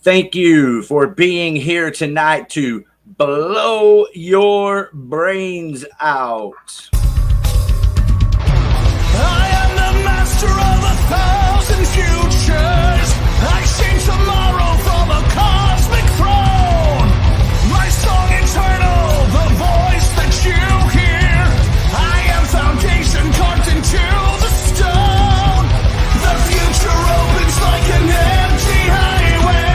Thank you for being here tonight to blow your brains out. I am the master of 1,000 futures. I sing tomorrow from a cosmic throne. My song eternal, the voice that you hear. I am foundation carved into the stone. The future opens like an empty highway.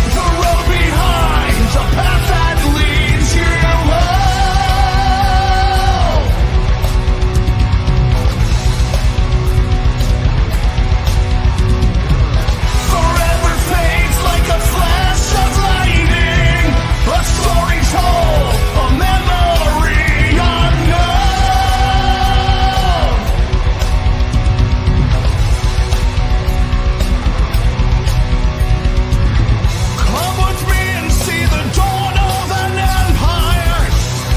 The road behind, the path that leads you home. Forever fades like a flash of lightning. A story told, a memory unknown. Come with me and see the dawn of an empire.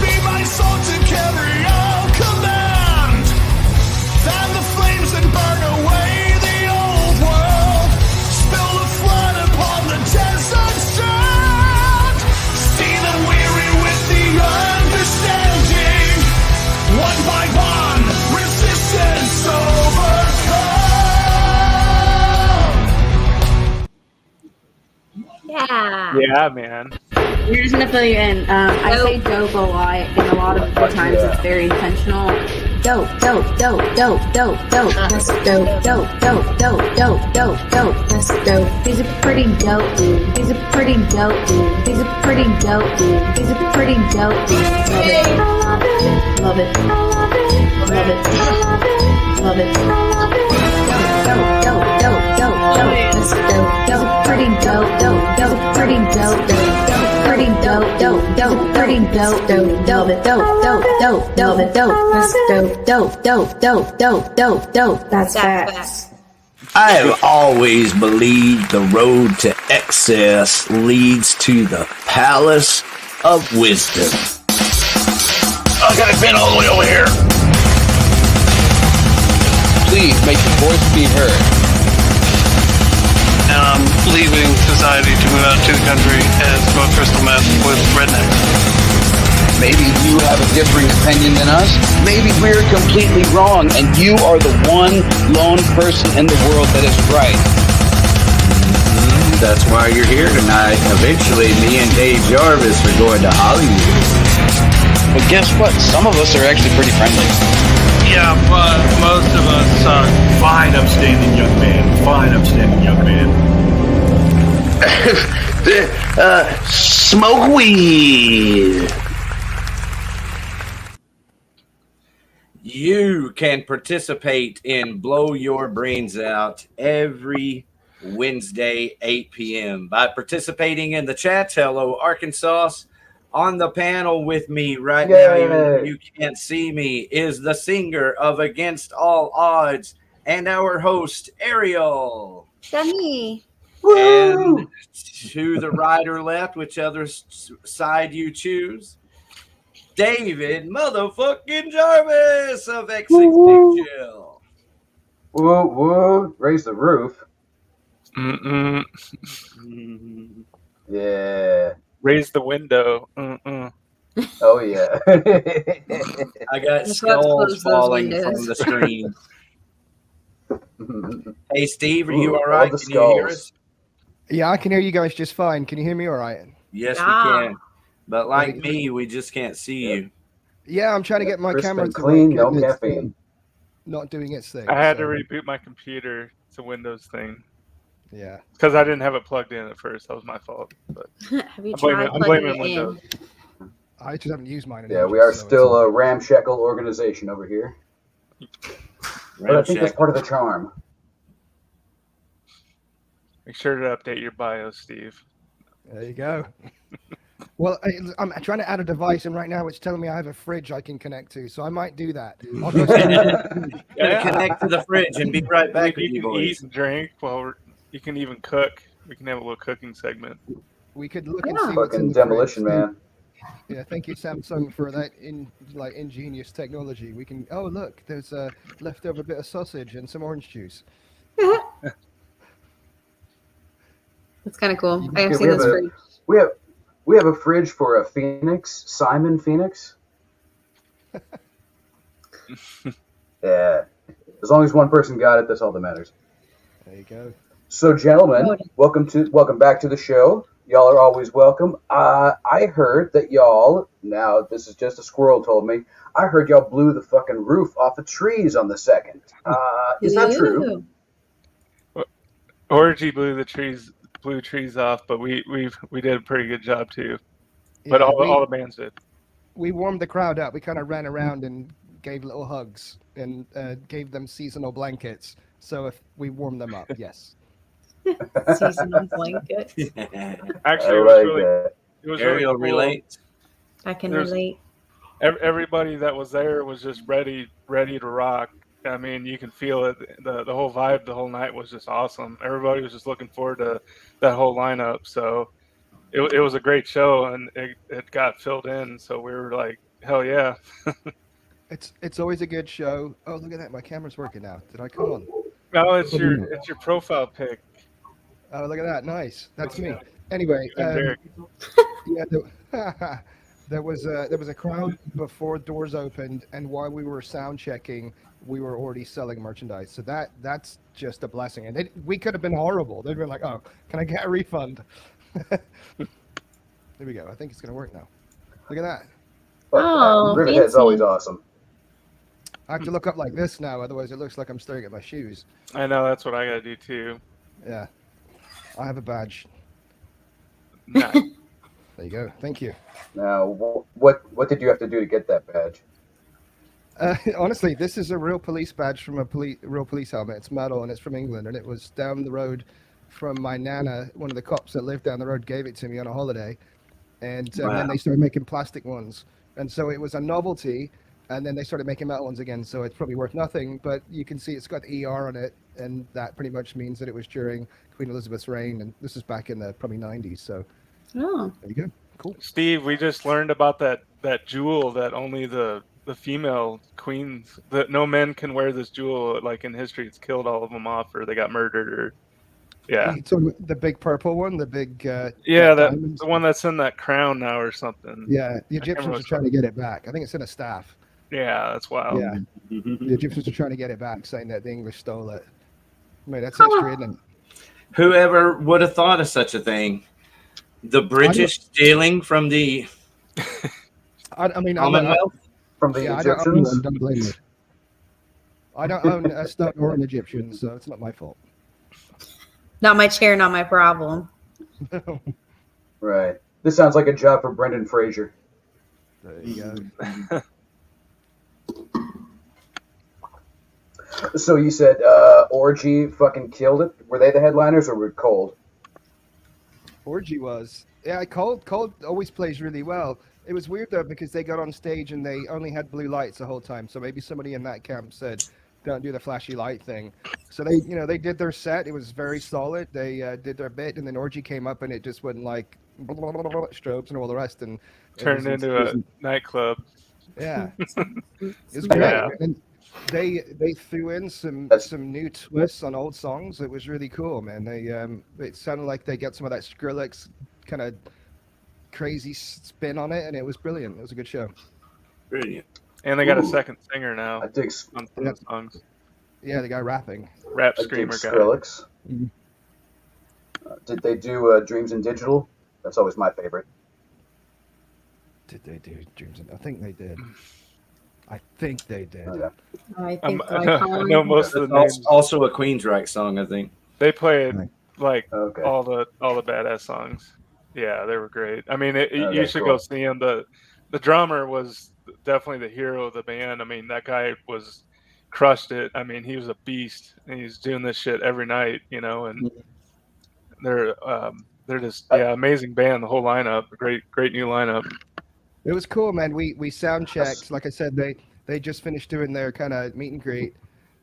Be my soul to carry out command. Fan the flames and burn away the old world. Spill the flood upon the desert sand. See them weary with the understanding. One by one, resistance overcome. Yeah. Yeah, man. We're just gonna fill you in. I say dope a lot, and a lot of the times it's very intentional. Dope, dope, dope, dope, dope, dope. That's dope, dope, dope, dope, dope, dope, dope. That's dope. These are pretty dope, dude. These are pretty dope, dude. These are pretty dope, dude. These are pretty dope, dude. Love it. Love it. Love it. Love it. Love it. Dope, dope, dope, dope, dope. That's dope. These are pretty dope, dope, dope, pretty dope, dope, dope, pretty dope, dope, dope, pretty dope, dope, dope, dope, dope, dope, dope, dope. That's dope, dope, dope, dope, dope, dope, dope. That's facts. I have always believed the road to excess leads to the palace of wisdom. I got it bent all the way over here. Please make your voice be heard. And I'm leaving society to move out to the country and smoke crystal meth with rednecks. Maybe you have a differing opinion than us. Maybe we're completely wrong, and you are the one lone person in the world that is right. That's why you're here tonight. Eventually, me and Dave Jarvis are going to Hollywood. But guess what? Some of us are actually pretty friendly. Yeah, but most of us suck. Fine, upstanding young man. Fine, upstanding young man. Smoke weed. You can participate in Blow Your Brains Out every Wednesday, 8 p.m. by participating in the chat. Hello, Arkansas. On the panel with me right now, even though you can't see me, is the singer of Against All Odds and our host, Ariel. Shani. And to the right or left, whichever side you choose, David motherfucking Jarvis of X6 Chill. Woo, woo. Raise the roof. Yeah. Raise the window. Oh, yeah. I got skulls falling from the screen. Hey, Steve, are you all right? Can you hear us? Yeah, I can hear you guys just fine. Can you hear me all right? Yes, we can. But like me, we just can't see you. Yeah, I'm trying to get my camera to clean, no caffeine. Not doing its thing. I had to reboot my computer. It's a Windows thing. Yeah. Because I didn't have it plugged in at first. That was my fault. But Have you tried I'm blaming plugging it Windows. in? I just haven't used mine. Yeah, we are still a ramshackle organization over here. But I think that's part of the charm. Make sure to update your bio, Steve. There you go. Well, I'm trying to add a device, and right now it's telling me I have a fridge I can connect to, so I might do that. I'll go connect to the fridge and be right back with You can eat and drink while you can even cook. We can have a little cooking segment. We could look and see what's in Fucking the Demolition fridge. Man. Yeah, thank you, Samsung, for that ingenious technology. We can. Oh, look, there's a leftover bit of sausage and some orange juice. That's kind of cool. I have Okay, seen this fridge. we have a fridge for a Phoenix, Simon Phoenix. Yeah, as long as one person got it, that's all that matters. There you go. So, gentlemen, welcome back to the show. Y'all are always welcome. I heard that y'all, now this is just a squirrel told me, I heard y'all blew the fucking roof off of trees on the 2nd. Is that true? Orgy blew trees off, but we did a pretty good job too. But Yeah, all the bands did. We warmed the crowd up. We kind of ran around and gave little hugs and gave them seasonal blankets. So if we warmed them up, yes. Seasonal blankets. Actually, it was Ariel, really cool. relate. I can relate. Everybody that was there was just ready to rock. I mean, you can feel it. The whole vibe the whole night was just awesome. Everybody was just looking forward to that whole lineup. So it was a great show, and it got filled in. So we were like, hell yeah. It's always a good show. Oh, look at that! My camera's working now. Did I come on? No, it's your profile pic. Oh, look at that! Nice. That's me. Anyway, yeah, there was a crowd before doors opened, and while we were sound checking, we were already selling merchandise. So that's just a blessing. And we could have been horrible. They'd been like, "Oh, can I get a refund?" There we go. I think it's gonna work now. Look at that. Oh, Rivethead's always awesome. I have to look up like this now, otherwise it looks like I'm staring at my shoes. I know, that's what I gotta do too. Yeah. I have a badge. Nice. There you go. Thank you. Now, what did you have to do to get that badge? Honestly, this is a real police badge from a real police helmet. It's metal and it's from England, and it was down the road from my nana. One of the cops that lived down the road gave it to me on a holiday, and then they started making plastic ones, and so it was a novelty. And then they started making metal ones again, so it's probably worth nothing. But you can see it's got the ER on it, and that pretty much means that it was during Queen Elizabeth's reign, and this is back in the probably 90s. So there you go. Cool. Steve, we just learned about that jewel that only the female queens, that no men can wear this jewel. Like in history, it's killed all of them off, or they got murdered, or yeah. So the big purple one, the big the one that's in that crown now or something. Yeah, the Egyptians are trying to get it back. I think it's in a staff. Yeah, that's wild. Yeah, the Egyptians are trying to get it back, saying that the English stole it. I mean, that's history, isn't it? Whoever would have thought of such a thing? The British stealing from the Commonwealth? From the Egyptians? Don't blame me. I don't own a stone or an Egyptian, so it's not my fault. Not my chair, not my problem. Right. This sounds like a job for Brendan Fraser. There you go. So you said Orgy fucking killed it. Were they the headliners or were Cold? Orgy was. Yeah, Cold always plays really well. It was weird though because they got on stage and they only had blue lights the whole time. So maybe somebody in that camp said, "Don't do the flashy light thing." So they did their set. It was very solid. They did their bit, and then Orgy came up and it just went like strobes and all the rest, and turned into a nightclub. Yeah, it was great. Yeah. And they threw in some new twists on old songs. It was really cool, man. It sounded like they got some of that Skrillex kind of crazy spin on it, and it was brilliant. It was a good show. Brilliant. And they got a second singer now. I dig on some songs. Yeah, the guy rapping. Rap screamer guy. Skrillex. Did they do Dreams in Digital? That's always my favorite. Did they do Dreams in? I think they did. I think they did. Oh, yeah. I think I know most of the names. Also a Queensryche song, I think. They played like Okay. all the badass songs. Yeah, they were great. I mean, you should go see them. The drummer was definitely the hero of the band. I mean, that guy crushed it. I mean, he was a beast, and he's doing this shit every night, you know. And they're just amazing band. The whole lineup, great new lineup. It was cool, man. We sound checked. Like I said, they just finished doing their kind of meet and greet,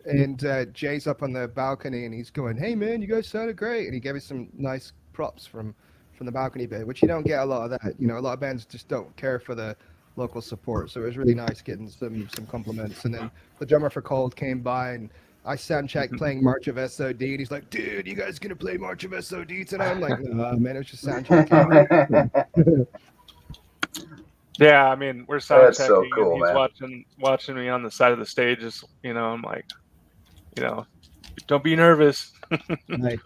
and Jay's up on the balcony and he's going, "Hey man, you guys sounded great," and he gave us some nice props from the balcony bit, which you don't get a lot of that. You know, a lot of bands just don't care for the local support, so it was really nice getting some compliments. And then the drummer for Cold came by, and I sound check playing March of SOD, and he's like, "Dude, you guys gonna play March of SOD tonight?" I'm like, "No, man, it was just sound checking." Yeah, I mean, we're sound That's so checking, cool, and he's man. watching me on the side of the stage. I'm like, don't be nervous. Like,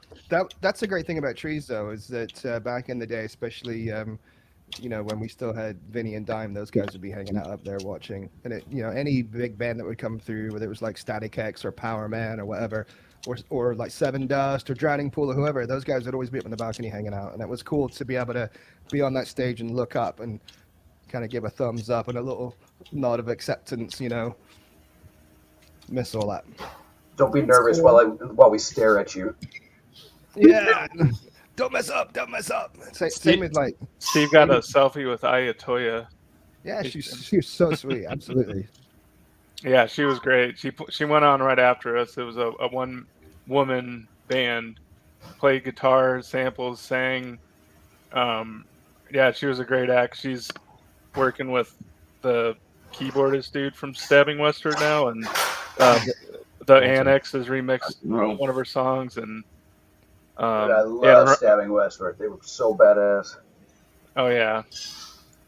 that's a great thing about trees, though, is that back in the day, especially when we still had Vinny and Dime, those guys would be hanging out up there watching. And any big band that would come through, whether it was like Static X or Power Man or whatever, or like Seven Dust or Drowning Pool or whoever, those guys would always be up in the balcony hanging out. And it was cool to be able to be on that stage and look up and kind of give a thumbs up and a little nod of acceptance, Miss all that. Don't be nervous while we stare at you. Yeah. Don't mess up. Same with like Steve got a selfie with Ayatoya. Yeah, she was so sweet. Absolutely. Yeah, she was great. She went on right after us. It was a one woman band, played guitar, samples, sang. Yeah, she was a great act. She's working with the keyboardist dude from Stabbing Westward now, and the Annex has remixed one of her songs. And Dude, I love Stabbing Westward. They were so badass. Oh yeah,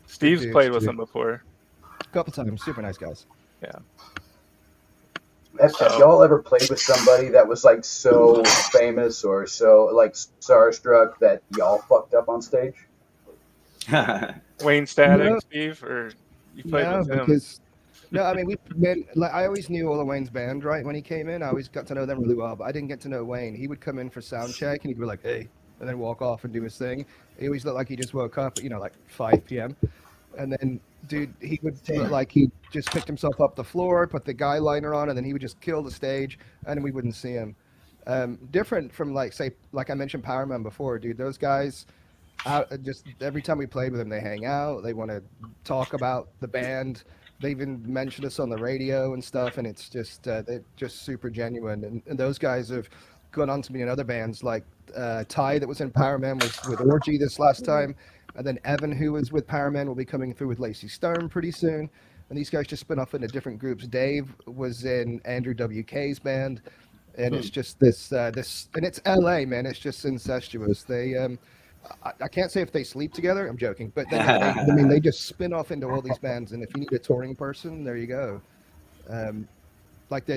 Steve's played with them before. A couple times. Super nice guys. Yeah. Have y'all ever played with somebody that was like so famous or so like starstruck that y'all fucked up on stage? Wayne Static, Steve, or you played with him? Because no, I mean I always knew all of Wayne's band, right? When he came in, I always got to know them really well, but I didn't get to know Wayne. He would come in for sound check and he'd be like, "Hey," and then walk off and do his thing. He always looked like he just woke up at like 5 p.m. And then, dude, he would look like he just picked himself up the floor, put the guy liner on, and then he would just kill the stage, and we wouldn't see him. Different from like I mentioned Power Man before, dude. Those guys, just every time we played with them, they hang out. They want to talk about the band. They even mention us on the radio and stuff, and it's just they're just super genuine. And those guys have gone on to be in other bands like Ty, that was in Power Man, was with Orgy this last time. And then Evan, who was with Power Man, will be coming through with Lacey Stern pretty soon. And these guys just spin off into different groups. Dave was in Andrew WK's band. And it's just this, and it's LA, man. It's just incestuous. They, I can't say if they sleep together. I'm joking. But they just spin off into all these bands. And if you need a touring person, there you go. Like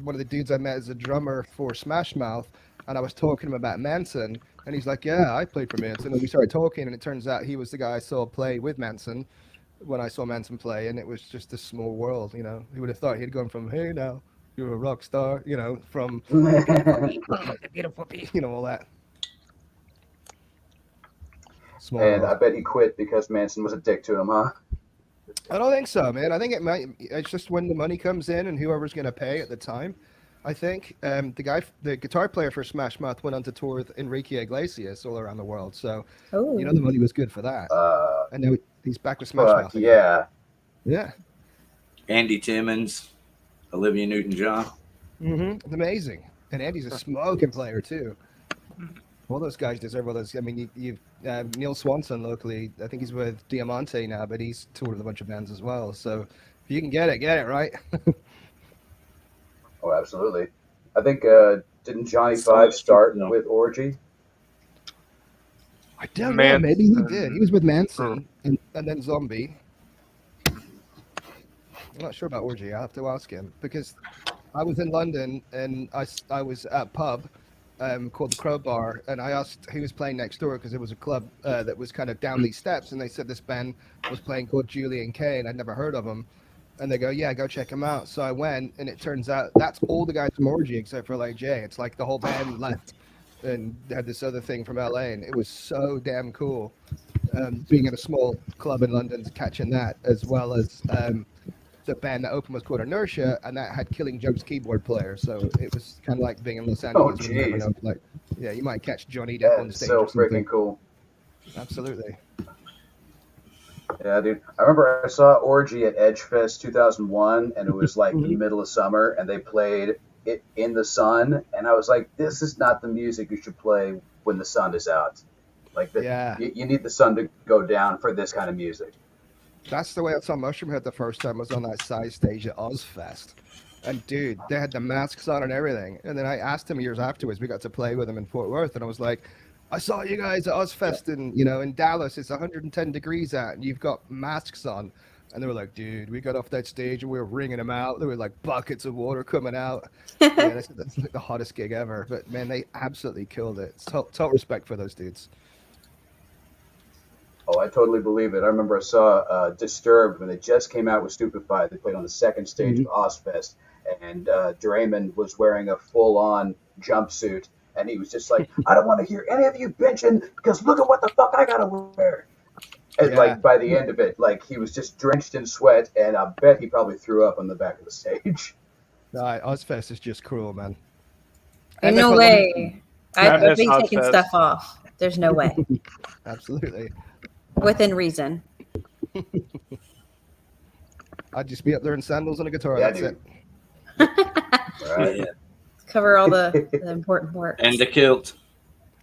one of the dudes I met is a drummer for Smash Mouth. And I was talking to him about Manson. And he's like, "Yeah, I played for Manson." And we started talking, and it turns out he was the guy I saw play with Manson when I saw Manson play, and it was just a small world, He would have thought he'd gone from, "Hey, now you're a rock star," from beautiful, all that. Small and world. I bet he quit because Manson was a dick to him, huh? I don't think so, man. I think it's just when the money comes in and whoever's going to pay at the time. I think the guitar player for Smash Mouth went on to tour with Enrique Iglesias all around the world. So, the money was good for that. And now he's back with Smash Mouth. Yeah. Yeah. Andy Timmons, Olivia Newton-John. Mm-hmm. Amazing. And Andy's a smoking player, too. All those guys deserve all those. I mean, you've Neil Swanson locally. I think he's with Diamante now, but he's toured with a bunch of bands as well. So, if you can get it, right? Oh, absolutely. I think, didn't Johnny Five start with Orgy? I don't know. Maybe he did. He was with Manson and then Zombie. I'm not sure about Orgy. I'll have to ask him. Because I was in London and I was at a pub called the Crowbar, and I asked who was playing next door because it was a club that was kind of down these steps, and they said this band was playing called Julian K, and I'd never heard of them. And they go, "Yeah, go check them out." So I went, and it turns out that's all the guys from Orgy except for like Jay. It's like the whole band left and had this other thing from LA, and it was so damn cool. Being in a small club in London, catching that, as well as the band that opened was called Inertia, and that had Killing Joke's keyboard player. So it was kind of like being in Los Angeles. Oh, jeez. Like, yeah, you might catch Johnny Depp on stage. So or something. freaking cool. Absolutely. Yeah, dude. I remember I saw Orgy at Edgefest 2001, and it was like in the middle of summer, and they played it in the sun, and I was like, "This is not the music you should play when the sun is out. Like, you need the sun to go down for this kind of music." That's the way I saw Mushroom Head the first time. I was on that side stage at Ozfest. And dude, they had the masks on and everything. And then I asked him years afterwards. We got to play with him in Fort Worth, and I was like, "I saw you guys at Ozfest in Dallas. It's 110 degrees out, and you've got masks on." And they were like, "Dude, we got off that stage and we were wringing them out. There were like buckets of water coming out." Yeah, that's like the hottest gig ever. But man, they absolutely killed it. Total respect for those dudes. Oh, I totally believe it. I remember I saw Disturbed when they just came out with Stupefy. They played on the second stage of Ozfest, and Draymond was wearing a full-on jumpsuit, and he was just like, "I don't want to hear any of you bitching, because look at what the fuck I gotta wear." And like by the end of it, like he was just drenched in sweat, and I bet he probably threw up on the back of the stage. Ozfest is just cruel, man. There's no way. I'd be taking stuff off. There's no way. Absolutely. Within reason. I'd just be up there in sandals and a guitar. Yeah, That's dude. it. Right. Yeah. Cover all the important parts. And the kilt.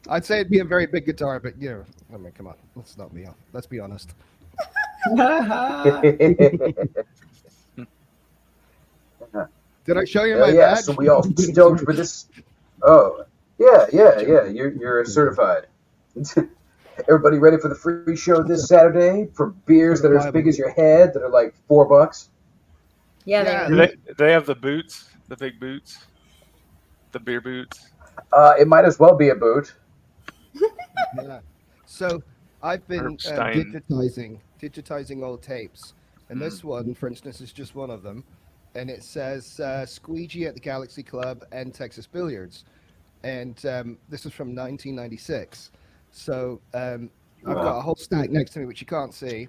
I'd say it'd be a very big guitar, but I mean, come on, let's be honest. Did I show you my yeah, badge? so we all stoked for this. Oh, yeah. You're certified. Everybody ready for the free show this Saturday for beers that are as big as your head that are like $4? Yeah, they have the boots, the big boots, the beer boots. It might as well be a boot. Yeah. So I've been digitizing old tapes, and this one, for instance, is just one of them, and it says Squeegee at the Galaxy Club and Texas Billiards, and this is from 1996. So I've got a whole stack next to me which you can't see,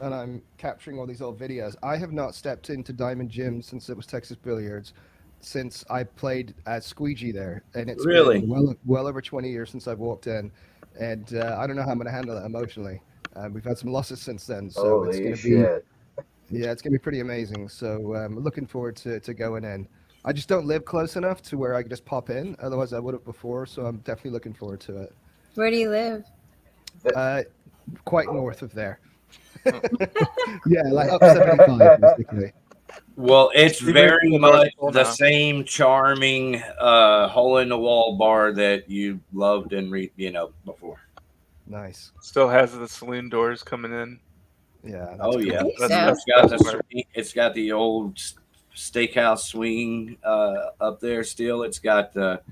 and I'm capturing all these old videos. I have not stepped into Diamond Gym since it was Texas Billiards, since I played as Squeegee there, and it's been well over 20 years since I've walked in, and I don't know how I'm going to handle it emotionally. We've had some losses since then, so it's going to be it's going to be pretty amazing. So I'm looking forward to going in. I just don't live close enough to where I can just pop in. Otherwise, I would have before. So I'm definitely looking forward to it. Where do you live? Quite north of there. Yeah, like up 75, basically. Well, it's very much the same charming hole-in-the-wall bar that you loved and before. Nice. Still has the saloon doors coming in. Yeah. Oh yeah. It's got the old steakhouse swing up there. Still, it's got the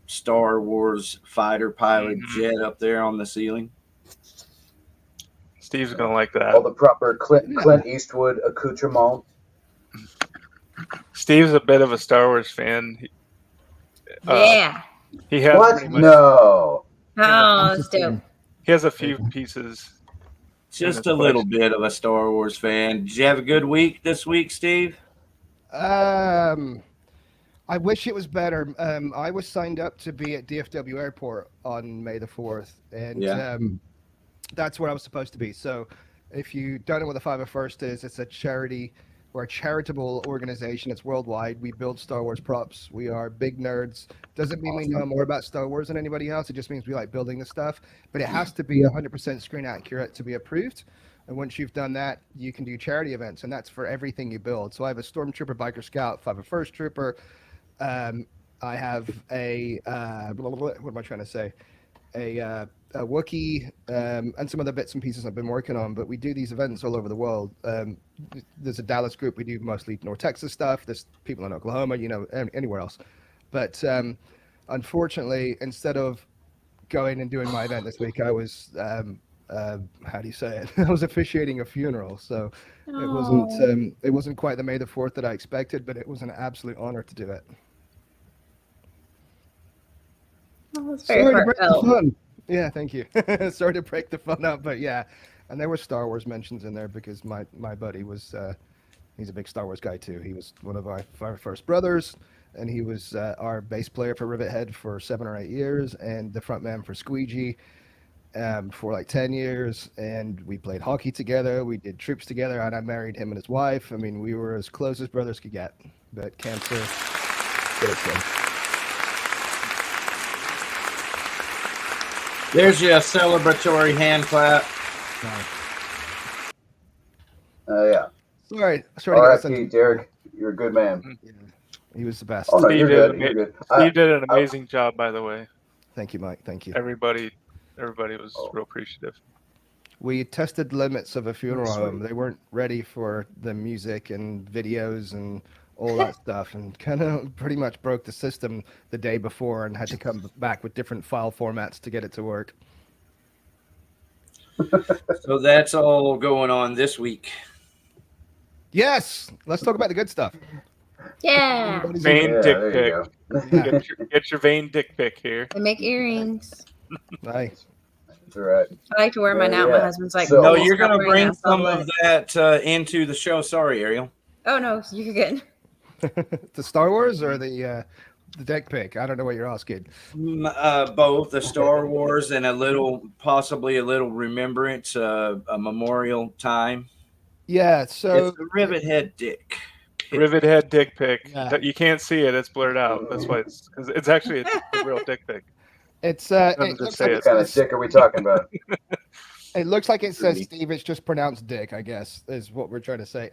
Star Wars fighter pilot jet up there on the ceiling. Steve's gonna like that. All the proper Clint Eastwood accoutrement. Steve's a bit of a Star Wars fan. Yeah. He has what? No. Oh, it's dope. He has a few pieces. Just a little bit of a Star Wars fan. Did you have a good week this week, Steve? I wish it was better. I was signed up to be at DFW Airport on May the 4th, and that's where I was supposed to be. So if you don't know what the 501st is, it's a charity or a charitable organization. It's worldwide. We build Star Wars props. We are big nerds. Doesn't mean we know more about Star Wars than anybody else. It just means we like building the stuff. But it has to be 100% screen accurate to be approved. And once you've done that, you can do charity events, and that's for everything you build. So I have a Stormtrooper, Biker Scout, 501st Trooper. I have a what am I trying to say? A Wookiee, and some other bits and pieces I've been working on. But we do these events all over the world. There's a Dallas group. We do mostly North Texas stuff. There's people in Oklahoma, anywhere else. But unfortunately, instead of going and doing my event this week, I was how do you say it? I was officiating a funeral, so it wasn't quite the May the 4th that I expected, but it was an absolute honor to do it. Oh, that's very heartfelt. Yeah, thank you. Sorry to break the fun up, but yeah. And there were Star Wars mentions in there because my buddy was, he's a big Star Wars guy too. He was one of our first brothers, and he was our bass player for RIVETHEAD for 7 or 8 years, and the front man for Squeegee for like 10 years. And we played hockey together. We did troops together, and I married him and his wife. I mean, we were as close as brothers could get, but cancer did its thing. There's your celebratory hand clap. Yeah. Sorry. All right, Pete, Derek, you're a good man. Yeah, he was the best. Oh, no, Steve you're did good. You're good. Steve did an amazing job, by the way. Thank you, Mike. Thank you. Everybody was real appreciative. We tested limits of a funeral home. They weren't ready for the music and videos and all that stuff, and kind of pretty much broke the system the day before and had to come back with different file formats to get it to work. So that's all going on this week. Yes, let's talk about the good stuff. Yeah. Vein dick pic. Get your vein dick pic here. They make earrings. Nice. That's right. I like to wear mine out. My husband's like, no, you're going to bring some of that into the show. Sorry, Ariel. Oh, no, you're good. The Star Wars or the dick pic? I don't know what you're asking. Both the Star Wars and possibly a little remembrance, a memorial time. Yeah, so it's the rivet head dick. Rivet head dick pic. Yeah. You can't see it; it's blurred out. That's why it's actually a real dick pic. It's what kind of dick are we talking about? It looks like it says Steve. It's just pronounced dick, I guess, is what we're trying to say.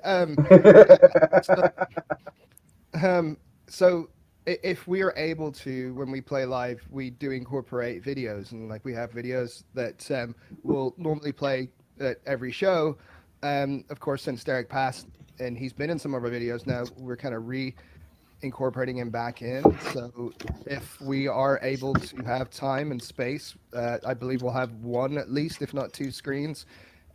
So if we are able to, when we play live, we do incorporate videos, and like we have videos that we'll normally play at every show. Of course, since Derek passed and he's been in some of our videos now, we're kind of incorporating him back in. So if we are able to have time and space, I believe we'll have one at least, if not two screens.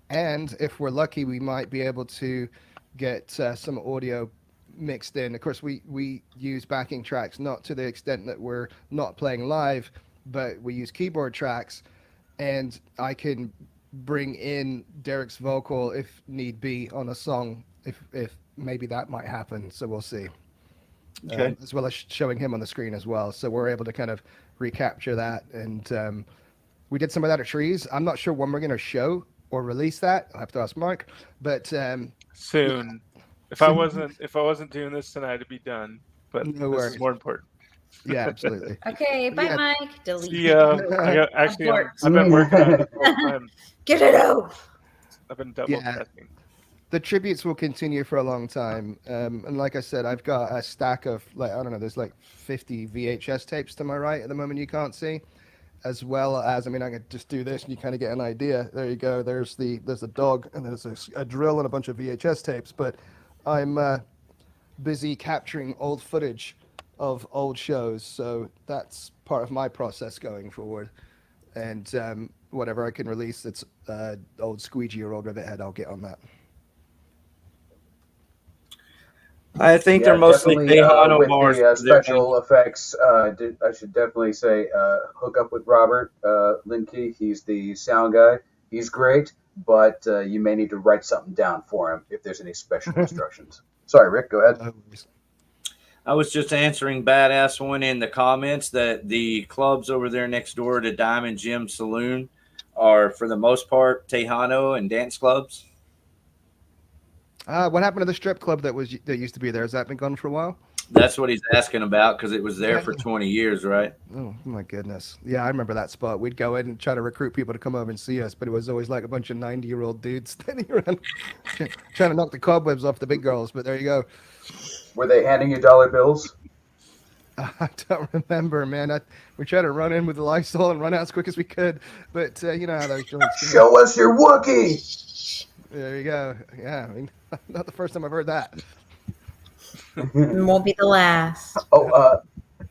And if we're lucky, we might be able to get some audio mixed in. Of course, we use backing tracks, not to the extent that we're not playing live, but we use keyboard tracks, and I can bring in Derek's vocal if need be on a song, if maybe that might happen. So we'll see. Okay. As well as showing him on the screen as well. So we're able to kind of recapture that. And we did some of that at Trees. I'm not sure when we're going to show or release that. I'll have to ask Mark, but soon. If I wasn't doing this tonight, it'd be done. But no this worries. is more important. Yeah, absolutely. Okay, bye, Mike. Delete. Yeah, I've been working on it the whole time. Get it out. I've been double testing. The tributes will continue for a long time. And like I said, I've got a stack of, there's like 50 VHS tapes to my right at the moment you can't see. As well as, I could just do this and you kind of get an idea. There you go. There's a dog and there's a drill and a bunch of VHS tapes. But I'm busy capturing old footage of old shows. So that's part of my process going forward. And whatever I can release that's old Squeegee or old Rivethead, I'll get on that. I think they're mostly Tejano with bars. The special effects, I should definitely say hook up with Robert Linkey. He's the sound guy. He's great, but you may need to write something down for him if there's any special instructions. Sorry, Rick, go ahead. I was just answering Badass One in the comments that the clubs over there next door to Diamond Gym Saloon are, for the most part, Tejano and dance clubs. What happened to the strip club that used to be there? Has that been gone for a while? That's what he's asking about, because it was there for 20 years, right? Oh, my goodness. Yeah, I remember that spot. We'd go in and try to recruit people to come over and see us, but it was always like a bunch of 90-year-old dudes standing around trying to knock the cobwebs off the big girls, but there you go. Were they handing you dollar bills? I don't remember, man. We tried to run in with the Lysol and run out as quick as we could, but you know how those joints go. Show us your Wookiee! There you go. Yeah, not the first time I've heard that. Won't be the last. Oh,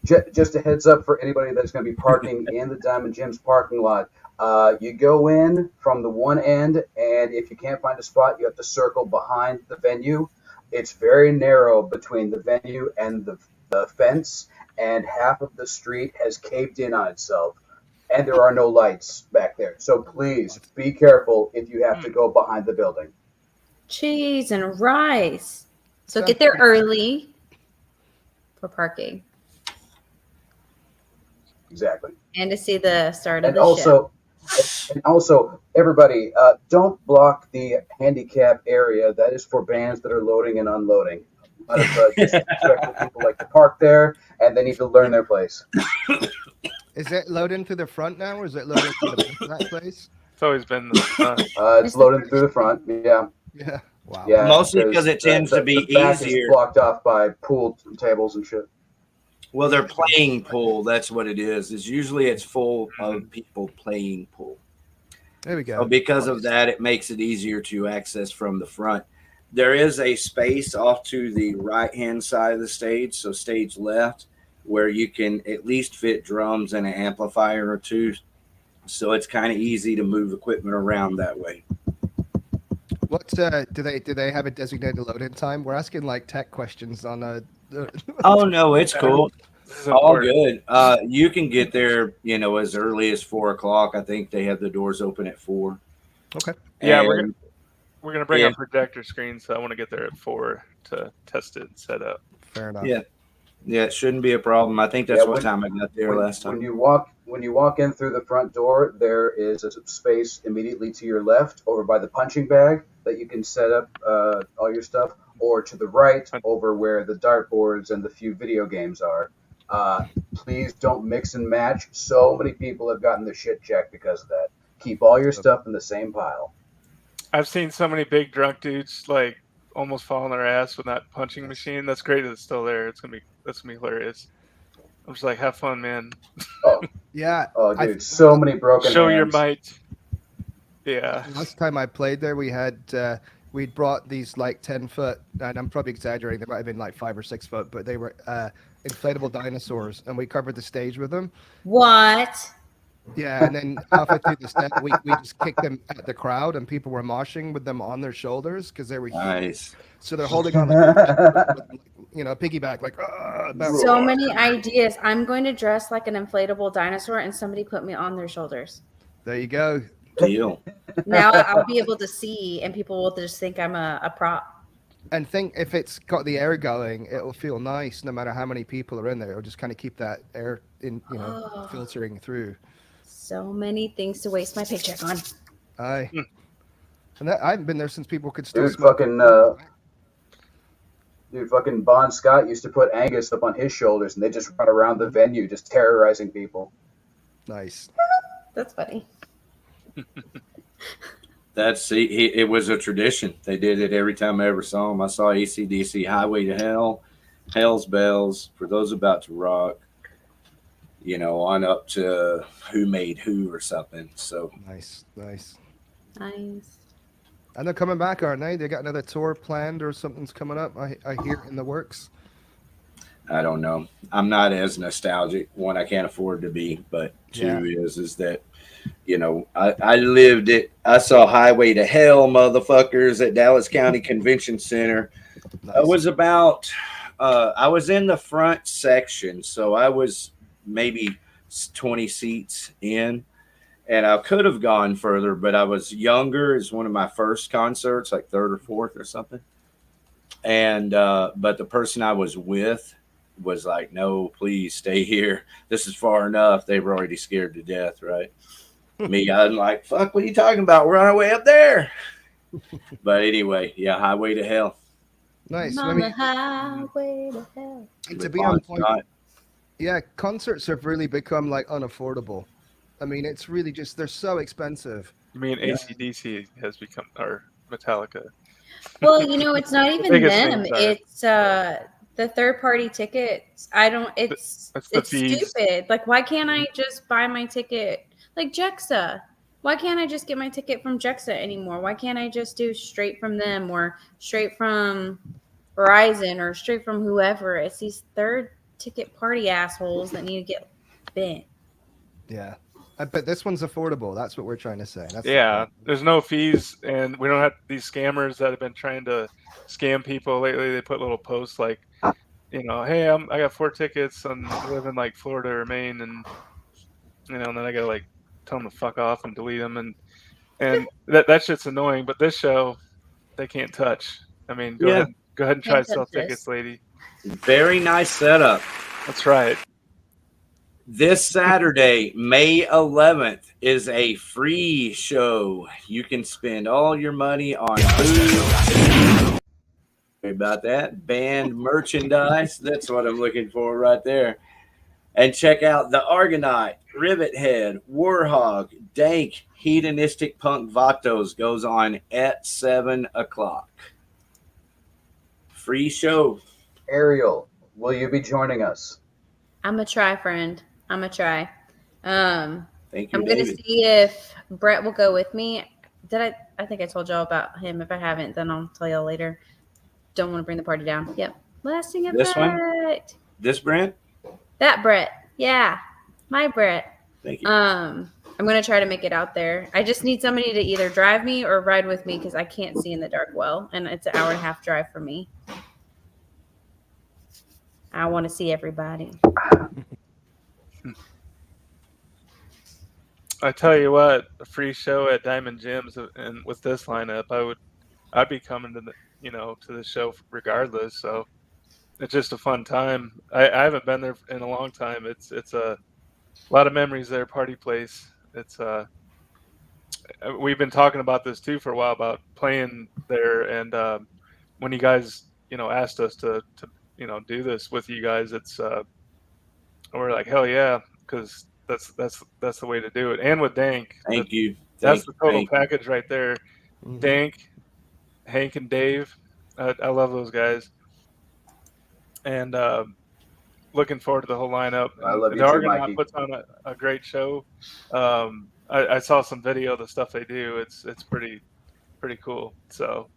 just a heads up for anybody that's going to be parking in the Diamond Gym's parking lot. You go in from the one end, and if you can't find a spot, you have to circle behind the venue. It's very narrow between the venue and the fence, and half of the street has caved in on itself, and there are no lights back there. So please be careful if you have to go behind the building. Cheese and rice. So get there early for parking. Exactly. And to see the start of And the also, show. And also, everybody, don't block the handicap area. That is for bands that are loading and unloading. A lot of disrespectful people like to park there, and they need to learn their place. Is it loading through the front now, or is it loading through that place? It's always been the front. It's loading through the front, yeah. Yeah. Wow. Yeah, Mostly because it tends to be the back easier. is blocked off by pool tables and shit. Well, they're playing pool. That's what it is. Is usually it's full of people playing pool. There we go. So because of that, it makes it easier to access from the front. There is a space off to the right-hand side of the stage, so stage left, where you can at least fit drums and an amplifier or two. So it's kind of easy to move equipment around that way. What do they have a designated load-in time? We're asking like tech questions on Oh no, it's cool. All good. You can get there, as early as 4 o'clock. I think they have the doors open at 4. Okay. Yeah, And we're gonna bring a projector screen, so I want to get there at 4 to test it and set up. Fair enough. Yeah, it shouldn't be a problem. I think that's what time I got there last time. When you walk in through the front door, there is a space immediately to your left over by the punching bag that you can set up all your stuff, or to the right over where the dartboards and the few video games are. Please don't mix and match. So many people have gotten their shit checked because of that. Keep all your stuff in the same pile. I've seen so many big drunk dudes like almost fall on their ass with that punching machine. That's great that it's still there. That's gonna be hilarious. I'm just like, have fun, man. Oh yeah. Oh dude, so many broken Show hands. your might. Yeah. Last time I played there, we'd brought these like 10-foot, and I'm probably exaggerating. They might have been like 5 or 6 foot, but they were inflatable dinosaurs, and we covered the stage with them. What? Yeah, and then halfway through the set, we just kicked them at the crowd, and people were moshing with them on their shoulders because they were nice. Huge. So they're holding on, like, piggyback, like. So many ideas. I'm going to dress like an inflatable dinosaur, and somebody put me on their shoulders. There you go. Deal. Now I'll be able to see, and people will just think I'm a prop. And think if it's got the air going, it'll feel nice no matter how many people are in there. It'll just kind of keep that air filtering through. So many things to waste my paycheck on. Aye. And I haven't been there since people could still Dude, smoke. Fucking Bon Scott used to put Angus up on his shoulders, and they just run around the venue just terrorizing people. Nice. That's funny. It was a tradition. They did it every time I ever saw them. I saw AC/DC, Highway to Hell, Hell's Bells, For Those About to Rock, on up to Who Made Who or something. So nice. And they're coming back, aren't they? They got another tour planned or something's coming up. I hear in the works. I don't know. I'm not as nostalgic. One, I can't afford to be, but two is that I lived it. I saw Highway to Hell, motherfuckers, at Dallas County Convention Center. Nice. I was in the front section, so I was maybe 20 seats in, and I could have gone further, but I was younger. It's one of my first concerts, like third or fourth or something. And but the person I was with was like, no, please stay here. This is far enough. They were already scared to death, right? Me, I'm like, fuck, what are you talking about? We're on our way up there. But anyway, Highway to Hell. Nice. On the highway to hell. To be on point, concerts have really become like unaffordable. I mean, it's really just, they're so expensive. You mean AC/DC has become, or Metallica? Well, it's not even them. It's the third-party tickets. It's stupid. Like, why can't I just buy my ticket? Like Jexa. Why can't I just get my ticket from Jexa anymore? Why can't I just do straight from them or straight from Verizon or straight from whoever? It's these third ticket party assholes that need to get bent. Yeah. But this one's affordable. That's what we're trying to say. There's no fees, and we don't have these scammers that have been trying to scam people lately. They put little posts like, hey, I got 4 tickets and I live in like Florida or Maine, and and then I gotta like tell them to fuck off and delete them, and that shit's annoying. But this show, they can't touch. I mean, go ahead and try to sell tickets, lady. Very nice setup. That's right. This Saturday, May 11th, is a free show. You can spend all your money on food. Sorry about that. Band merchandise. That's what I'm looking for right there. And check out the Argonaut, RIVETHEAD, WARHOG, DANK, Hedonistic Punk Vatos goes on at 7 o'clock. Free show. Ariel, will you be joining us? I'm gonna try, friend. I'm gonna try. Thank you, I'm gonna David. see if Brett will go with me. I think I told y'all about him. If I haven't, then I'll tell y'all later. Don't want to bring the party down. Yep. Lasting effect. This one? This Brent? That Brett. Yeah. My Brett. Thank you. I'm gonna try to make it out there. I just need somebody to either drive me or ride with me because I can't see in the dark well, and it's an 1.5 hour drive for me. I want to see everybody. I tell you what, a free show at Diamond Gyms, and with this lineup, I'd be coming to to the show regardless. So it's just a fun time. I haven't been there in a long time. It's a lot of memories there. Party place. It's we've been talking about this too for a while about playing there, and when you guys asked us to do this with you guys, it's we're like, hell yeah, because that's the way to do it. And with Dank, Thank you. That's the total package right there. Dank, Hank, and Dave. I love those guys. And looking forward to the whole lineup. I love you the too, Argonaut Mikey. puts on a great show. I saw some video of the stuff they do. It's pretty cool. So,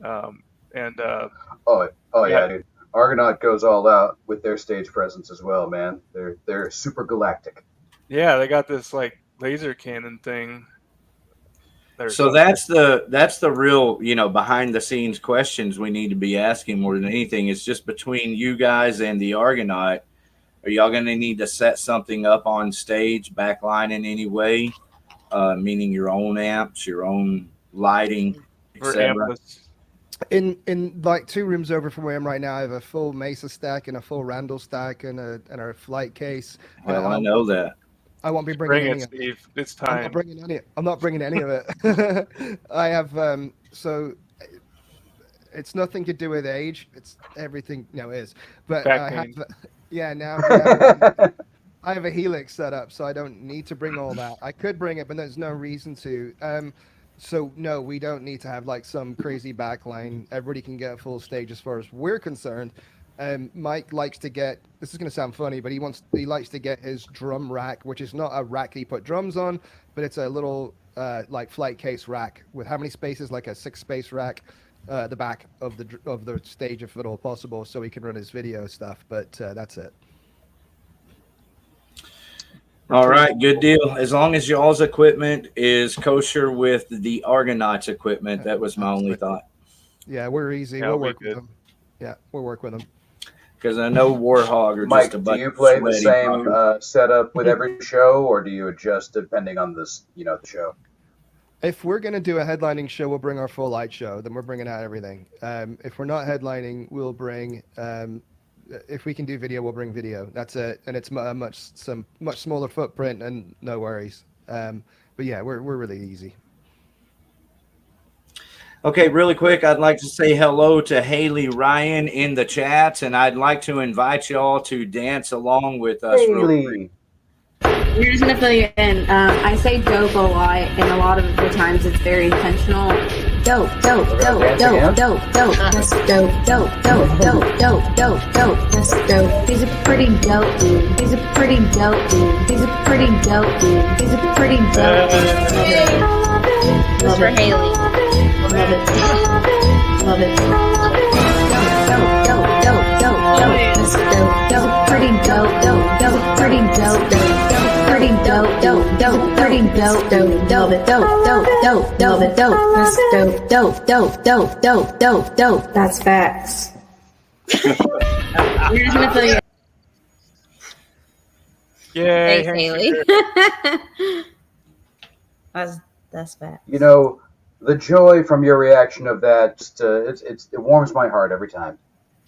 oh yeah, dude. Argonaut goes all out with their stage presence as well, man. They're super galactic. Yeah, they got this like laser cannon thing. So that's the real, behind the scenes questions we need to be asking more than anything. It's just between you guys and the Argonaut. Are y'all going to need to set something up on stage, backline in any way, meaning your own amps, your own lighting, etc.? In like 2 rooms over from where I am right now, I have a full Mesa stack and a full Randall stack and a flight case. Well, I know that. I won't be bringing any. Steve. It's time. I'm not bringing any of it. I have so it's nothing to do with age. It's everything. No, it is. But I have, now I have a Helix set up, so I don't need to bring all that. I could bring it, but there's no reason to. So no, we don't need to have like some crazy backline. Everybody can get a full stage as far as we're concerned. Mike likes to get, this is going to sound funny, but he likes to get his drum rack, which is not a rack he put drums on, but it's a little like flight case rack with how many spaces? Like a 6-space rack, the back of the stage if at all possible, so he can run his video stuff. But that's it. All right, good deal. As long as y'all's equipment is kosher with the Argonaut's equipment, that was my only thought. Yeah, we're easy. Yeah, we'll work with them. Yeah, we'll work with them. Because I know Warhog are Mike, just a bunch do you play of the sweaty same fuckers. setup with every show, or do you adjust depending on this, the show? If we're going to do a headlining show, we'll bring our full light show. Then we're bringing out everything. If we're not headlining, we'll bring. If we can do video, we'll bring video. That's it, and it's a much smaller footprint, and no worries. But yeah, we're really easy. Okay, really quick, I'd like to say hello to Haley Ryan in the chat, and I'd like to invite y'all to dance along with us. Haley. We're just gonna fill you in. I say dope a lot, and a lot of the times it's very intentional. Dope, dope, dope, dope, dope, dope. That's dope, dope, dope, dope, dope, dope, dope. That's dope. These are pretty dope. These are pretty dope. These are pretty dope. These are pretty dope. Love for Haley. Love it. Love it. Dope, dope, dope, dope, dope. That's dope. Dope, pretty dope, dope, dope, pretty dope, dope, pretty dope, dope, dope, pretty dope, dope, dope, dope, dope, dope, dope. That's dope, dope, dope, dope, dope, dope, dope. That's facts. We're just gonna fill you. Yay, Thanks, Haley. That's facts. The joy from your reaction of that, just, it warms my heart every time.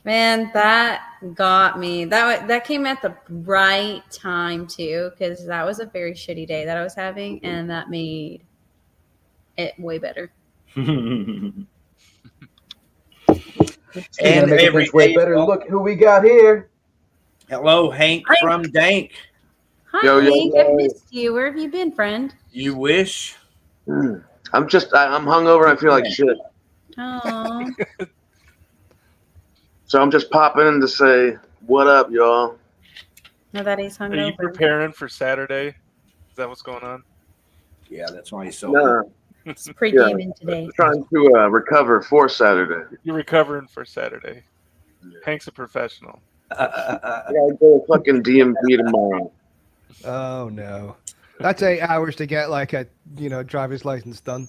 Man, that got me. That came at the right time too, because that was a very shitty day that I was having, and that made it way better. And way better. Look who we got here. Hello, Hank from Dank. Hi, Hank. I've missed you. Where have you been, friend? You wish. I'm hungover. I feel like shit. Oh. So I'm just popping in to say, what up, y'all? No, that he's hungover. Are you preparing for Saturday? Is that what's going on? Yeah, that's why he's so. No. It's pre-gaming today. I'm trying to recover for Saturday. You're recovering for Saturday. Hank's a professional. I gotta go to fucking DMV tomorrow. Oh no, that's 8 hours to get like a driver's license done.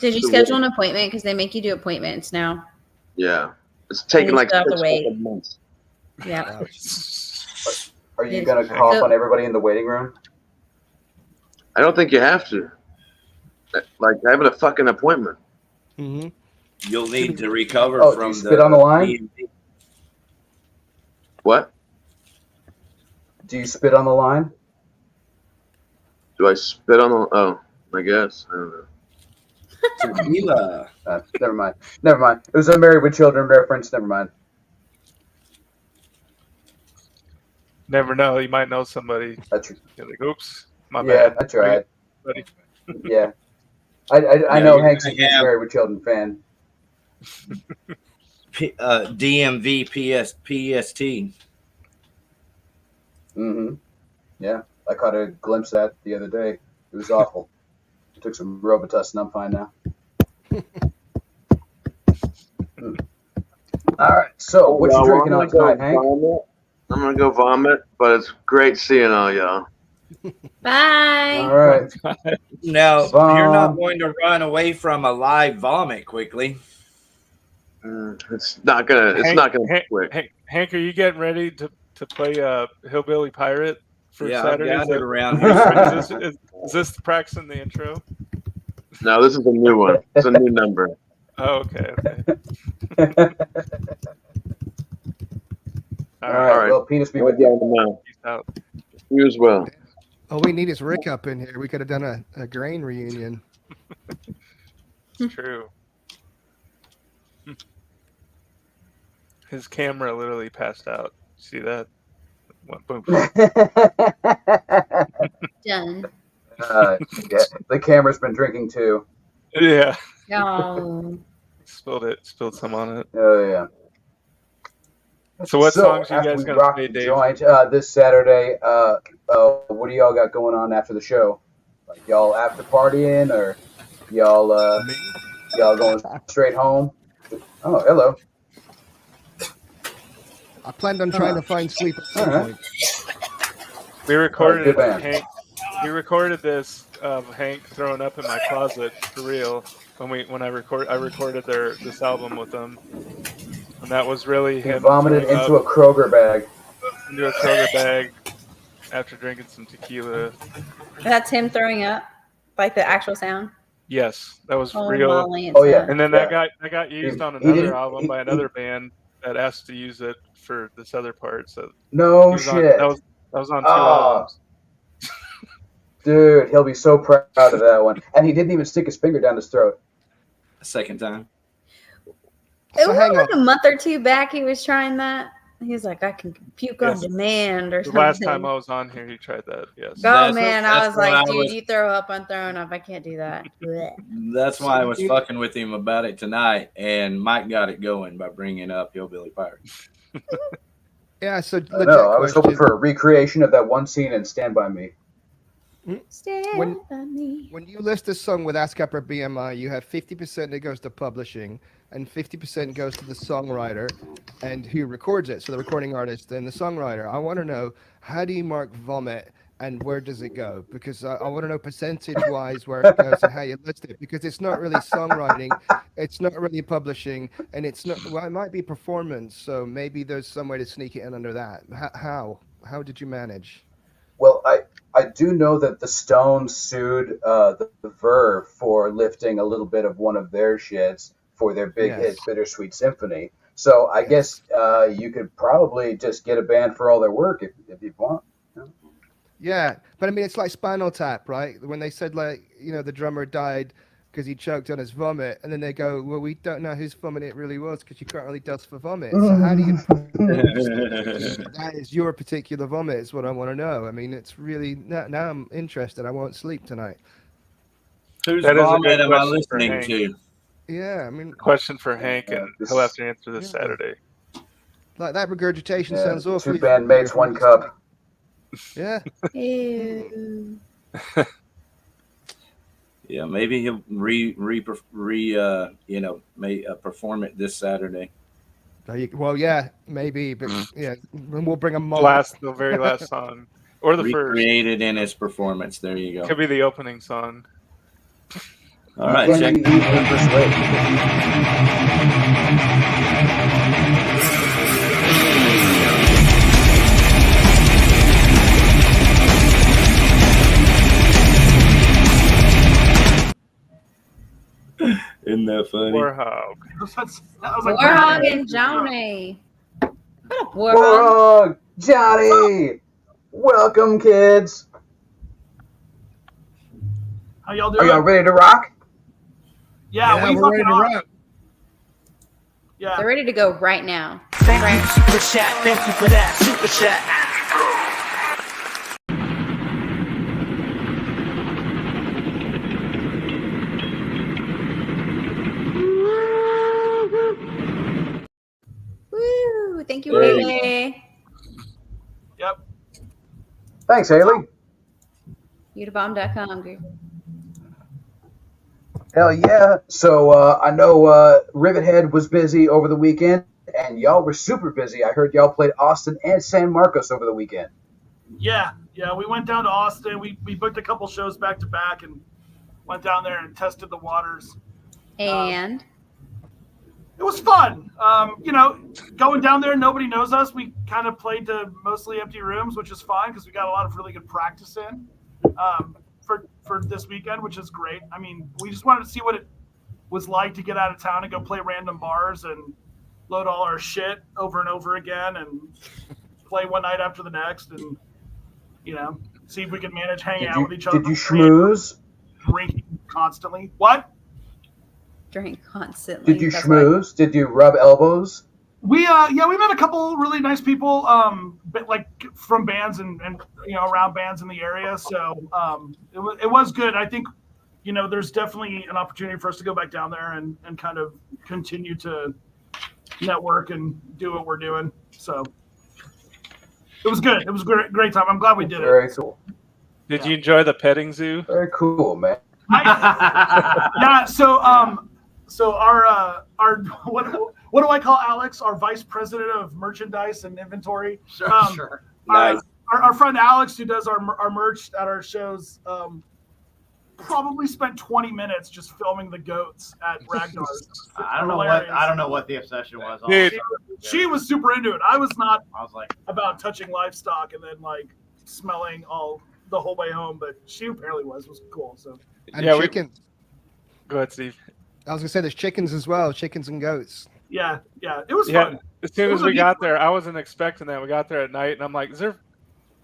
Did you schedule an appointment? Because they make you do appointments now. Yeah, it's taking like 6 months. Yeah. Are you gonna cough on everybody in the waiting room? I don't think you have to. Like having a fucking appointment. Mm-hmm. You'll need to recover from do you spit on the line? What? Do you spit on the line? Do I spit on the? Oh, I guess. I don't know. Tequila. Never mind. Never mind. It was a Married with Children reference. Never mind. Never know. You might know somebody. That's true. You're like, oops, my Yeah, bad. that's right. Buddy. Yeah. I know Hank's a huge Married with Children fan. DMV PST. Mm-hmm. Yeah, I caught a glimpse of that the other day. It was awful. I took some Robitussin. I'm fine now. All right. So, what you drinking on tonight, Hank? I'm gonna go vomit, but it's great seeing all y'all. Bye. All right. Now, you're not going to run away from a live vomit quickly. It's not gonna. It's not gonna be quick. Hank, are you getting ready to play Hillbilly Pirate for Saturday? I've got it around here. Is this practicing the intro? No, this is a new one. It's a new number. Oh, okay. All right. Well, penis be with you. Peace out. You as well. All we need is Rick up in here. We could have done a grain reunion. It's true. His camera literally passed out. See that? Went boom. Done. Yeah, the camera's been drinking too. Yeah. Oh. Spilled some on it. Oh yeah. So what songs you after guys we gonna rock play, the Dave? joint this Saturday, what do y'all got going on after the show? Like y'all after partying, or y'all going straight home? Oh, hello. I planned on trying to find sleep at some point. We recorded good Hank. We recorded this of Hank throwing up in my closet for real. When I recorded this album with them, and that was really He him. vomited into a Kroger bag. Into a Kroger bag after drinking some tequila. That's him throwing up, like the actual sound. Yes, that was Oh, real. Molly, Oh yeah. And then that got used on He another didn't- album by another band that asked to use it for this other part. So No he was on- shit. that was on two albums. Dude, he'll be so proud of that one. And he didn't even stick his finger down his throat. Second time. It So was hang like on. a month or two back. He was trying that. He was like, I can puke on Yes. demand or The something. last time I was on here, he tried that. Yes. Oh man, I that's was when like, I dude, was- you throw up, I'm throwing up. I can't do that. Blech. That's why I was fucking with him about it tonight, and Mike got it going by bringing up Hillbilly Pirate. Yeah, so I know. I was hoping for a recreation of that one scene in Stand By Me. Stand by me. When you list a song with ASCAP or BMI, you have 50% that goes to publishing and 50% goes to the songwriter and who records it. So the recording artist and the songwriter. I want to know, how do you mark vomit and where does it go? Because I want to know percentage-wise where it goes and how you list it. Because it's not really songwriting, it's not really publishing, and it's not. Well, it might be performance. So maybe there's some way to sneak it in under that. How did you manage? Well, I do know that the Stones sued the Verve for lifting a little bit of one of their shits for their big hit Bittersweet Symphony. So I guess you could probably just get a band for all their work if you want. Yeah, but I mean, it's like Spinal Tap, right? When they said, like, the drummer died because he choked on his vomit, and then they go, well, we don't know whose vomit it really was because you can't really dust for vomit. So how do you that is your particular vomit is what I want to know. I mean, it's really now I'm interested. I won't sleep tonight. Whose That is a vomit good am I question for listening Hank. to? Yeah, I mean, Question for Hank, and this- he'll have to answer this Saturday. like that regurgitation Yeah, sounds awfully. two bandmates, one cup. Yeah. Ew. Yeah, maybe he'll perform it this Saturday. Well, yeah, maybe, but yeah, we'll bring a The very last song, or the first. Recreated in his performance. There you go. Could be the opening song. All right, check. Isn't that funny? Warhog. Warhog and Johnny. What up, Warhog? Warhog, Johnny, welcome, kids. How y'all Are doing? y'all ready to rock? Yeah, we we're fucking ready to are. rock. Yeah. They're ready to go right now. Thank you, Super Chat. Thank you for that, Super Chat. Woo! Thank you, Hey. Haley. Yep. Thanks, Haley. Udabomb.com. Hell yeah. So I know RIVETHEAD was busy over the weekend, and y'all were super busy. I heard y'all played Austin and San Marcos over the weekend. Yeah. We went down to Austin. We booked a couple shows back to back and went down there and tested the waters. And It was fun. Going down there, nobody knows us. We kind of played to mostly empty rooms, which is fine because we got a lot of really good practice in for this weekend, which is great. I mean, we just wanted to see what it was like to get out of town and go play random bars and load all our shit over and over again and play one night after the next and, see if we can manage hanging out with each other. Did you schmooze? Drinking constantly. What? drink constantly. Did you That's schmooze? Did you rub elbows? We met a couple really nice people, like from bands and around bands in the area. So it was good. I think there's definitely an opportunity for us to go back down there and kind of continue to network and do what we're doing. So it was good. It was a great time. I'm glad we did it. Very cool. Did you enjoy the petting zoo? Very cool, man. Yeah. So our what do I call Alex? Our vice president of merchandise and inventory. Sure. Nice. Our friend Alex, who does our merch at our shows, probably spent 20 minutes just filming the goats at Ragnar's. I don't know what the obsession was. Dude, she was super into it. I was not. I was like about touching livestock and then like smelling the whole way home, but she apparently was cool. So and yeah, chickens. Go ahead, Steve. I was gonna say there's chickens as well, chickens and goats. Yeah, it was fun. As soon as we got there, I wasn't expecting that. We got there at night, and I'm like, "Is there?"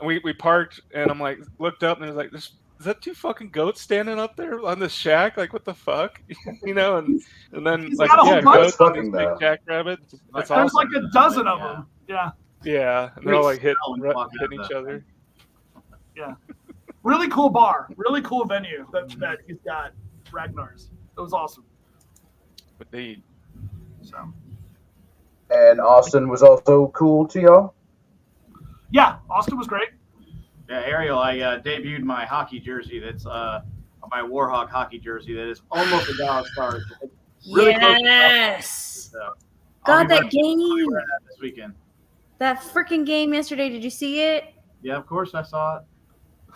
And we parked, and I'm like, looked up, and it was like, "Is that two fucking goats standing up there on the shack? Like, what the fuck?" And then He's like, got a whole yeah, bunch. goats on these big jackrabbits. That's There's awesome. like a dozen of them. Yeah. Yeah, and they're all like hitting each other. Yeah. Really cool bar. Really cool venue that he's got, Ragnar's. It was awesome. Indeed. So. And Austin was also cool to y'all? Yeah, Austin was great. Yeah, Ariel, I debuted my hockey jersey. That's my Warhog hockey jersey. That is almost a Dallas Stars. Really yes. Close. God, that game. This weekend. That freaking game yesterday. Did you see it? Yeah, of course I saw it.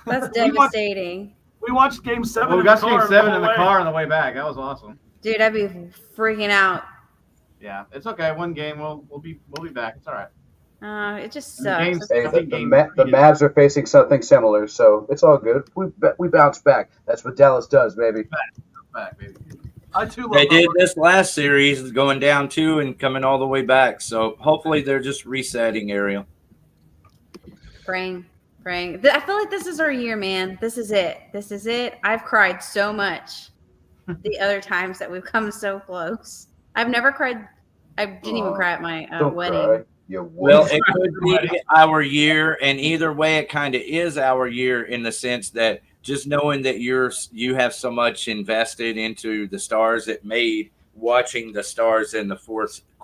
That's devastating. We watched Game 7. Well, we got Game 7 in the car on the way back. That was awesome. Dude, I'd be freaking out. Yeah, it's okay. One game, we'll be back. It's all right. It just sucks. Hey, the Mavs are facing something similar, so it's all good. We bounce back. That's what Dallas does, baby. Back, baby. I too love They did this last series, going down 2 and coming all the way back. So hopefully they're just resetting, Ariel. Praying. I feel like this is our year, man. This is it. I've cried so much. the other times that we've come so close. I've never cried. I didn't even cry at my wedding. Well, it could be our year, and either way, it kind of is our year in the sense that just knowing that you have so much invested into the Stars, it made watching the Stars in the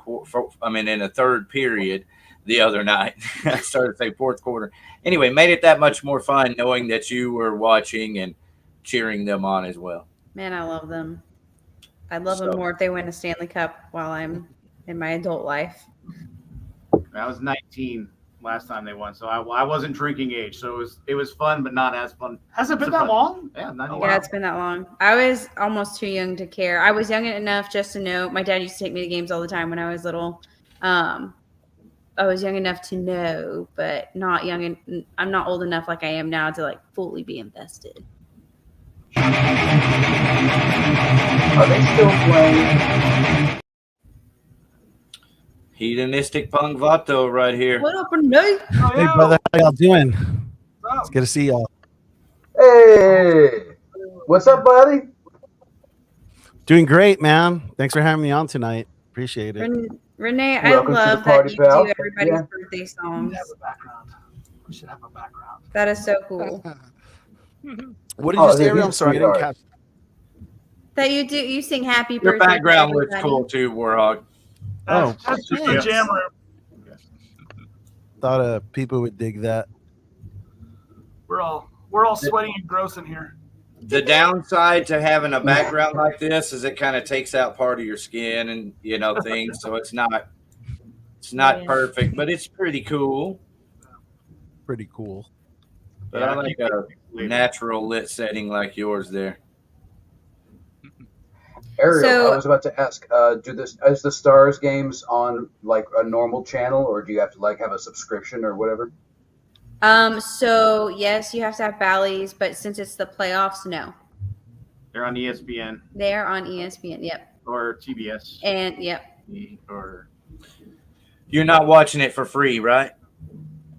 in the third period the other night. I started to say fourth quarter. Anyway, made it that much more fun knowing that you were watching and cheering them on as well. Man, I love them. I'd love them more if they win a Stanley Cup while I'm in my adult life. I was 19 last time they won, so I wasn't drinking age, so it was fun, but not as fun. Has it been that long? Yeah, yeah, it's been that long. I was almost too young to care. I was young enough just to know. My dad used to take me to games all the time when I was little. I was young enough to know, but not young, and I'm not old enough like I am now to like fully be invested. Are they still playing? Hedonistic Punk Vato right here. What up, Renee? Hey, brother, how y'all doing? It's good to see y'all. Hey, what's up, buddy? Doing great, man. Thanks for having me on tonight. Appreciate it. Renee, I love that you do everybody's birthday songs. We should have a background. That is so cool. What did you say, Ariel? I'm sorry, I didn't catch. That you sing happy birthday. Your background looks cool too, Warhog. Oh, that's just the jam room. Thought people would dig that. We're all sweaty and gross in here. The downside to having a background like this is it kind of takes out part of your skin and things, so it's not perfect, but it's pretty cool. Pretty cool. But I like a natural lit setting like yours there. Ariel, I was about to ask, is the Stars games on like a normal channel, or do you have to like have a subscription or whatever? So yes, you have to have Bally's, but since it's the playoffs, no. They're on ESPN. They're on ESPN, yep. Or TBS. And yep. Or you're not watching it for free, right?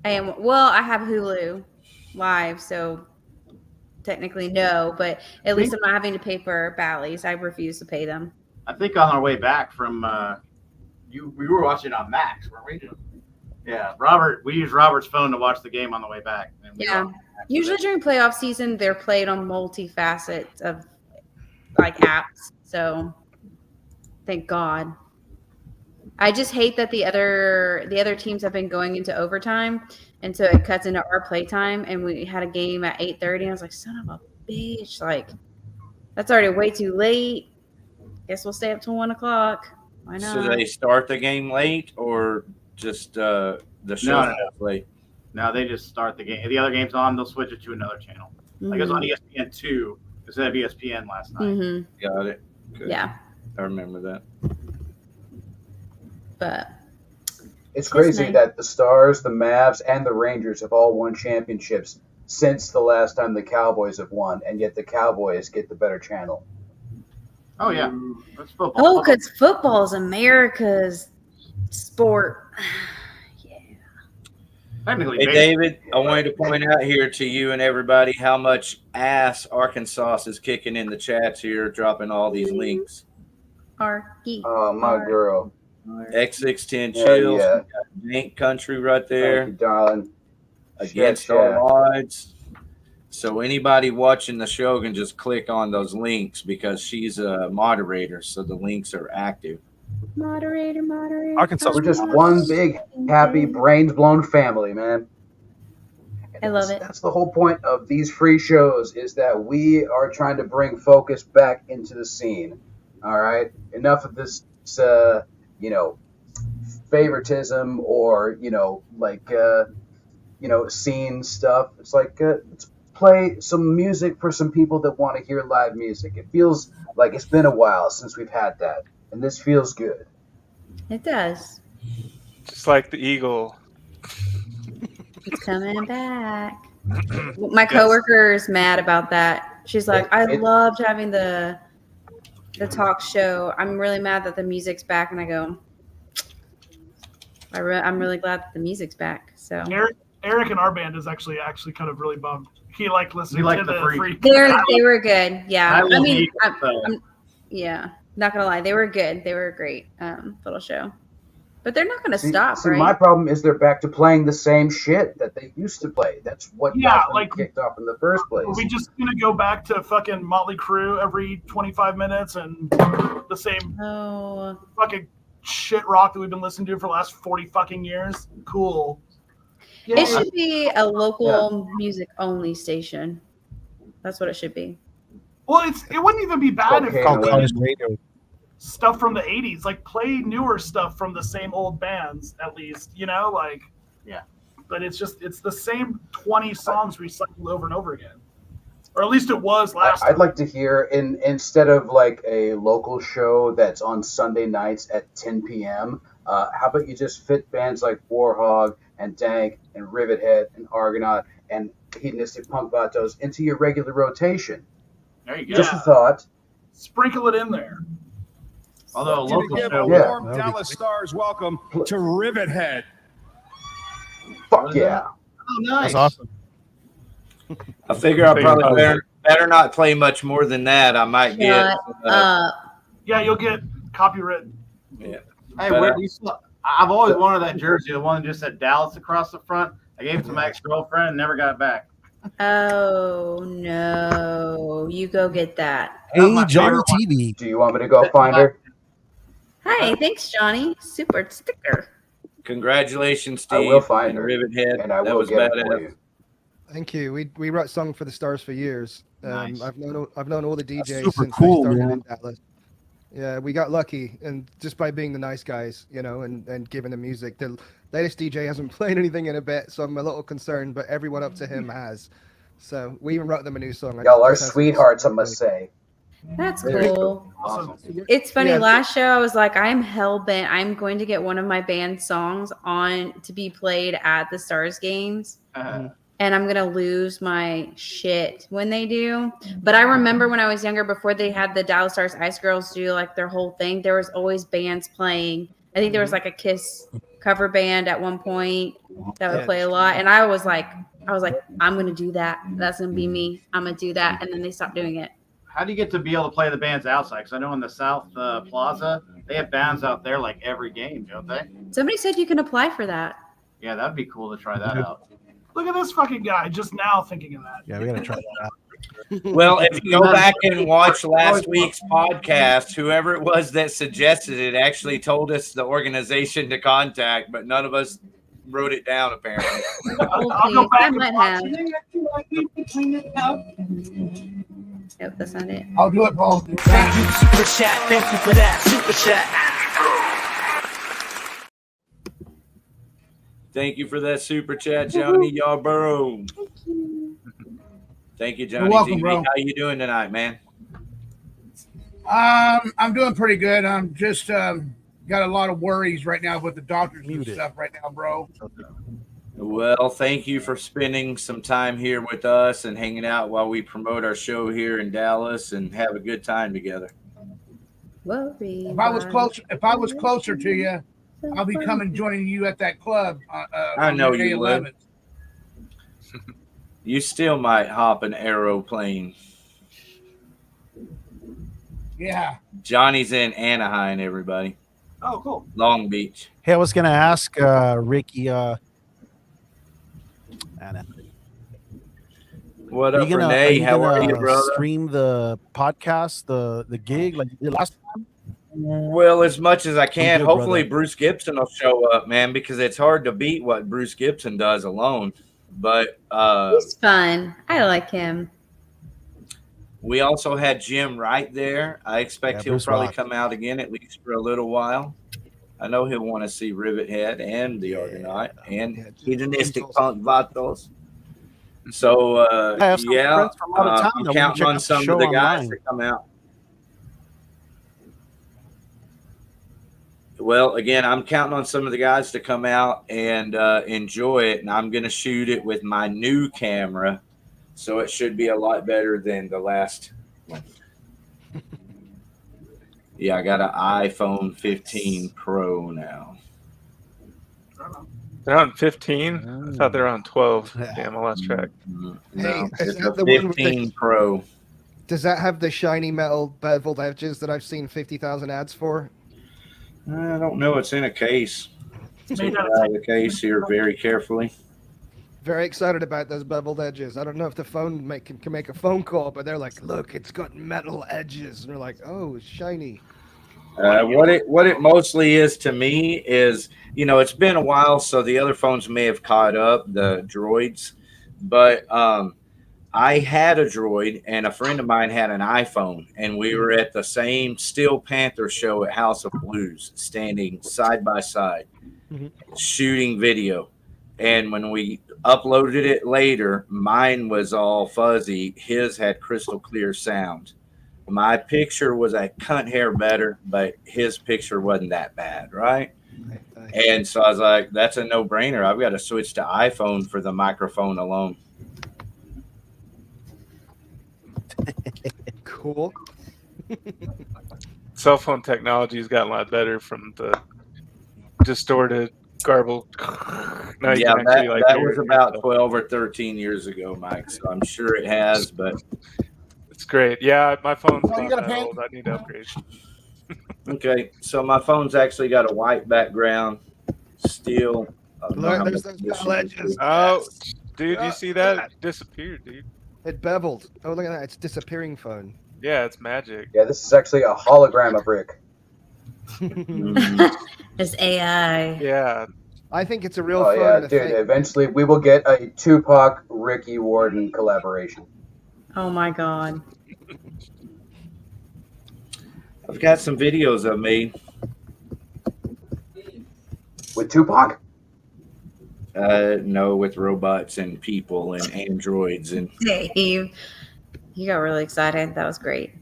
I am. Well, I have Hulu Live, so technically no, but at least I'm not having to pay for Bally's. I refuse to pay them. I think on our way back from we were watching on Max, weren't we? Yeah, we used Robert's phone to watch the game on the way back. Yeah, usually during playoff season, they're played on multi-facets of like apps. So thank God. I just hate that the other teams have been going into overtime, and so it cuts into our playtime. And we had a game at 8:30, and I was like, "Son of a bitch! Like, that's already way too late. Guess we'll stay up till 1 o'clock. Why not?" So they start the game late, or just the show late? No, they just start the game. If the other game's on, they'll switch it to another channel. Mm-hmm. Like it was on ESPN2 instead of ESPN last night. Mm-hmm. Got it. Good. Yeah, I remember that. But it's crazy that the Stars, the Mavs, and the Rangers have all won championships since the last time the Cowboys have won, and yet the Cowboys get the better channel. Oh yeah, that's football. Oh, because football is America's sport. Yeah. Hey David, I wanted to point out here to you and everybody how much ass Arkansas is kicking in the chats here, dropping all these links. Oh, my girl. X610 Chills, DANK Country right there. Thank you, darling. Against all odds. So anybody watching the show can just click on those links because she's a moderator, so the links are active. Moderator. Arkansas, we're just one big, happy, brains blown family, man. And I love it. That's the whole point of these free shows, is that we are trying to bring focus back into the scene. All right, enough of this, favoritism or scene stuff. It's like let's play some music for some people that want to hear live music. It feels like it's been a while since we've had that, and this feels good. It does. Just like the eagle. It's coming back. My coworker's mad about that. She's like, I loved having the talk show. I'm really mad that the music's back. And I go, I'm really glad that the music's back. So Eric in our band is actually kind of really bummed. He liked listening to the free. They were good. Yeah. Yeah, not gonna lie, they were good. They were a great little show. But they're not gonna stop, right? My problem is they're back to playing the same shit that they used to play. That's what got them kicked off in the first place. Are we just gonna go back to fucking Motley Crue every 25 minutes and the same fucking shit rock that we've been listening to for the last 40 fucking years? Cool. It should be a local music only station. That's what it should be. Well, it wouldn't even be bad if radio. Stuff from the 80s, like play newer stuff from the same old bands at least, you know, like but it's the same 20 songs recycled over and over again, or at least it was last time. I'd like to hear instead of like a local show that's on Sunday nights at 10 p.m. How about you just fit bands like WARHOG and DANK and RIVETHEAD and Argonaut and Hedonistic Punk Vatos into your regular rotation? There you go. Just a thought. Sprinkle it in there. Although a local give show, a warm Dallas Stars welcome to RIVETHEAD. Fuck yeah. Oh, nice. That's awesome. I figure I'll probably better not play much more than that. I might get. Yeah, you'll get copywritten. Yeah. Hey, where do you? I've always wanted that jersey, the one that just said Dallas across the front. I gave it to my ex-girlfriend and never got it back. Oh no! You go get that. Hey, Johnny TV. Do you want me to go find her? Hi, thanks, Johnny. Super sticker. Congratulations, Steve. I will find her, RIVETHEAD. and I that will was get it for badass. you. Thank you. We wrote song for the Stars for years. Nice. I've known all the DJs super since cool, they started man. in Dallas. Yeah, we got lucky, and just by being the nice guys, you know, and giving them music. The latest DJ hasn't played anything in a bit, so I'm a little concerned. But everyone up to him has. So we even wrote them a new song. Y'all are sweethearts, I must say. That's Very cool. Awesome. It's funny. Yeah. Last show, I was like, I'm hell bent. I'm going to get one of my band's songs on to be played at the Stars games. And I'm going to lose my shit when they do. But I remember when I was younger, before they had the Dallas Stars Ice Girls do like their whole thing, there was always bands playing. I think there was like a Kiss cover band at one point that would play a lot. And I was like, I'm going to do that. That's going to be me. I'm going to do that. And then they stopped doing it. How do you get to be able to play the bands outside? Because I know in the South Plaza, they have bands out there like every game, don't they? Somebody said you can apply for that. Yeah, that'd be cool to try that out. Look at this fucking guy just now thinking of that. Yeah, we gotta try that out. Well, if you go back and watch last week's podcast, whoever it was that suggested it actually told us the organization to contact, but none of us wrote it down apparently. I'll go back I and might watch have. it. Nope, that's not it. I'll do it, Paul. Thank you, Super Chat. Thank you for that, Super Chat. Thank you for that super chat, Johnny Yarborough. Thank you, Johnny. You're welcome, TV. bro. How you doing tonight, man? I'm doing pretty good. I'm just got a lot of worries right now with the doctors and stuff right now, bro. Well, thank you for spending some time here with us and hanging out while we promote our show here in Dallas and have a good time together. If I was closer to you, I'll be coming joining you at that club. I know on May you would. 11th. You still might hop an aeroplane. Yeah. Johnny's in Anaheim, everybody. Oh, cool. Long Beach. Hey, I was gonna ask Ricky. What up, Renee? How are you, brother? Stream the podcast, the gig like you did last time? Well, as much as I can. good, Hopefully, brother. Bruce Gibson will show up, man, because it's hard to beat what Bruce Gibson does alone. But He's fun. I like him. we also had Jim right there. I expect he'll Bruce probably rocks. come out again at least for a little while. I know he'll want to see RIVETHEAD and the Argonaut and Hedonistic Punk Vatos. So, I have some yeah, friends from out of town I'm that wanna counting check on out the some show of the guys online. to come out. Well, again, I'm counting on some of the guys to come out and enjoy it, and I'm going to shoot it with my new camera, so it should be a lot better than the last one. Yeah, I got an iPhone 15 Pro now. They're on 15? I thought they were on 12. Damn, I lost track. No, Hey, is it's that a the one with 15 Pro. Does that have the shiny metal beveled edges that I've seen 50,000 ads for? I don't know. It's in a case. Made Take it out of out of the case here very carefully. Very excited about those beveled edges. I don't know if the phone can make a phone call, but they're like, look, it's got metal edges. And they're like, oh, it's shiny. What it mostly is to me is, you know, it's been a while, so the other phones may have caught up, the droids. But I had a droid, and a friend of mine had an iPhone, and we were at the same Steel Panther show at House of Blues, standing side by side, shooting video. And when we uploaded it later, mine was all fuzzy. His had crystal clear sound. My picture was a cunt hair better, but his picture wasn't that bad, right? And so I was like, that's a no-brainer. I've got to switch to iPhone for the microphone alone. Cool. Cell phone technology has gotten a lot better from the distorted, garbled. Now you Yeah, can actually, like, that hear was it. about 12 or 13 years ago, Mike. So I'm sure it has, but It's great. Yeah, my phone's Oh, you not gotta that pay- old. I need to upgrade. okay. So my phone's actually got a white background, still. I don't know how Look, there's much those this metal is. edges. Oh, dude, you see that? It disappeared, dude. It beveled. Oh, look at that. It's disappearing phone. Yeah, it's magic. Yeah, this is actually a hologram of Rick. It's AI. Yeah. I think it's a real Oh phone. yeah, and a dude. fake. Eventually, we will get a Tupac Ricky Warden collaboration. Oh my god. I've got some videos of me. With Tupac? No, with robots and people and androids and. Dave, you got really excited. That was great.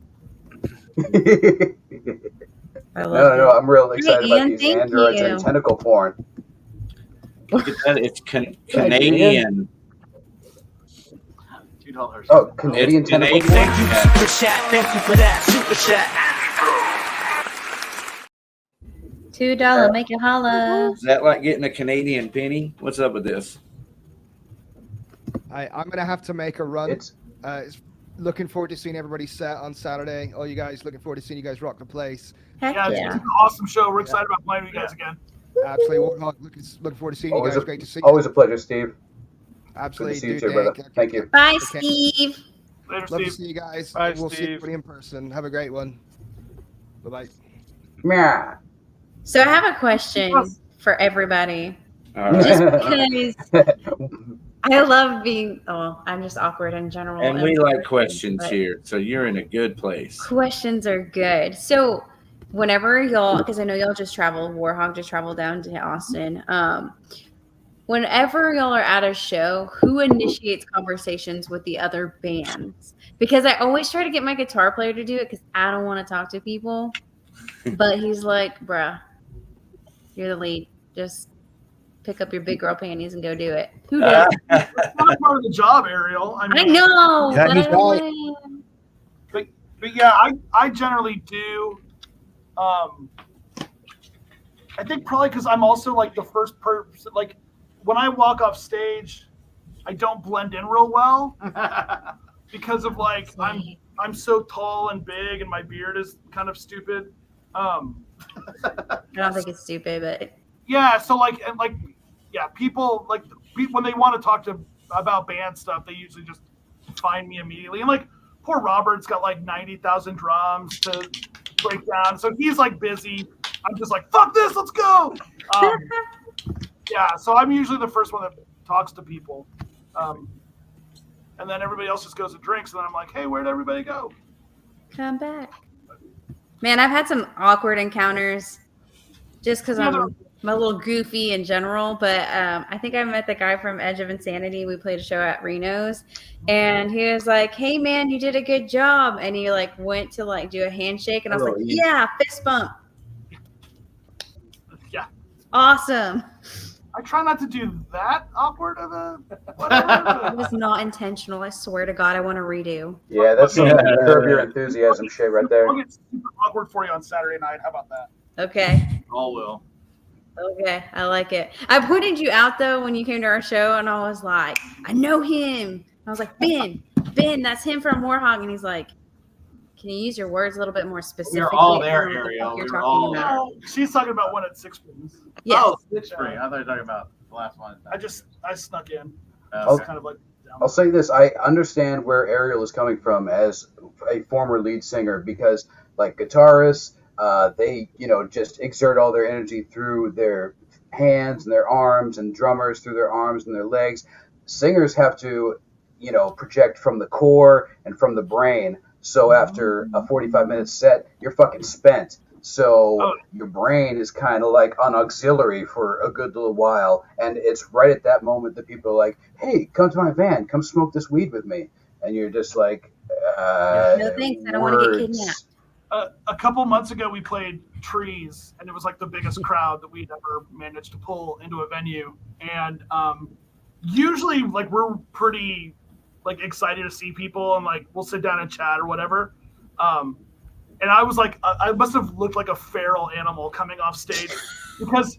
I love No, I'm real excited Hey, about Ian, these thank androids you. and tentacle porn. Look at that. It's Canadian. $2. Oh, Canadian It's tentacle Canadian. porn? Super chat, thank you for that. Super chat. $2. Make it holla. Is that like getting a Canadian penny? What's up with this? I'm gonna have to make a run. It's Looking forward to seeing everybody set on Saturday. All you guys, looking forward to seeing you guys rock the place. Heck Yeah, yeah. it's an awesome show. We're excited about playing with you guys again. Absolutely, Warhog. Looking forward to seeing always you guys. Great to see you. always a pleasure, Steve. Absolutely, Good to see you dude, too, brother. Dank. Thank you. Bye, Okay. Steve. Later, Love to Steve. see you guys. Bye, We'll see Steve. everybody in person. Have a great one. Bye bye. Yeah. So I have a question for everybody. All Just right. because I love being, I'm just awkward in general. And we like questions but here, so you're in a good place. Questions are good. So whenever y'all, because I know y'all just traveled, Warhog just traveled down to Austin. Whenever y'all are at a show, who initiates conversations with the other bands? Because I always try to get my guitar player to do it because I don't want to talk to people. But he's like, bruh, you're the lead. Just pick up your big girl panties and go do it. Who does? It's not part of the job, Ariel. I know. Yeah, but he's I don't right. wanna- But yeah, I generally do. I think probably because I'm also like the first person. Like when I walk off stage, I don't blend in real well because of like I'm so tall and big and my beard is kind of stupid. I don't think it's stupid, but Yeah, so people like when they want to talk about band stuff, they usually just find me immediately. And like poor Robert's got like 90,000 drums to break down, so he's like busy. I'm just like, fuck this, let's go. Yeah, so I'm usually the first one that talks to people, and then everybody else just goes and drinks, and then I'm like, hey, where'd everybody go? come back. Man, I've had some awkward encounters just because I'm a little goofy in general. But I think I met the guy from Edge of Insanity. We played a show at Reno's, and he was like, "Hey, man, you did a good job." And he like went to like do a handshake, and I was like, "Yeah, fist bump." Yeah, awesome. I try not to do that awkward of a whatever. It was not intentional. I swear to God, I want to redo. Yeah, that's some curb your enthusiasm shit right there. I'll get super awkward for you on Saturday night. How about that? Okay. All will. Okay, I like it. I pointed you out though when you came to our show, and I was like, I know him. I was like, Ben, that's him from Warhog, and he's like, Can you use your words a little bit more specifically? We were all there, I don't know what the Ariel. fuck We You're were talking all about. there. No, she's talking about one at 6 Springs. Yes. Oh, 6 Springs. I thought you were talking about the last one. I snuck in. Okay. Kind of like I'll say this: I understand where Ariel is coming from as a former lead singer, because like guitarists, they just exert all their energy through their hands and their arms, and drummers through their arms and their legs. Singers have to project from the core and from the brain. So after a 45-minute set, you're fucking spent. So your brain is kind of like on auxiliary for a good little while. And it's right at that moment that people are like, hey, come to my van, come smoke this weed with me. And you're just like, no thanks, I don't want to get kidnapped. A couple months ago, we played Trees, and it was like the biggest crowd that we'd ever managed to pull into a venue. And usually, like, we're pretty like excited to see people, and like we'll sit down and chat or whatever. And I was like, I must have looked like a feral animal coming off stage, because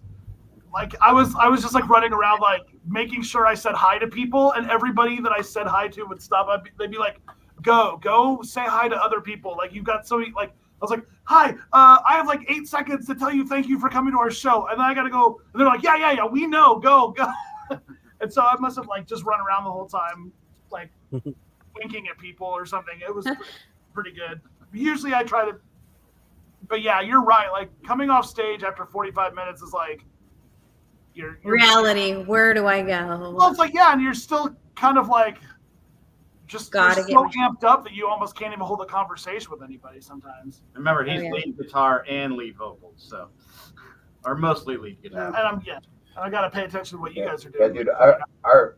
like I was just like running around like making sure I said hi to people, and everybody that I said hi to would stop. They'd be like, go say hi to other people. Like, you've got so many, like, I was like, hi, I have like 8 seconds to tell you thank you for coming to our show. And then I got to go. And they're like, yeah, we know, go. And so I must have like just run around the whole time, like winking at people or something. It was pretty good. Usually I try to, but yeah, you're right. Like, coming off stage after 45 minutes is like, you're reality. Where do I go? Well, it's like, yeah, and you're still kind of like, just gotta so amped up that you almost can't even hold a conversation with anybody sometimes. Remember, he's lead guitar and lead vocals, so, or mostly lead guitar. And I got to pay attention to what you guys are doing. Yeah, dude, I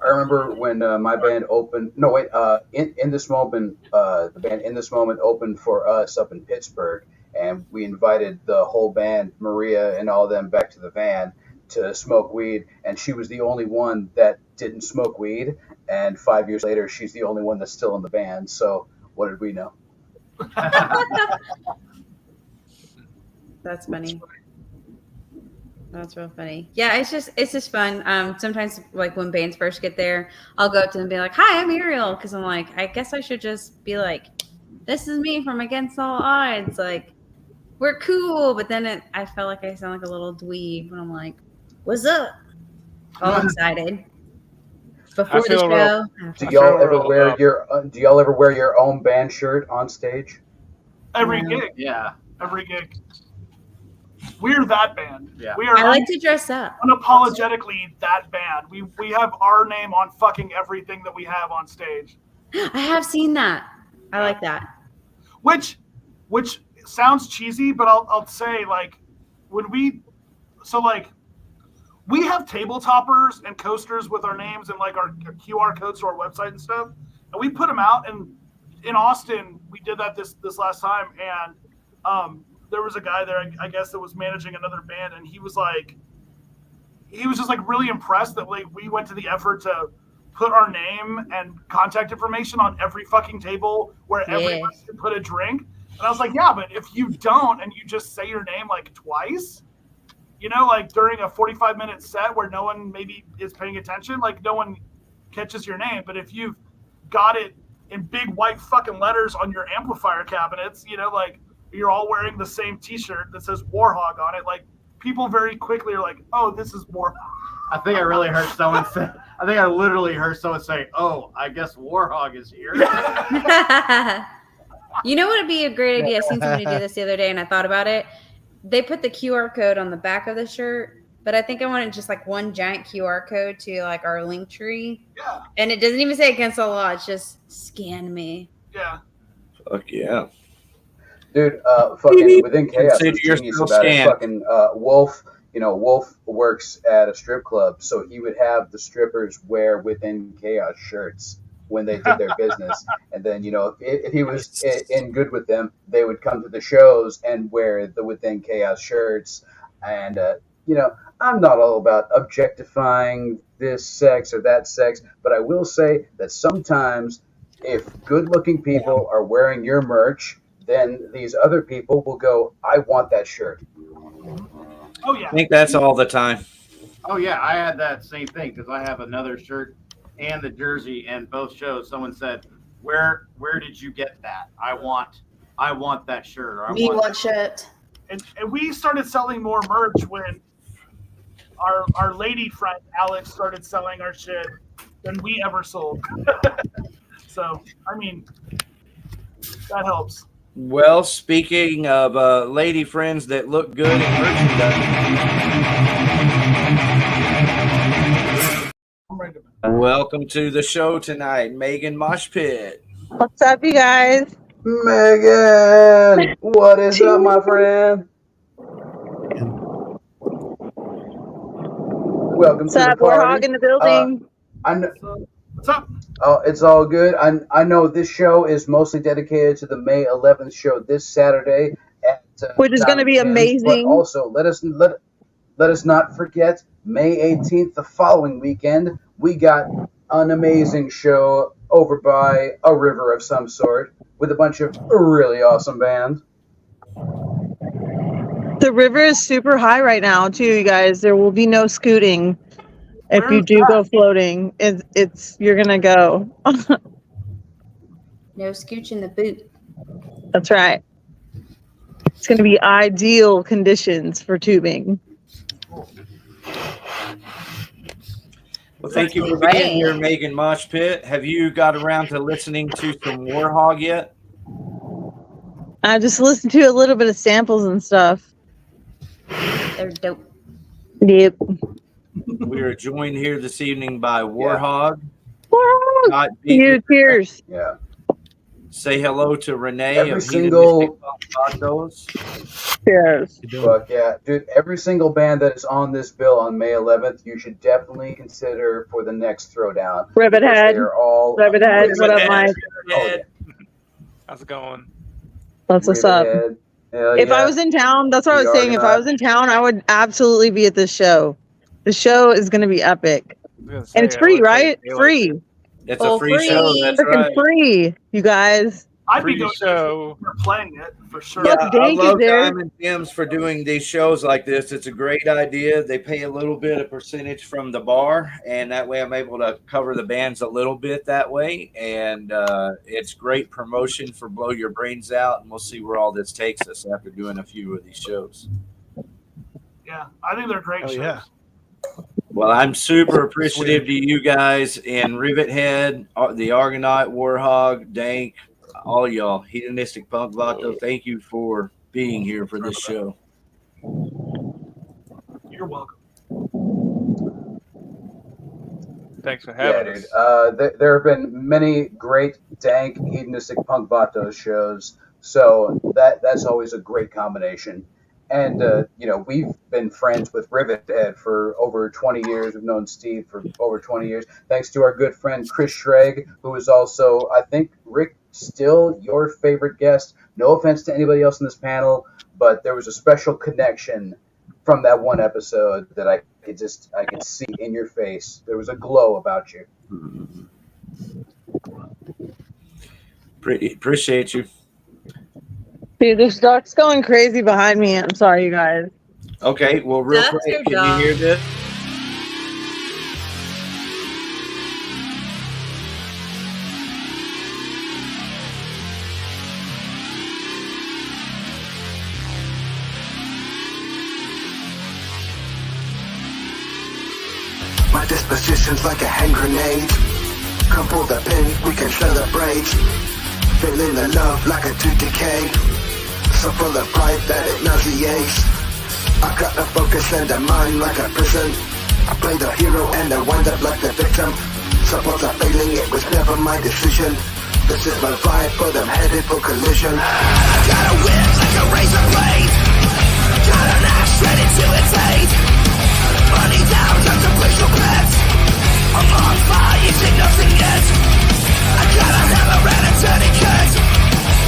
remember when my band opened. No, wait. In this moment, the band In This Moment opened for us up in Pittsburgh, and we invited the whole band, Maria and all of them, back to the van to smoke weed. And she was the only one that didn't smoke weed. And 5 years later, she's the only one that's still in the band. So what did we know? That's funny. That's real funny. Yeah, it's just fun. Sometimes, like, when bands first get there, I'll go up to them and be like, hi, I'm Ariel. Because I'm like, I guess I should just be like, this is me from Against All Odds. Like, we're cool. But then I felt like I sound like a little dweeb when I'm like, what's up? All excited. Before the show. Do y'all ever wear your own band shirt on stage? Every gig. Yeah. Every gig. We're that band. Yeah. We are. I like to dress up. Unapologetically that band. We have our name on fucking everything that we have on stage. I have seen that. I like that. Which sounds cheesy, but I'll say, like, we have table toppers and coasters with our names and like our QR codes to our website and stuff, and we put them out. And in Austin, we did that this last time, and there was a guy there, I guess, that was managing another band, and he was just like really impressed that like we went to the effort to put our name and contact information on every fucking table where everyone could put a drink. And I was like, yeah, but if you don't and you just say your name like twice, like during a 45-minute set where no one maybe is paying attention, like no one catches your name. But if you've got it in big white fucking letters on your amplifier cabinets, like you're all wearing the same t-shirt that says Warhog on it, like people very quickly are like, oh, this is Warhog. I think I really heard someone say, I literally heard someone say, oh, I guess Warhog is here. You know what would be a great idea? I seen somebody do this the other day and I thought about it. They put the QR code on the back of the shirt, but I think I wanted just like one giant QR code to like our link tree. Yeah. And it doesn't even say Against the Law. It's just scan me. Yeah. Fuck yeah. Dude, fucking Within Chaos was genius about it. Fucking Wolf, Wolf works at a strip club, so he would have the strippers wear Within Chaos shirts when they did their business. And then, if he was in good with them, they would come to the shows and wear the Within Chaos shirts. And, I'm not all about objectifying this sex or that sex, but I will say that sometimes if good-looking people are wearing your merch, then these other people will go, I want that shirt. Oh, yeah. I think that's all the time. Oh, yeah. I had that same thing because I have another shirt and the jersey, and both shows someone said, Where did you get that? I want that shirt. Or I Me want want shirt. And we started selling more merch when our lady friend Alex started selling our shit than we ever sold. So, I mean, that helps. Well, speaking of lady friends that look good in merchandise, welcome to the show tonight, Megan Moshpit. What's up, you guys? Megan, what is up, my friend? Welcome What's to up, the party. Warhog in the building. I know. What's up? Oh, it's all good. I know this show is mostly dedicated to the May 11th show this Saturday, at, which is going to be 9 p.m., amazing. But also, let us not forget May 18th, the following weekend. We got an amazing show over by a river of some sort with a bunch of really awesome bands. The river is super high right now, too, you guys. There will be no scooting. If you do go floating, you're gonna go. No scooch in the boot. That's right. It's gonna be ideal conditions for tubing. Well, thank you for being here, Megan Moshpit. Have you got around to listening to some Warhog yet? I just listened to a little bit of samples and stuff. They're dope. Yep. We are joined here this evening by Warhog. Warhog! Cheers. Yeah. Say hello to Renee Every of single Vatos. Cheers. Fuck yeah, dude! Every single band that is on this bill on May 11th, you should definitely consider for the next throwdown. RIVETHEAD. They're all RIVETHEAD. What up, Mike? How's it going? That's what's up. If I was in town, that's what I was saying. If I was in town, I would absolutely be at this show. The show is going to be epic. And it's free, right? Free. It's a free show. That's right. Free, you guys. I'd be going to playing it for sure. Yeah, I love Diamond Gems for doing these shows like this. It's a great idea. They pay a little bit of percentage from the bar, and that way I'm able to cover the bands a little bit that way. And it's great promotion for Blow Your Brains Out, and we'll see where all this takes us after doing a few of these shows. Yeah, I think they're great shows. Yeah. Well, I'm super appreciative to you guys in RIVETHEAD, the Argonaut, Warhog, Dank, all y'all, Hedonistic Punk Vato. Thank you for being here for this show. You're welcome. Thanks for having us. Dude. There have been many great Dank Hedonistic Punk Vato shows, so that's always a great combination. And, we've been friends with RIVETHEAD for over 20 years. We've known Steve for over 20 years. Thanks to our good friend Chris Schrag, who is also, I think, Rick, still your favorite guest. No offense to anybody else in this panel, but there was a special connection from that one episode that I could see in your face. There was a glow about you. Appreciate you. Dude, there's ducks going crazy behind me. I'm sorry, you guys. Okay, well, real Ducks quick, or can dogs? you hear this? My disposition's like a hand grenade. Come pull the pin, we can celebrate. Feeling the love like a tooth decay. So full of pride that it nauseates. I got the focus and the mind like a prison. I play the hero and I wind up like the victim. Suppose I'm failing, it was never my decision. This is my vibe, but I'm headed for collision. I got a whip like a razor blade. Got an axe ready to imitate. Money down, time to place your bets. I'm on fire, you see nothing yet. I got a hammer and a tourniquet.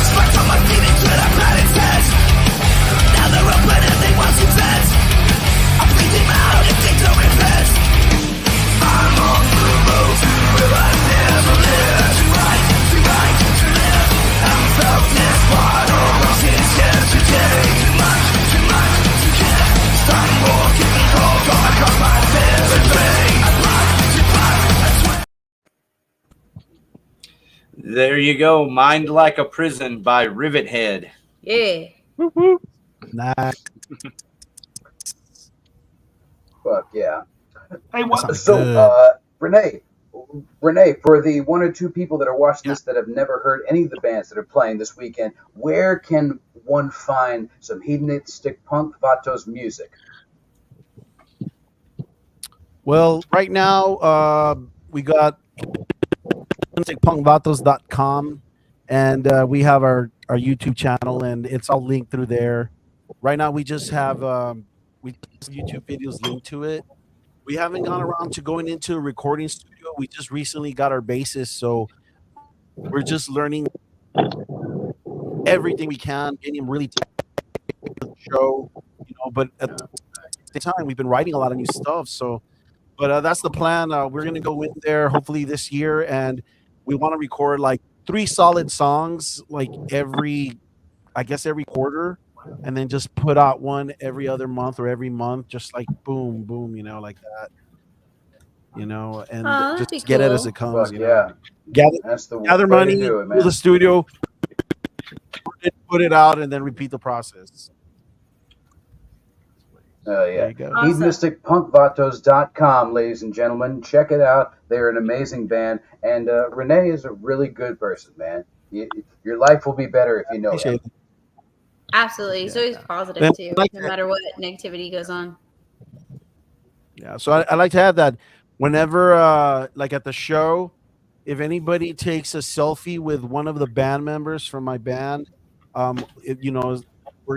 Sparked on my feet into the planet's head. Now they're open and they want to vet. I bleed them out if they don't repent. I'm on the road to where I never lived. To right, to right, to live. I'm focused, but all lost in yesterday. Too much to care. Start walking me cold, all across my fears and pain. I block, to block, I swear. There you go. Mind Like a Prison by RIVETHEAD. Yeah. Nice. Fuck yeah. Hey, what? So, Renee, for the one or two people that are watching this that have never heard any of the bands that are playing this weekend, where can one find some hedonistic punk Vatos music? Well, right now we got punkvatos.com, and we have our YouTube channel, and it's all linked through there. Right now, we just have YouTube videos linked to it. We haven't gone around to going into a recording studio. We just recently got our bassist, so we're just learning everything we can, getting really to the show, But at the same time, we've been writing a lot of new stuff. So, but that's the plan. We're gonna go in there hopefully this year, and we want to record like 3 solid songs, like every quarter, and then just put out one every other month or every month, just like boom, boom, like that. And just get it as it comes. Gather money, do the studio, put it out, and then repeat the process. Yeah. HedonisticPunkVatos.com, ladies and gentlemen. Check it out. They're an amazing band. And Renee is a really good person, man. Your life will be better if you know him. Absolutely. He's always positive, too, no matter what negativity goes on. Yeah, so I like to add that whenever, like at the show, if anybody takes a selfie with one of the band members from my band, we're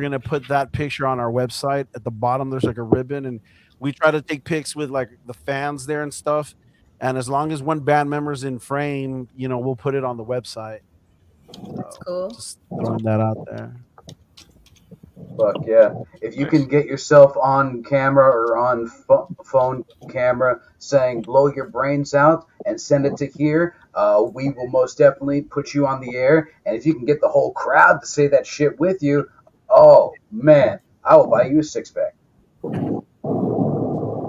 going to put that picture on our website. At the bottom, there's like a ribbon, and we try to take pics with like the fans there and stuff. And as long as one band member's in frame, we'll put it on the website. That's cool. Just throwing that out there. Fuck yeah. If you can get yourself on camera or on phone camera saying blow your brains out and send it to here, we will most definitely put you on the air. And if you can get the whole crowd to say that shit with you, oh man, I will buy you a 6-pack.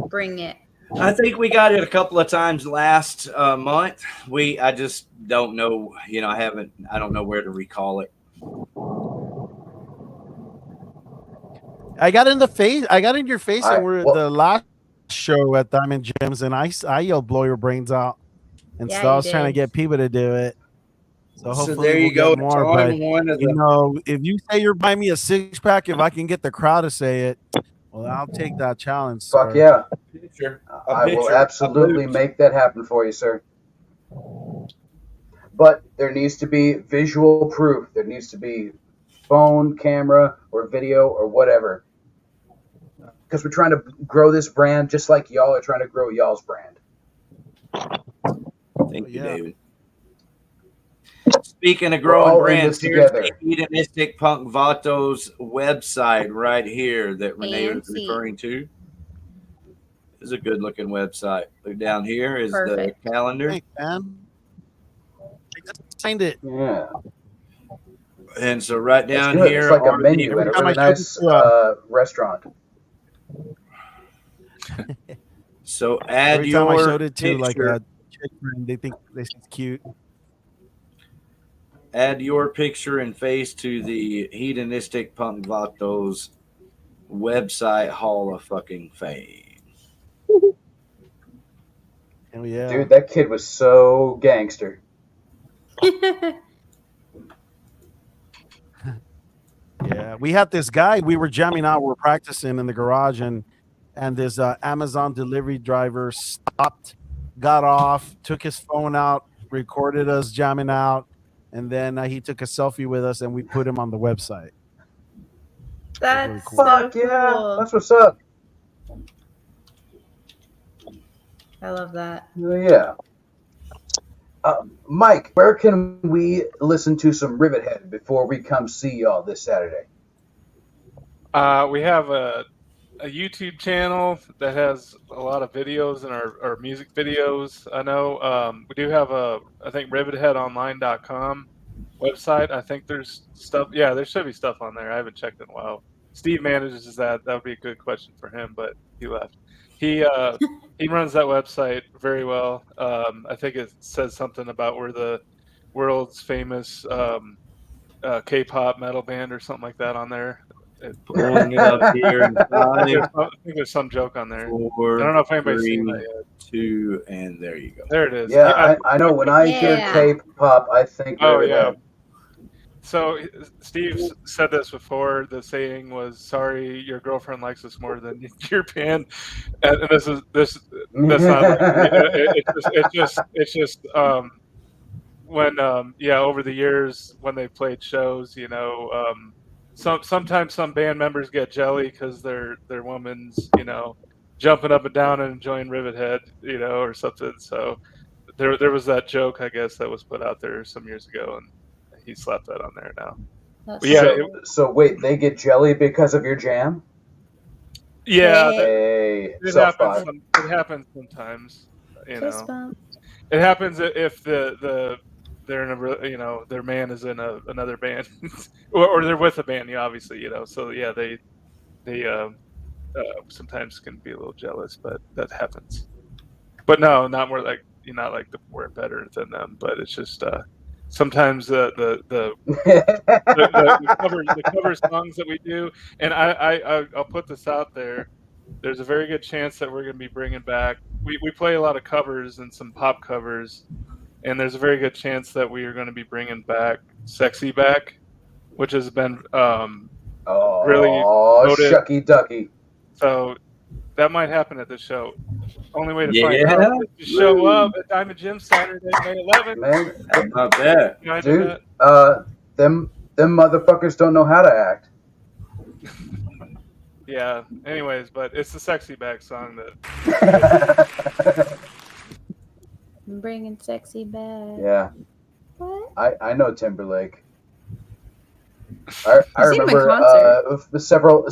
Bring it. I think we got it a couple of times last month. I just don't know, I don't know where to recall it. I got in your face and we're the last show at Diamond Gems, and I yelled blow your brains out. And so I was trying to get people to do it. So hopefully there you go. More, but, if you say you're buying me a 6-pack, if I can get the crowd to say it, well, I'll take that challenge. Fuck yeah. I will absolutely make that happen for you, sir. But there needs to be visual proof. There needs to be phone, camera, or video, or whatever. Because we're trying to grow this brand just like y'all are trying to grow y'all's brand. Thank you, David. Speaking of growing brands, here's the Hedonistic Punk Vatos website right here that Renee was referring to. It's a good looking website. Look down here is the calendar. Hey, man. I just signed it. Yeah. And so right down here, it's like a menu at a really nice restaurant. So add Every your time I showed it to picture. like a chick friend, they think this is cute. Add your picture and face to the Hedonistic Punk Vatos website Hall of Fucking Fame. Hell yeah. Dude, that kid was so gangster. Yeah, we had this guy. We were jamming out. We were practicing in the garage, and this Amazon delivery driver stopped, got off, took his phone out, recorded us jamming out, and then he took a selfie with us, and we put him on the website. That's really cool. Fuck yeah, that's what's up. I love that. Yeah. Mike, where can we listen to some RIVETHEAD before we come see y'all this Saturday? We have a YouTube channel that has a lot of videos and our music videos. I know we do have I think RivetHeadOnline.com website. I think there's stuff. Yeah, there should be stuff on there. I haven't checked in a while. Steve manages that. That would be a good question for him, but he left. He runs that website very well. I think it says something about where the world's famous K-pop metal band or something like that on there. Pulling it up here. I think there's some joke on there. 4, I don't know if anybody's 3, seen that yet. 2, and there you go. There it is. Yeah, I know. When I hear K-pop, I think. Oh yeah. So Steve said this before. The saying was, "Sorry, your girlfriend likes us more than your band," and that's not. It's just when over the years when they played shows, sometimes some band members get jelly because their woman's jumping up and down and enjoying RIVETHEAD, or something. So there was that joke, I guess, that was put out there some years ago, and he slapped that on there now. So wait, they get jelly because of your jam? Yeah, hey, it happens sometimes. It happens if they're in a their man is in another band, or they're with a band, obviously, So yeah, they sometimes can be a little jealous, but that happens. But no, not more like we're better than them, but it's just. Sometimes the cover songs that we do, and I'll put this out there. There's a very good chance that we're going to be bringing back. We play a lot of covers and some pop covers, and there's a very good chance that we are going to be bringing back "Sexy Back," which has been really noted. Shucky ducky. So that might happen at the show. Only way to find out is to show up at Diamond Gym Saturday, May 11th. Man, not bad, dude. Them motherfuckers don't know how to act. Yeah. Anyways, but it's the "Sexy Back" song that. I'm bringing sexy back. Yeah. What? I know Timberlake. I remember several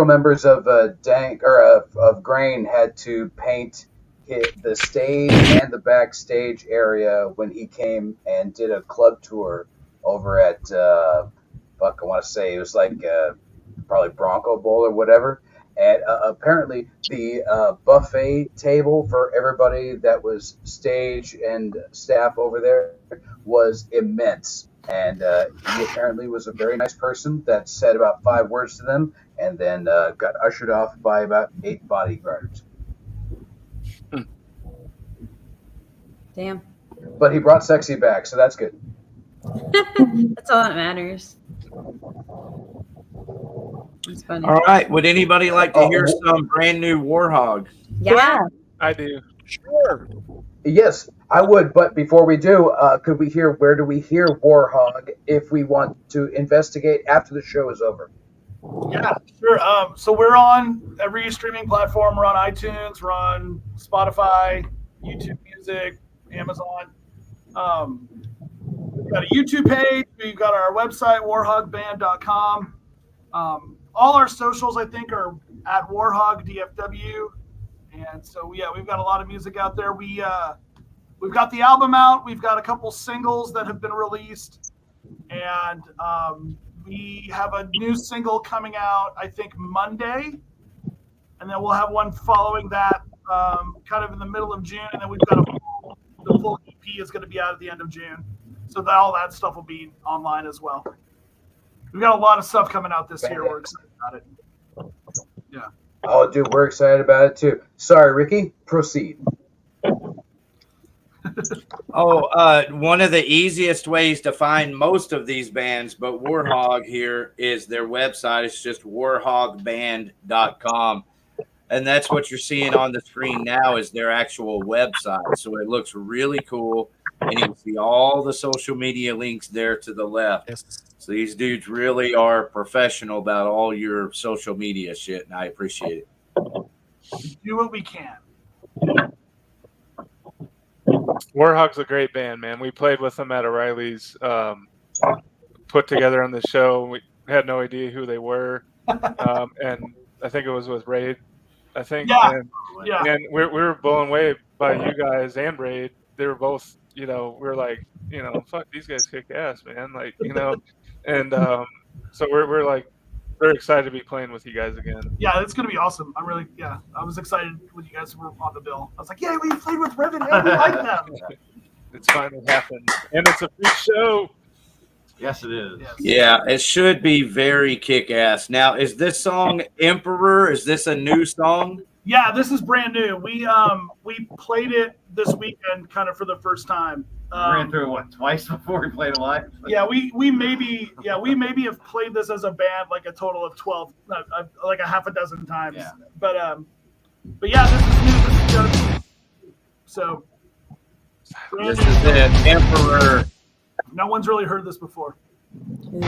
members of Dank of Grain had to paint the stage and the backstage area when he came and did a club tour over at I want to say it was like probably Bronco Bowl or whatever. And apparently the buffet table for everybody that was stage and staff over there was immense. And he apparently was a very nice person that said about 5 words to them and then got ushered off by about 8 bodyguards. Damn. But he brought sexy back, so that's good. That's all that matters. That's funny. All right. Would anybody like to hear some brand new Warhog? Yeah. I do. Sure. Yes, I would. But before we do, could we hear where do we hear Warhog if we want to investigate after the show is over? Yeah, sure. So we're on every streaming platform. We're on iTunes. We're on Spotify, YouTube Music, Amazon. We've got a YouTube page. We've got our website, warhogband.com. All our socials, I think, are at WarHogDFW. And so, yeah, we've got a lot of music out there. We've got the album out. We've got a couple singles that have been released. And we have a new single coming out, I think, Monday. And then we'll have one following that kind of in the middle of June. And then we've got the full EP is going to be out at the end of June. So all that stuff will be online as well. We've got a lot of stuff coming out this year. We're excited about it. Yeah. Oh, dude, we're excited about it too. Sorry, Ricky. Proceed. One of the easiest ways to find most of these bands, but Warhog here is their website. It's just warhogband.com. And that's what you're seeing on the screen now is their actual website. So it looks really cool. And you can see all the social media links there to the left. Yes. So these dudes really are professional about all your social media shit, and I appreciate it. Do what we can. Warhog's a great band, man. We played with them at O'Reilly's, put together on the show. We had no idea who they were, and I think it was with Raid. I think, and we were blown away by you guys and Raid. They were both, we were like, fuck, these guys kick ass, man. Like, and so we're like very excited to be playing with you guys again. Yeah, it's gonna be awesome. I was excited when you guys were on the bill. I was like, yeah, we played with RIVETHEAD. We like them. It's finally happened, and it's a free show. Yes, it is. Yeah, it should be very kick-ass. Now, is this song Emperor? Is this a new song? Yeah, this is brand new. We played it this weekend, kind of for the first time. We ran through it twice before we played it live. Yeah, we maybe have played this as a band like a total of 12, like a half a dozen times. Yeah. But yeah, this is new. This is good. So This is it, Emperor. No one's really heard this before. You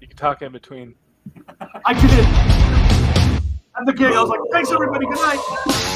can talk in between. I did. At the gig, I was like, "Thanks, everybody. Good night."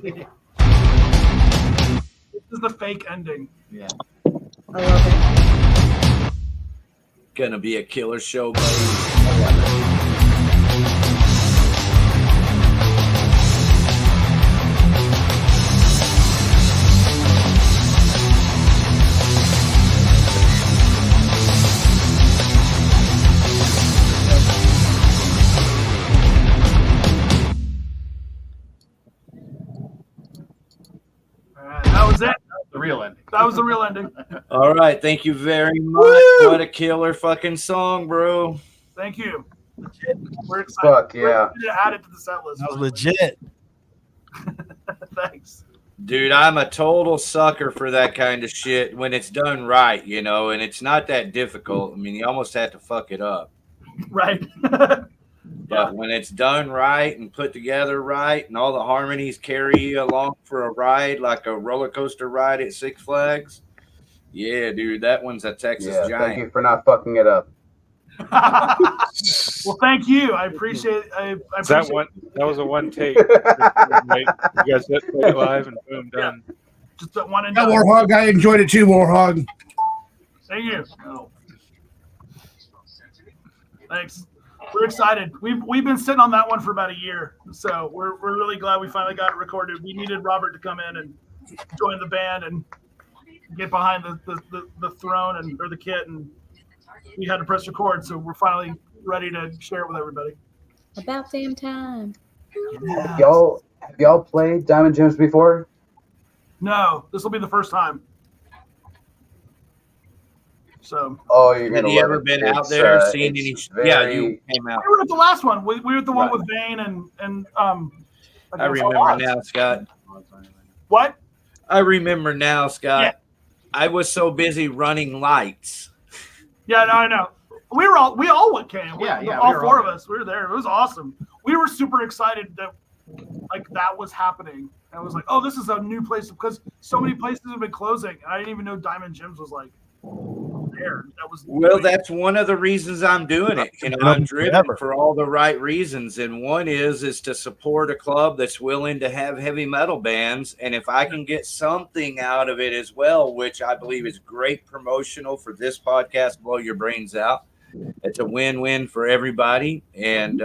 This is the fake ending. Yeah. I love it. Gonna be a killer show, buddy. That was it. The real ending. That was the real ending. All right, thank you very much. Woo! What a killer fucking song, bro. Thank you. We're excited. Fuck yeah. We're excited to add it to the set list. That was legit. Thanks. Dude, I'm a total sucker for that kind of shit when it's done right, you know, and it's not that difficult. I mean, you almost have to fuck it up. Right. But when it's done right and put together right and all the harmonies carry you along for a ride like a roller coaster ride at Six Flags, yeah, dude, that one's a Texas Yeah, giant. thank you for not fucking it up. Well, thank you. I appreciate. I appreciate That was a one take. You guys hit play live and boom, done. Just that one and Yeah, done. Warhog, I enjoyed it too, Warhog. Thank you. Thanks. We're excited. We've been sitting on that one for about a year, so we're really glad we finally got it recorded. We needed Robert to come in and join the band and get behind the throne or the kit, and we had to press record. So we're finally ready to share it with everybody. About damn time. Have y'all played Diamond Gems before? No, this will be the first time. So. Oh, you're gonna. Have you ever been out there, seen any? Yeah, you came out. We were at the last one. We were at the one with Vane and I remember now, Scott. What? I remember now, Scott. Yeah. I was so busy running lights. Yeah, no, I know. We all went came. Yeah, all we were four all of us. We were there. It was awesome. We were super excited that that was happening. And I was like, oh, this is a new place because so many places have been closing. And I didn't even know Diamond Gems was like there. That was Well, that's one of the reasons I'm doing it. You know, I'm driven for all the right reasons, and one is to support a club that's willing to have heavy metal bands, and if I can get something out of it as well, which I believe is great promotional for this podcast, Blow Your Brains Out. It's a win-win for everybody, and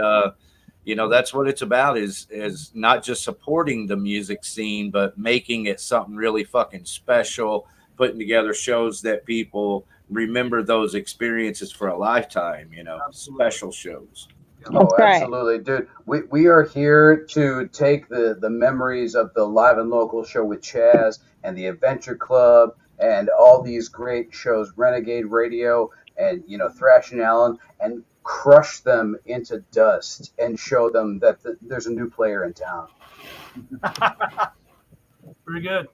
you know, that's what it's about is not just supporting the music scene, but making it something really fucking special, putting together shows that people remember those experiences for a lifetime, you know. Absolutely. Special shows. Oh, absolutely, dude. We are here to take the memories of the Live and Local show with Chaz and the Adventure Club and all these great shows, Renegade Radio and, you know, Thrash and Allen, and crush them into dust and show them that there's a new player in town. Very good.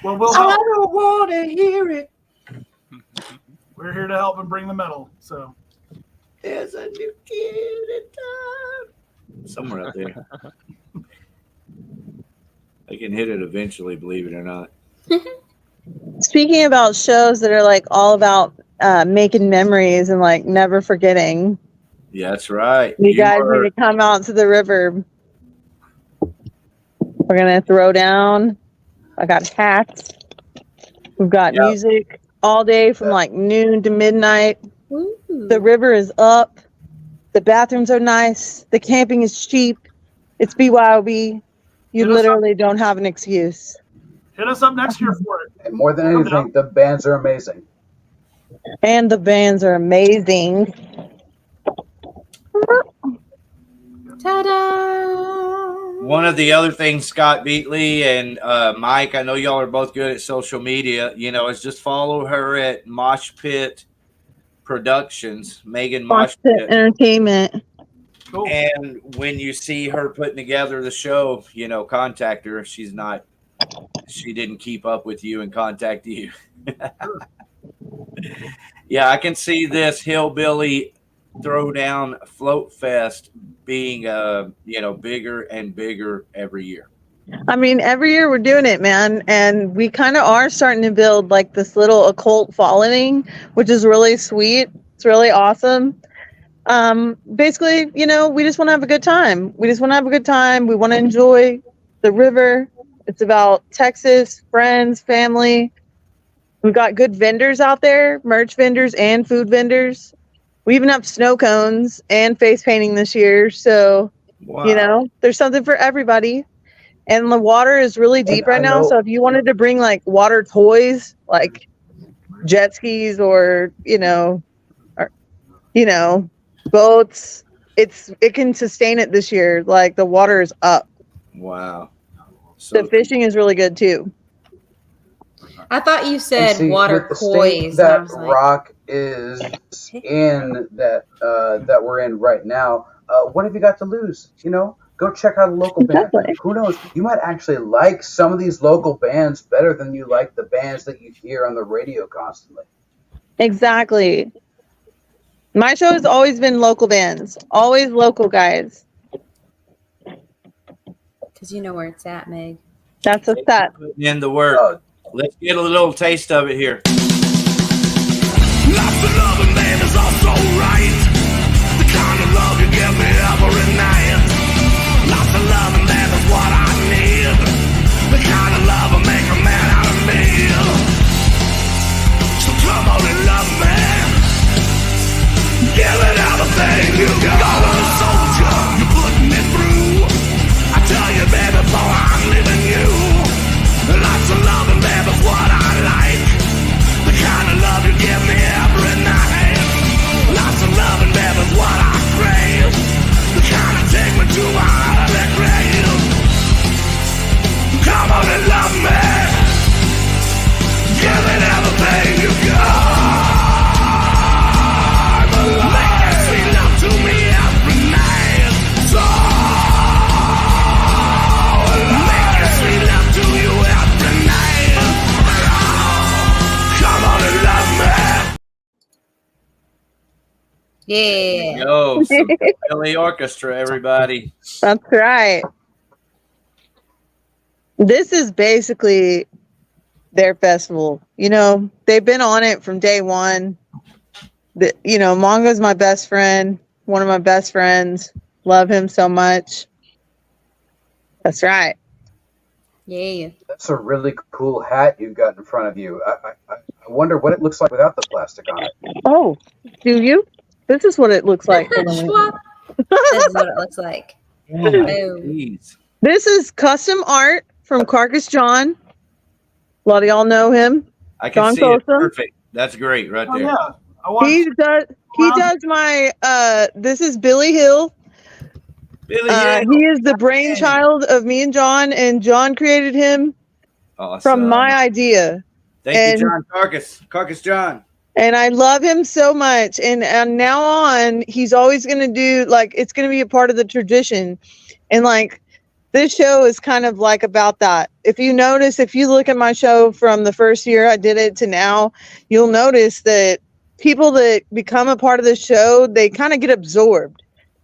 Well, we'll help. I don't want to hear it. We're here to help and bring the metal. So there's a new kid in town. Somewhere out there. I can hit it eventually, believe it or not. Speaking about shows that are like all about making memories and like never forgetting. Yeah, that's right. You guys need to come out to the river. We're gonna throw down. I got hats. We've got music all day from like noon to midnight. Ooh. The river is up. The bathrooms are nice. The camping is cheap. It's BYOB. You literally don't have an excuse. Hit us up next year for it. And more than anything, the bands are amazing. And the bands are amazing. Ta-da! One of the other things, Scott Beatley and Mike, I know y'all are both good at social media, you know, is just follow her at Mosh Pit Productions, Megan Mosh Pit Entertainment. Cool. And when you see her putting together the show, you know, contact her. If she didn't keep up with you and contact you. Yeah, I can see this Hillbilly Throwdown Float Fest being you know, bigger and bigger every year. I mean, every year we're doing it, man, and we kind of are starting to build like this little occult following, which is really sweet. It's really awesome. Basically, you know, we just want to have a good time. We want to enjoy the river, It's about Texas, friends, family. We've got good vendors out there, merch vendors and food vendors. We even have snow cones and face painting this year. So, you know, there's something for everybody. And the water is really deep right now. So if you wanted to bring like water toys, like jet skis or, boats, it can sustain it this year. Like the water is up. Wow. So the fishing is really good too. I thought you said water kois. That Rock is in that we're in right now. What have you got to lose? Go check out a local band. Who knows? You might actually like some of these local bands better than you like the bands that you hear on the radio constantly. Exactly. My show has always been local bands, always local guys. Because you know where it's at, Meg. That's a set. In the work. Let's get a little taste of it here. Lots of loving, man, is also right. The kind of love you give me every night. Lots of loving, man, is what I need. The kind of love will make a man out of me. So come on and love me. Give it everything you got. You're a soldier, you're putting it through. I tell you, baby, before I'm leaving you. Lots of loving, baby, is what I like. The kind of love you give me every night. Lots of loving, baby, is what I crave. The kind of take me to my early grave. Come on and love me. Give it everything you got. Make that sweet love to me every night. So make that sweet love to you every night. Come on and love me. Yeah. Yo, some Philly orchestra, everybody. That's right. This is basically their festival. They've been on it from day one. Mongo's my best friend, one of my best friends. Love him so much. That's right. Yeah. That's a really cool hat you've got in front of you. I wonder what it looks like without the plastic on it. Oh, do you? This is what it looks like. This is what it looks like. This is custom art from Carcass John. A lot of y'all know him. I can see it. Perfect. That's great right there. Yeah. He does my this is Billy Hill. Billy Hill. He is the brainchild of me and John created him from my idea. Thank you, John Carcass John. And I love him so much. And now on, he's always going to do, it's going to be a part of the tradition. And, this show is kind of, about that. If you look at my show from the first year I did it to now, you'll notice that people that become a part of the show, they kind of get absorbed.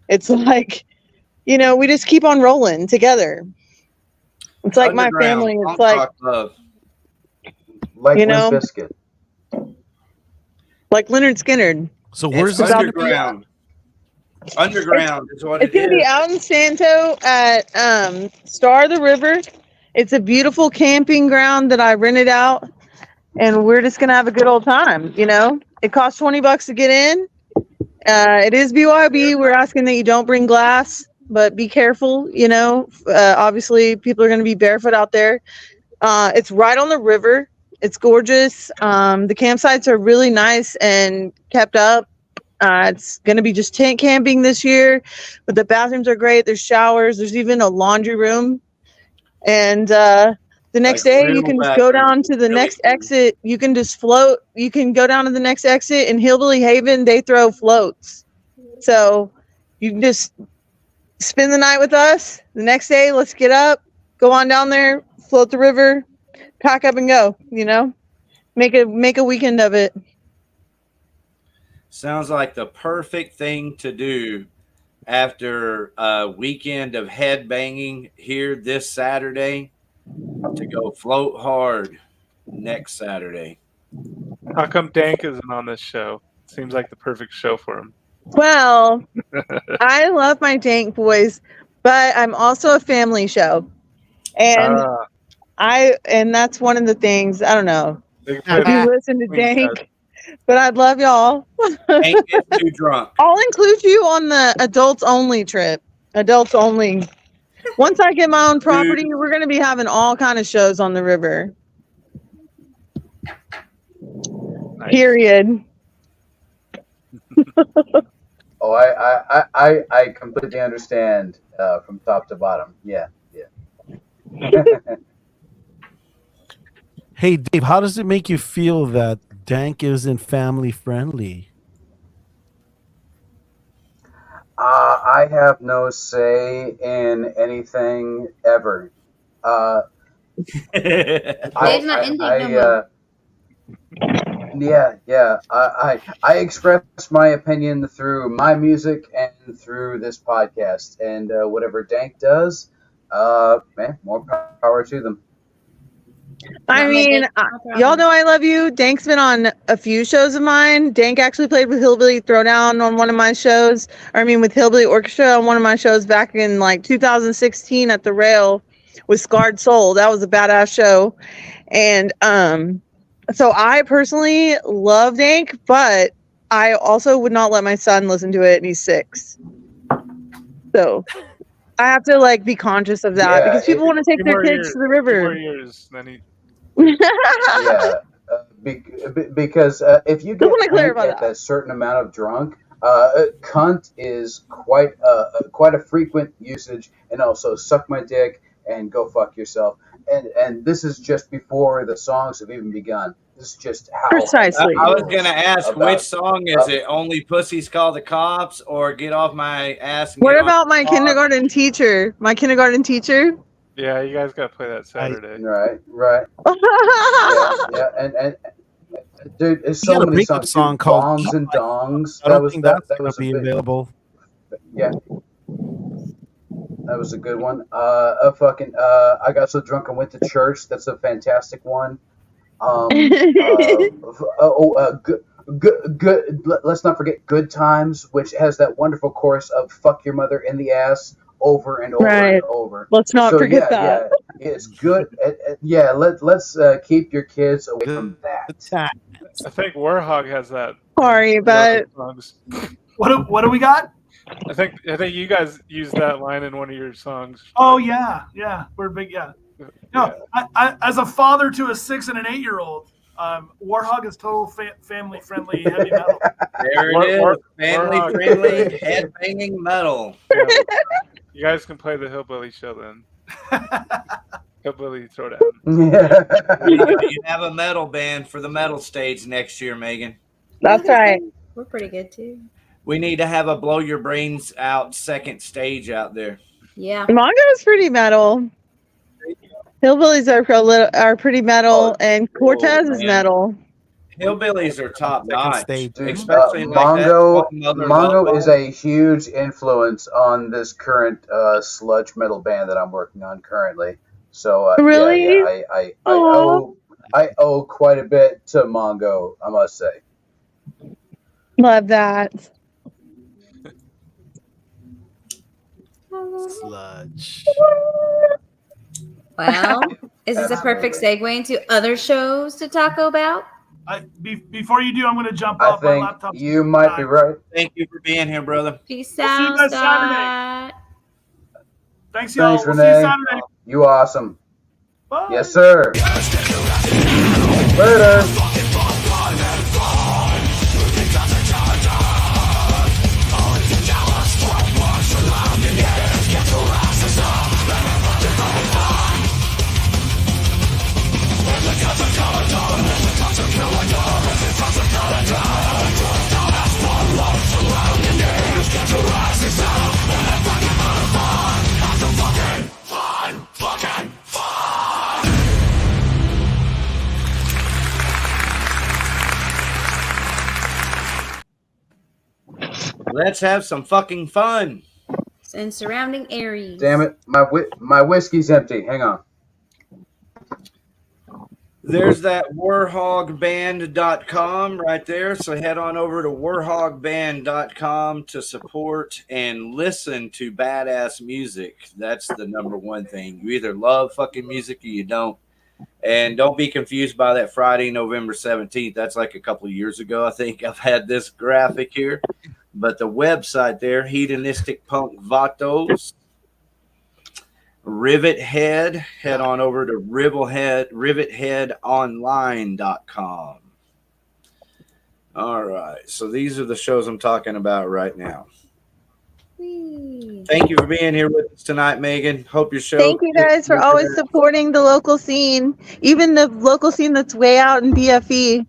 It's we just keep on rolling together. It's like my family. It's like Limp Bizkit. Like Leonard Skinner. So where's the underground? Underground is what it's going to be out in Santo at Star of the River. It's a beautiful camping ground that I rented out, and we're just going to have a good old time. It costs $20 to get in. It is BYOB. We're asking that you don't bring glass, but be careful. Obviously people are going to be barefoot out there. It's right on the river. It's gorgeous. The campsites are really nice and kept up. It's going to be just tent camping this year, but the bathrooms are great. There's showers. There's even a laundry room. And the next day, you can just go down to the next exit. You can just float. You can go down to the next exit. In Hillbilly Haven, they throw floats. So you can just spend the night with us. The next day, let's get up, go on down there, float the river, pack up and go, make a weekend of it. Sounds like the perfect thing to do after a weekend of headbanging here this Saturday, to go float hard next Saturday. How come Dank isn't on this show? Seems like the perfect show for him. Well, I love my Dank boys, but I'm also a family show. And And that's one of the things, I don't know They if can you play listen to Queen Dank, but I'd love y'all. Ain't get too drunk. I'll include you on the adults only trip. Adults only. Once I get my own property, we're going to be having all kind of shows on the river. Nice. Period. Oh, I completely understand from top to bottom. Yeah. Hey, Dave, how does it make you feel that Dank isn't family friendly? I have no say in anything ever. Dave's not in Dank no more. Yeah. I express my opinion through my music and through this podcast, and whatever Dank does, man, more power to them. I mean, y'all know I love you. Dank's been on a few shows of mine. Dank actually played with Hillbilly Throwdown on one of my shows. With Hillbilly Orchestra on one of my shows back in like 2016 at the Rail with Scarred Soul. That was a badass show. And so I personally love Dank, but I also would not let my son listen to it, and he's 6. So I have to like be conscious of that because people want to take their kids to the river. Because if you get at a certain amount of drunk, cunt is quite a frequent usage, and also suck my dick and go fuck yourself. And this is just before the songs have even begun. This is just how precisely. I was gonna ask, which song is it? Only Pussies Call the Cops, or Get Off My Ass? And What about my kindergarten teacher? My kindergarten teacher. Yeah, you guys got to play that Saturday. Right. Yeah, and dude, there's so many songs. Song called Bombs and Dongs. I don't think that's going to be available. Yeah. That was a good one. I Got So Drunk and Went to Church. That's a fantastic one. Good. Let's not forget Good Times, which has that wonderful chorus of "Fuck your mother in the ass" over and over and over. Let's not forget that. Yeah, it's good. Let's keep your kids away from that. I think Warhog has that. Sorry, but what do we got? I think you guys used that line in one of your songs. Oh yeah, we're big. Yeah. No, I as a father to a 6 and an 8-year-old, Warhog is total family friendly heavy metal. There it is, family friendly headbanging metal. Yeah. You guys can play the Hillbilly show then. Hillbilly Throwdown. You have a metal band for the metal stage next year, Megan. That's right. We're pretty good too. We need to have a blow your brains out second stage out there. Yeah. Mongo is pretty metal. Hillbillies are pretty metal, and Cortez is metal. Hillbillies are top notch. Especially Mongo is a huge influence on this current sludge metal band that I'm working on currently. So really, I owe quite a bit to Mongo, I must say. Love that. Sludge. Well, is this a perfect segue into other shows to talk about? Before you do, I'm going to jump I off my think laptop. you might be right. Thank you for being here, brother. Peace We'll see you out. guys Saturday. Thanks, y'all. Thanks, We'll see you Renee. Saturday. You awesome. Bye. Yes, sir. Later. Let's have some fucking fun. And surrounding areas. Damn it, my whiskey's empty. Hang on. There's that warhogband.com right there. So head on over to warhogband.com to support and listen to badass music. That's the number one thing. You either love fucking music or you don't. And don't be confused by that Friday, November 17th. That's like a couple of years ago. I think I've had this graphic here. But the website there, Hedonistic Punk Vatos, RIVETHEAD. Head on over to RIVETHEADonline.com. All right. So these are the shows I'm talking about right now. Thank you for being here with us tonight, Megan. Hope your show. Thank you guys for always supporting the local scene, even the local scene that's way out in BFE.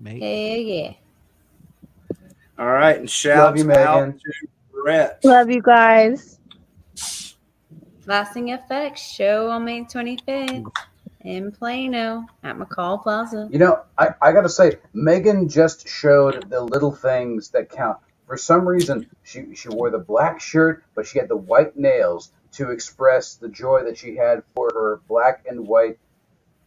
Hey, yeah. All right, and shout out to Brett. Love you guys. Lasting Effects show on May 25th in Plano at McCall Plaza. You know, I got to say, Megan just showed the little things that count. For some reason, she wore the black shirt, but she had the white nails to express the joy that she had for her black and white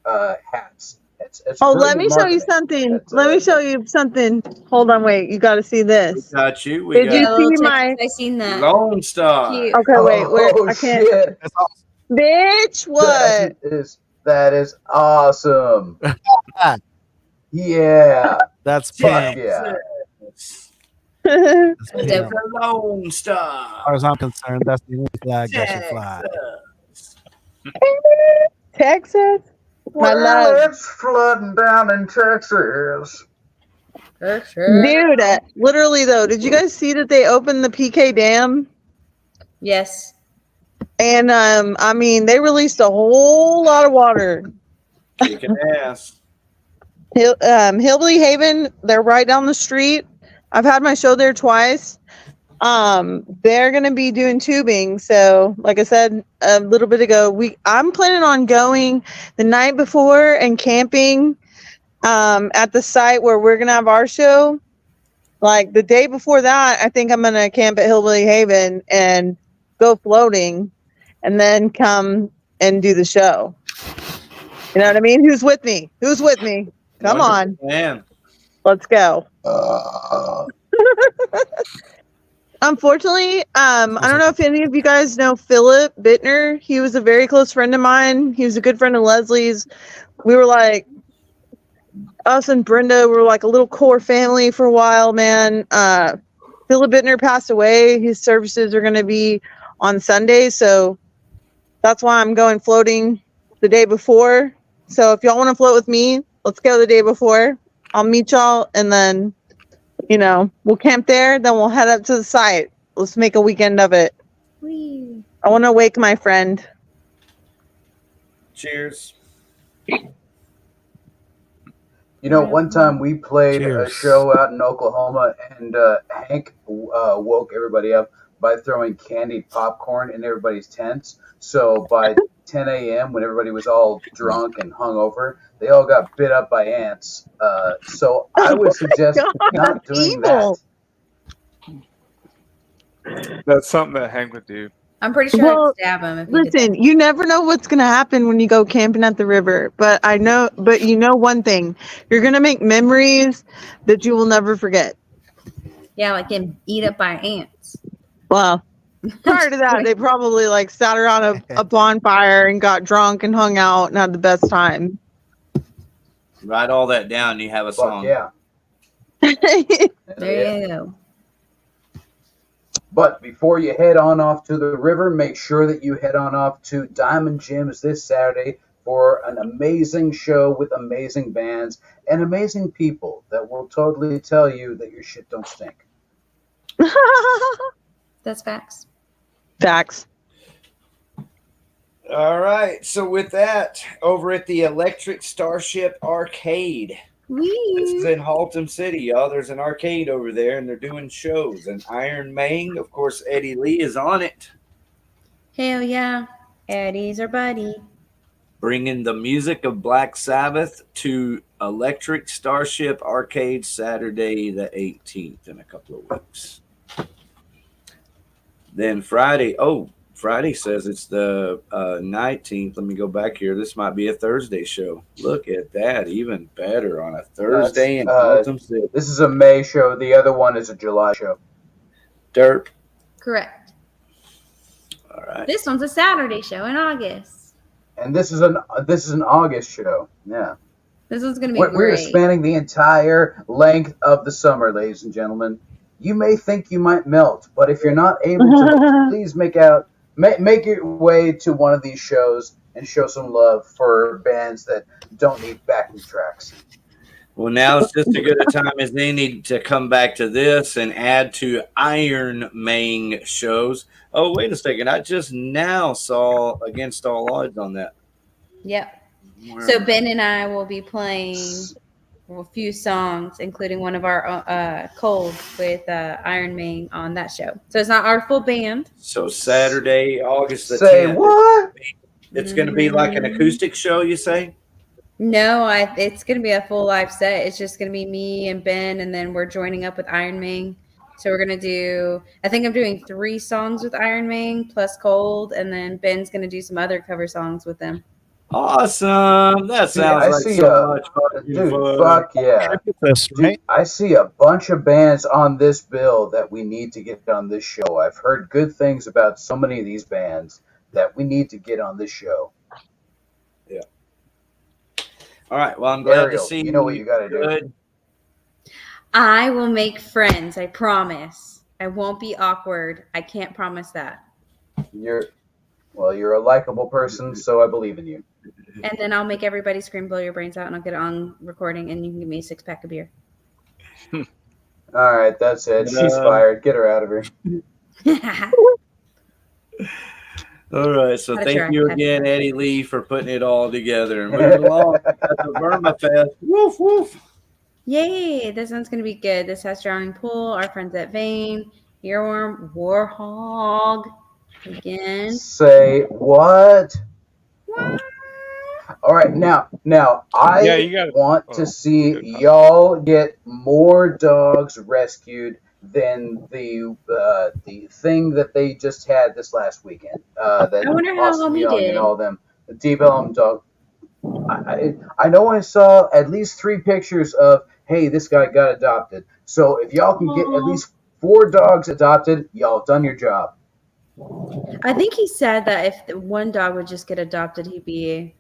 hats. It's let me show you something. Let me show you something. Hold on, wait. You got to see this. We got you. Did you see my? I seen that. Lone Star. Okay, wait. Where? I can't. Shit. Bitch, what? That is awesome. Yeah. That's fuck pimp. yeah. The Lone Star. As far as I'm concerned, that's the only flag that should fly. Texas? My Well, love. it's flooding down in Texas. Dude, literally though, did you guys see that they opened the Pkwy Dam? Yes. And I mean, they released a whole lot of water. Kicking ass. Hillbilly Haven, they're right down the street. I've had my show there twice. They're gonna be doing tubing. So, like I said a little bit ago, I'm planning on going the night before and camping at the site where we're gonna have our show. Like the day before that, I think I'm gonna camp at Hillbilly Haven and go floating, and then come and do the show. You know what I mean? Who's with me? Who's with me? Come on. Man. Let's go. Unfortunately, I don't know if any of you guys know Philip Bittner. He was a very close friend of mine. He was a good friend of Leslie's. We were like, us and Brenda were like a little core family for a while, man. Philip Bittner passed away. His services are going to be on Sunday, so that's why I'm going floating the day before. So if y'all want to float with me, let's go the day before. I'll meet y'all, and then, you know, we'll camp there. Then we'll head up to the site. Let's make a weekend of it. Whee. I want to wake my friend. Cheers. You know, one time we played a show out in Oklahoma, and Hank woke everybody up by throwing candied popcorn in everybody's tents. So by 10 a.m., when everybody was all drunk and hungover, they all got bit up by ants. So I would suggest not doing that. That's something that Hank would do. I'm pretty sure I'd stab him. If he did Listen, you never know what's going to happen when you go camping at the river. But you know one thing. You're going to make memories that you will never forget. Yeah, like getting eat up by ants. Well, prior to that, they probably like sat around a bonfire and got drunk and hung out and had the best time. Write all that down. You have a song. Yeah. There you go. But before you head on off to the river, make sure that you head on off to Diamond Gyms this Saturday for an amazing show with amazing bands and amazing people that will totally tell you that your shit don't stink. That's facts. Facts. All right. So with that, over at the Electric Starship Arcade. This is in Haltom City, y'all. There's an arcade over there, and they're doing shows. And Iron Mang, of course, Eddie Lee is on it. Hell yeah. Eddie's our buddy. Bringing the music of Black Sabbath to Electric Starship Arcade Saturday the 18th in a couple of weeks. Then Friday says it's the 19th. Let me go back here. This might be a Thursday show. Look at that. Even better on a Thursday in Haltom City. This is a May show. The other one is a July show. Derp. Correct. All right. This one's a Saturday show in August. And this is an August show. Yeah. This one's gonna be We're great. spanning the entire length of the summer, ladies and gentlemen. You may think you might melt, but if you're not able to, please make your way to one of these shows and show some love for bands that don't need backing tracks. Well, now it's just as good a time as they need to come back to this and add to Iron Main shows. Oh, wait a second. I just now saw Against All Odds on that. Yep. So Ben and I will be playing a few songs, including one of our Cold with Iron Main on that show. So it's not our full band. So Saturday, August the 10th. Say what? It's going to be like an acoustic show, you say? No, it's going to be a full live set. It's just going to be me and Ben, and then we're joining up with Iron Main. So we're going to do, I think I'm doing 3 songs with Iron Main plus Cold, and then Ben's going to do some other cover songs with them. Awesome. That sounds like so much fun. Dude, fuck yeah. Dude, I see a bunch of bands on this bill that we need to get on this show. I've heard good things about so many of these bands that we need to get on this show. Yeah. All right. Well, I'm glad Ariel, to see you know what you got to do. I will make friends. I promise. I won't be awkward. I can't promise that. You're a likable person, so I believe in you. And then I'll make everybody scream, blow your brains out, and I'll get it on recording, and you can give me a 6-pack of beer. All right, that's it. She's fired. Get her out of here. All right, so thank you again, Eddie Lee, for putting it all together. And moving along at the Burma Fest. Woof, woof. Yay, this one's going to be good. This has Drowning Pool, our friends at Vane, Earworm, Warhog, again. Say what? All right, now I want to see y'all get more dogs rescued than the thing that they just had this last weekend. That I wonder how Austin he Young did. and all them, the Deep Elm dog. I know I saw at least 3 pictures of, hey, this guy got adopted. So if y'all can get at least 4 dogs adopted, y'all done your job. I think he said that if one dog would just get adopted, he'd be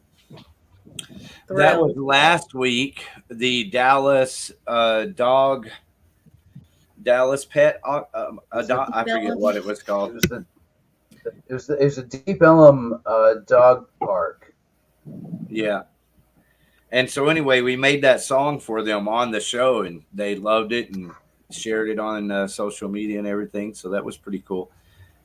thrilled. That was last week. The Dallas pet. I forget what it was called. It was a Deep Elm dog park. Yeah. And so anyway, we made that song for them on the show, and they loved it and shared it on social media and everything. So that was pretty cool.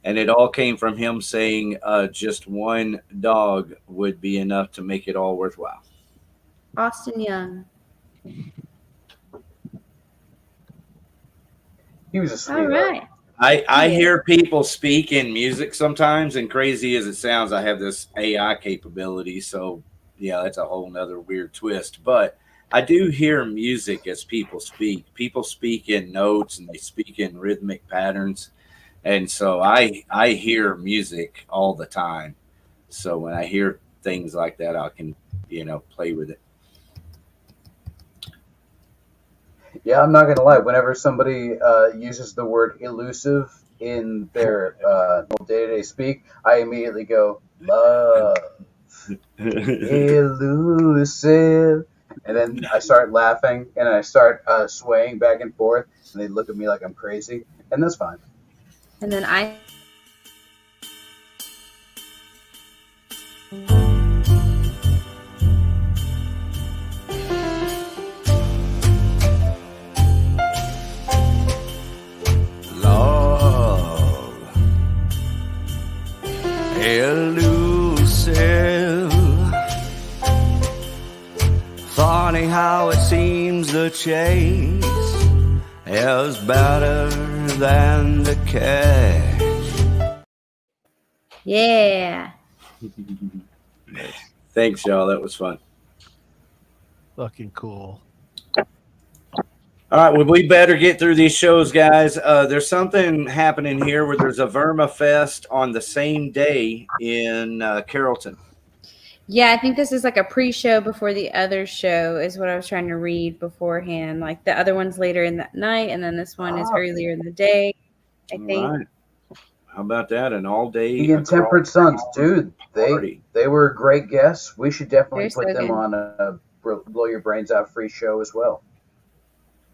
And it all came from him saying just one dog would be enough to make it all worthwhile. Austin Young. He was a sweetheart. All right. I hear people speak in music sometimes, and crazy as it sounds, I have this AI capability. So, yeah, that's a whole nother weird twist. But I do hear music as people speak. People speak in notes, and they speak in rhythmic patterns. And so I hear music all the time. So when I hear things like that, I can, play with it. Yeah, I'm not going to lie. Whenever somebody uses the word elusive in their day-to-day speak, I immediately go, love, elusive. And then I start laughing, and I start swaying back and forth, and they look at me like I'm crazy, and that's fine. And then I... Elusive. Funny how it seems the chase is better than the catch. Yeah. Thanks, y'all. That was fun. Fucking cool. All right, well, we better get through these shows, guys. There's something happening here where there's a Verma Fest on the same day in Carrollton. Yeah, I think this is like a pre-show before the other show is what I was trying to read beforehand. Like the other one's later in that night, and then this one is earlier in the day, I think. Right. How about that? An all-day. The Intemperate Sons, dude. They were great guests. We should definitely put them on a Blow Your Brains Out free show as well.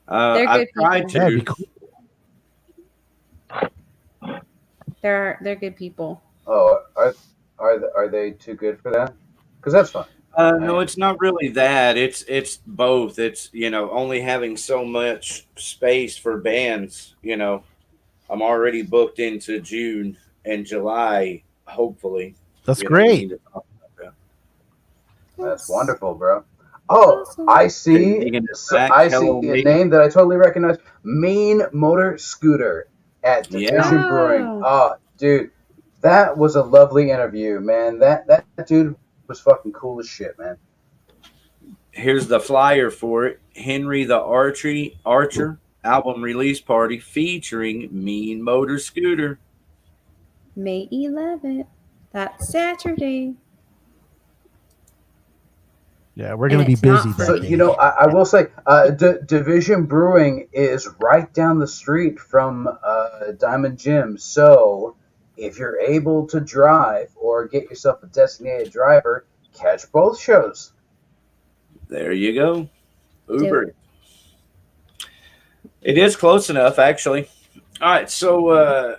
I've tried to. That'd be cool. They're good people. Oh, are they too good for that? Because that's fun. No, it's not really that. It's both. It's, only having so much space for bands. I'm already booked into June and July, hopefully. That's great. That's wonderful, bro. Oh, I see a name that I totally recognize. Mean Motor Scooter at Division Brewing. Oh, dude, that was a lovely interview, man. That dude was fucking cool as shit, man. Here's the flyer for it. Henry the Archer album release party featuring Mean Motor Scooter. May 11th. That's Saturday. Yeah, we're going to be busy. So, I will say, Division Brewing is right down the street from Diamond Gym. So, if you're able to drive or get yourself a designated driver, catch both shows. There you go. Uber. It is close enough, actually. All right, so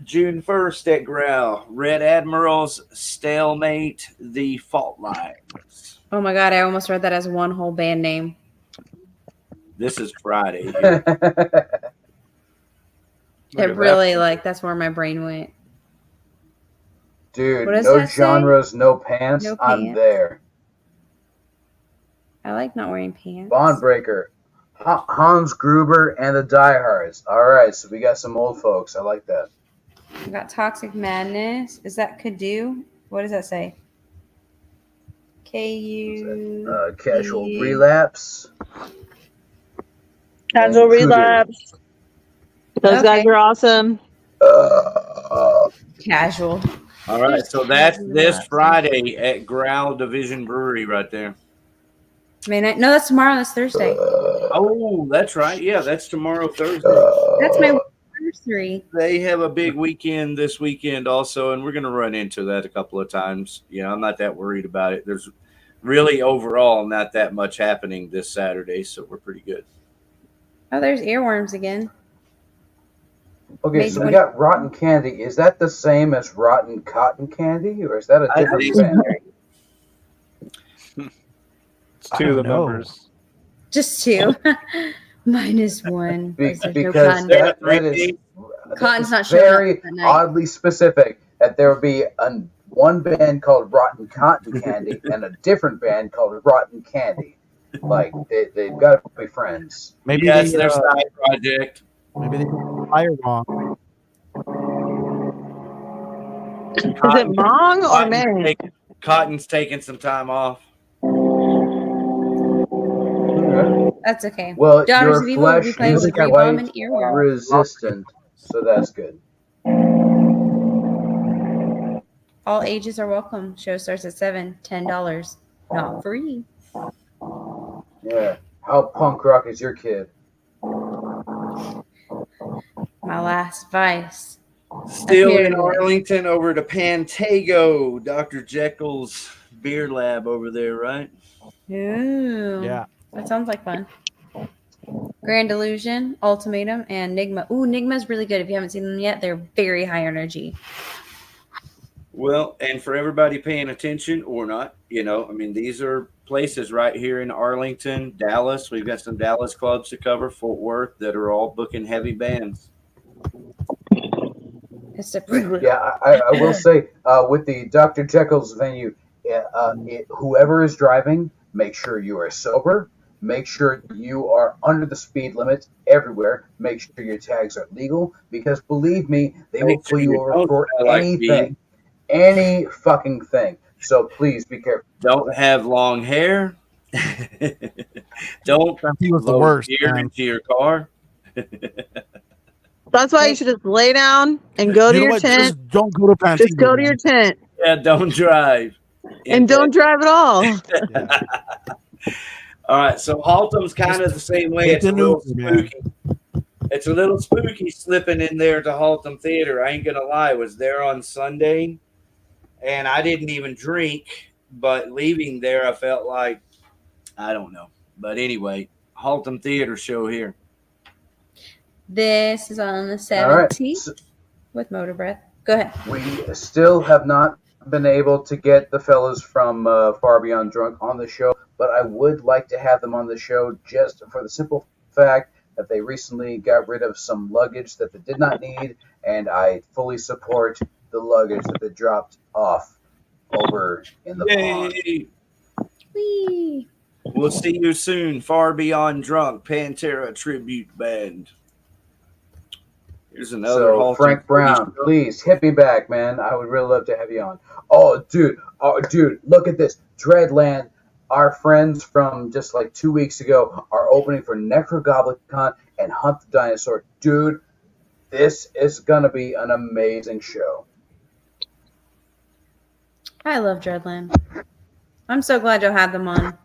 June 1st at Growl, Red Admiral's Stalemate, The Fault Lines. Oh my God, I almost read that as one whole band name. This is Friday. It really, that's where my brain went. Dude, no genres, no pants. No I'm pants. there. I like not wearing pants. Bondbreaker, Hans Gruber, and the Diehards. All right, so we got some old folks. I like that. We got Toxic Madness. Is that Kadu? What does that say? KU. Casual Relapse. Casual Relapse. Those guys are awesome. Casual. All right, so that's this Friday at Growl Division Brewery right there. No, that's tomorrow. That's Thursday. Oh, that's right. Yeah, that's tomorrow, Thursday. That's my anniversary. They have a big weekend this weekend also, and we're going to run into that a couple of times. I'm not that worried about it. There's really overall not that much happening this Saturday, so we're pretty good. Oh, there's earworms again. Okay, so we got Rotten Candy. Is that the same as Rotten Cotton Candy, or is that a different band? It's two of the members. Just two. Minus one. Because that is Cotton's not showing very up that night. oddly specific that there would be one band called Rotten Cotton Candy and a different band called Rotten Candy. Like, they've got to be friends. Maybe that's their side project. Maybe they got the flyer wrong. Is it Mong or May? Cotton's taking some time off. That's okay. Well, Daughters your of Evil will be flesh playing is with Great Bomb and quite Earworm. resistant, so that's good. All ages are welcome. Show starts at $7, $10. Not free. Yeah. How punk rock is your kid? My last vice. Still in Arlington over to Pantago, Dr. Jekyll's beer lab over there, right? Ooh. Yeah. That sounds like fun. Grand Illusion, Ultimatum, and Nigma. Ooh, Nigma's really good. If you haven't seen them yet, they're very high energy. Well, and for everybody paying attention or not, these are places right here in Arlington, Dallas. We've got some Dallas clubs to cover, Fort Worth, that are all booking heavy bands. Yeah, I will say, with the Dr. Jekyll's venue, whoever is driving, make sure you are sober. Make sure you are under the speed limit everywhere. Make sure your tags are legal, because believe me, they will pull you over for anything. Any fucking thing. So please be careful. Don't have long hair. Don't load gear into your car. That's why you should just lay down and go to your tent. Just don't go to Pantago. Just go to your tent. Yeah, don't drive. And don't drive at all. All right, so Haltom's kind of the same way. It's a little spooky. It's a little spooky slipping in there to Haltom Theater. I ain't gonna lie. I was there on Sunday, and I didn't even drink. But leaving there, I felt like, I don't know. But anyway, Haltom Theater show here. This is on the 17th with Motor Breath. Go ahead. We still have not been able to get the fellas from Far Beyond Drunk on the show, but I would like to have them on the show just for the simple fact that they recently got rid of some luggage that they did not need, and I fully support the luggage that they dropped off over in the pond. Whee! We'll see you soon. Far Beyond Drunk, Pantera Tribute Band. Here's another. So Frank Brown, please hit me back, man. I would really love to have you on. Oh, dude, look at this. Dreadland, our friends from just like 2 weeks ago are opening for Necrogoblicon and Hunt the Dinosaur. Dude, this is gonna be an amazing show. I love Dreadland. I'm so glad you'll have them on.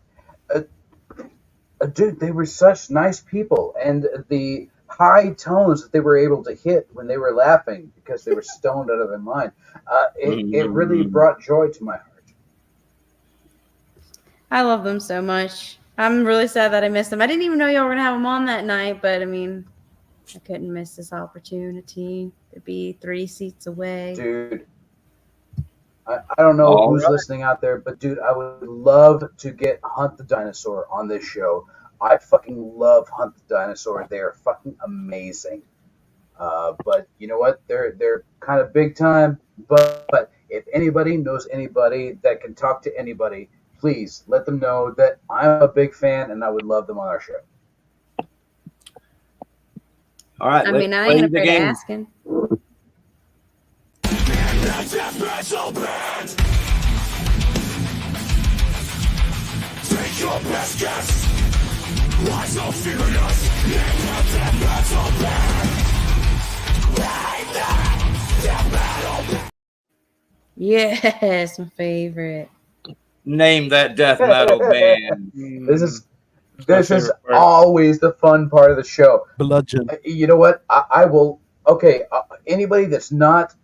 Dude, they were such nice people, and the high tones that they were able to hit when they were laughing because they were stoned out of their mind, it really brought joy to my heart. I love them so much. I'm really sad that I missed them. I didn't even know y'all were gonna have them on that night, but I mean, I couldn't miss this opportunity to be 3 seats away. Dude, I don't know who's listening out there, but dude, I would love to get Hunt the Dinosaur on this show. I fucking love Hunt the Dinosaur. They are fucking amazing. But you know what? They're kind of big time. But if anybody knows anybody that can talk to anybody, please let them know that I'm a big fan and I would love them on our show. All right. I mean, I ain't afraid of asking. Take your best guess. Why so furious? In the death metal band. Yes, my favorite. Name that death metal band. This is always the fun part of the show. Bludgeon. You know what? I will. Okay, anybody that's not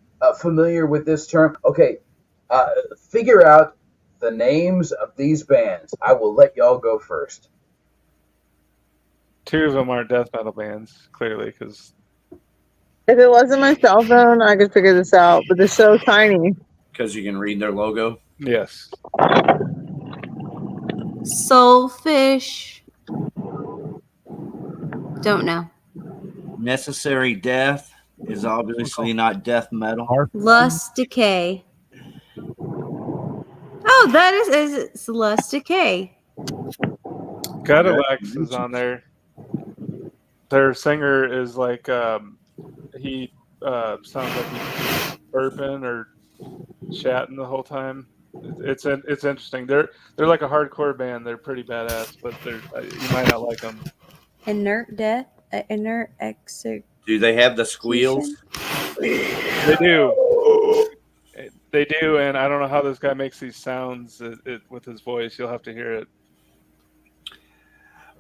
familiar with this term, okay, figure out the names of these bands. I will let y'all go first. 2 of them aren't death metal bands, clearly, because if it wasn't my cell phone, I could figure this out, but they're so tiny. Because you can read their logo? Yes. Soulfish. Don't know. Necessary Death is obviously not death metal. Lust Decay. Oh, that is Lust Decay. Gutalax is on there. Their singer is like he sounds like he's burping or chatting the whole time. It's interesting. They're like a hardcore band. They're pretty badass, but you might not like them. Inert Death, Inert Exit. Do they have the squeals? They do. They do, and I don't know how this guy makes these sounds with his voice. You'll have to hear it.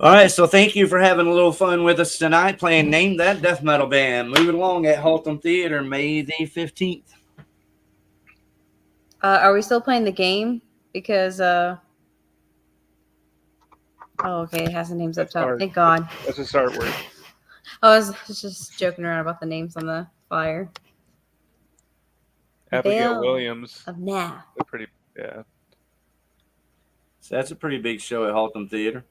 All right, so thank you for having a little fun with us tonight playing Name That Death Metal Band. Moving along at Haltom Theater, May the 15th. Are we still playing the game? Because, oh, okay, it has the names up top. Thank God. That's just artwork. I was just joking around about the names on the flyer. Abigail Williams. Of Nah. They're pretty, yeah. So that's a pretty big show at Haltom Theater.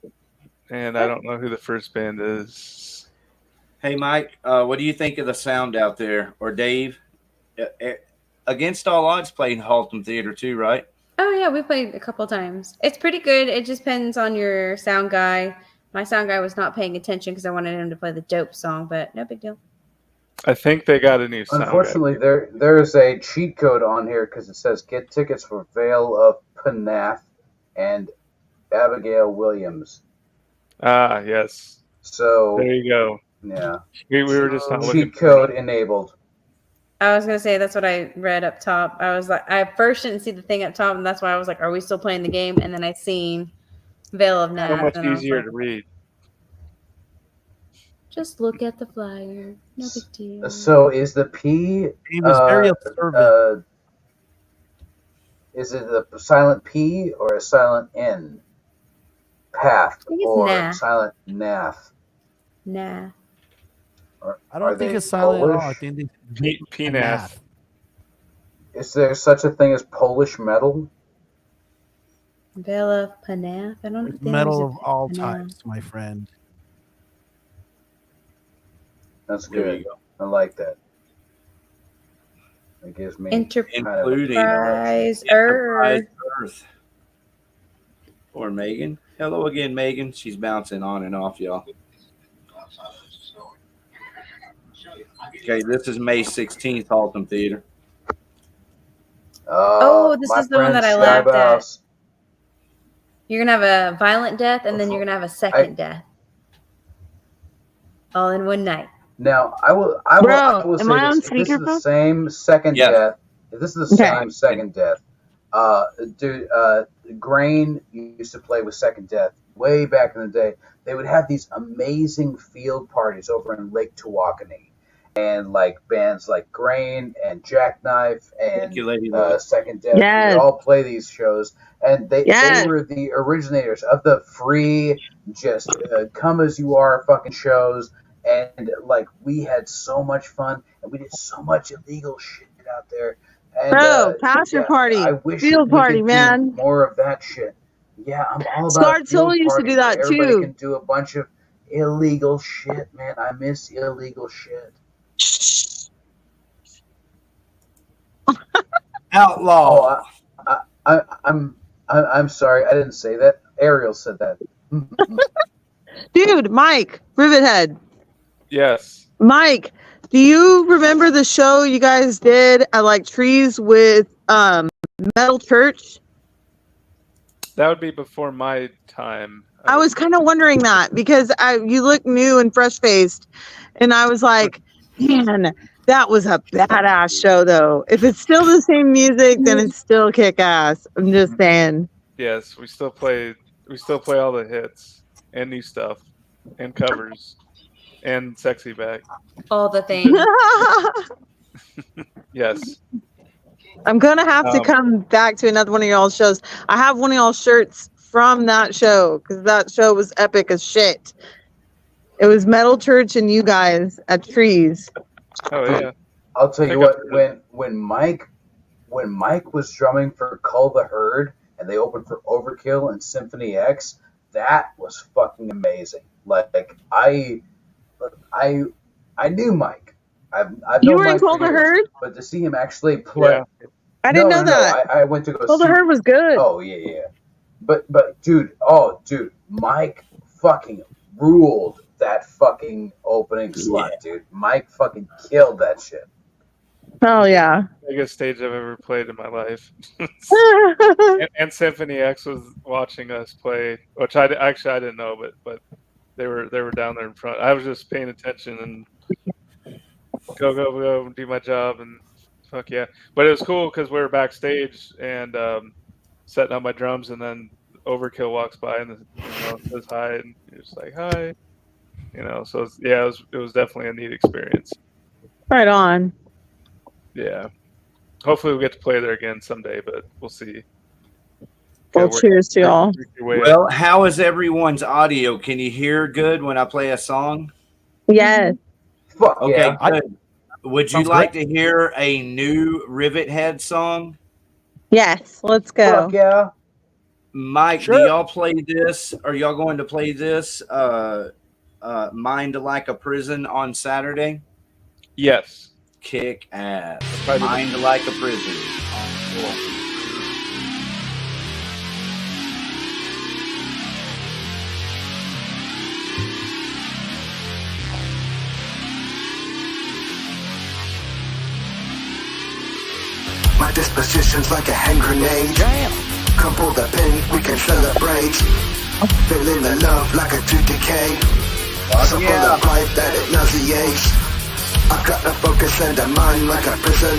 And I don't know who the first band is. Hey, Mike, what do you think of the sound out there? Or Dave? Against All Odds played Haltom Theater too, right? Oh, yeah, we played a couple times. It's pretty good. It just depends on your sound guy. My sound guy was not paying attention because I wanted him to play the dope song, but no big deal. I think they got a new sound. Unfortunately, there's a cheat code on here because it says get tickets for Vale of Panath and Abigail Williams. Ah, yes. So there you go. Yeah. We were just not looking. Cheat code enabled. I was gonna say that's what I read up top. I was like, I first didn't see the thing up top, and that's why I was like, "Are we still playing the game?" And then I seen Veil of Nath. So much easier to read. Just look at the flyer. No big deal. So is the P? He was very observant. Is it a silent P or a silent N? Path or nah. silent nath? Nah. I don't think it's silent at all. I think it's PNAF. Is there such a thing as Polish metal? Veil of Panaf? I don't think metal there's of a all Panaf. times, my friend. That's There good. you go. I like that. It gives me Including Enterprise Earth. Or Megan. Hello again, Megan. She's bouncing on and off, y'all. Okay, this is May 16th, Haltom Theater. Oh, this my is the one friend that I laughed at. Skybouse. You're going to have a violent death, and then you're going to have a second death. All in one night. Now, I will Bro, say am I on this. If this is the speakerphone? same second Yes. death. If this is the same second death, dude, Grain used to play with Second Death way back in the day. They would have these amazing field parties over in Lake Tawakoni, and like bands like Grain and Jackknife and Second Death Yes. would all play these shows, and they Yes. were the originators of the free, just come as you are fucking shows. And like we had so much fun, and we did so much illegal shit out there. And, Bro, passion party, I wish field we party, could do man. more of that shit. Yeah, I'm all about. Scar field Tully used to parties do that where everybody too. can do a bunch of illegal shit, man. I miss illegal shit. Outlaw. Oh, I'm sorry, I didn't say that. Ariel said that. Dude, Mike, Rivethead. Yes. Mike, do you remember the show you guys did at like Trees with Metal Church? That would be before my time. I was kind of wondering that because you look new and fresh faced, and I was like, man, that was a badass show though. If it's still the same music, then it's still kick ass. I'm just saying. Yes, we still play all the hits and new stuff and covers and sexy back. All the things. Yes. I'm gonna have to come back to another one of y'all's shows. I have one of y'all's shirts from that show because that show was epic as shit. It was Metal Church and you guys at Trees. Oh yeah. I'll tell you what, when Mike was drumming for Cull the Herd and they opened for Overkill and Symphony X, that was fucking amazing. Like I knew Mike. I've You known were in Mike Cull for the years, Herd? but to see him actually play, I didn't know that. I went to go. Cull the see Herd was good. Oh yeah. But dude, Mike fucking ruled that fucking opening slot, dude. Mike fucking killed that shit. Oh yeah. Biggest stage I've ever played in my life. and Symphony X was watching us play, which I didn't know, but they were down there in front. I was just paying attention and go do my job and fuck yeah. But it was cool because we were backstage and setting up my drums, and then Overkill walks by and says hi, and you're just like hi, So it was definitely a neat experience. Right on. Yeah. Hopefully we'll get to play there again someday, but we'll see. Well, cheers to y'all. Well, how is everyone's audio? Can you hear good when I play a song? Yes. Fuck okay, yeah. good. Would you like to hear a new Rivethead song? Yes, let's go. Fuck yeah. Mike, do y'all play this? Are y'all going to play this Mind Like a Prison on Saturday? Yes. Kick ass. Mind Like a Prison. My disposition's like a hand grenade. Damn. Come pull the pin, we can celebrate. Feeling the love like a tooth decay. So full of pride that it nauseates. I got a focus and a mind like a prison.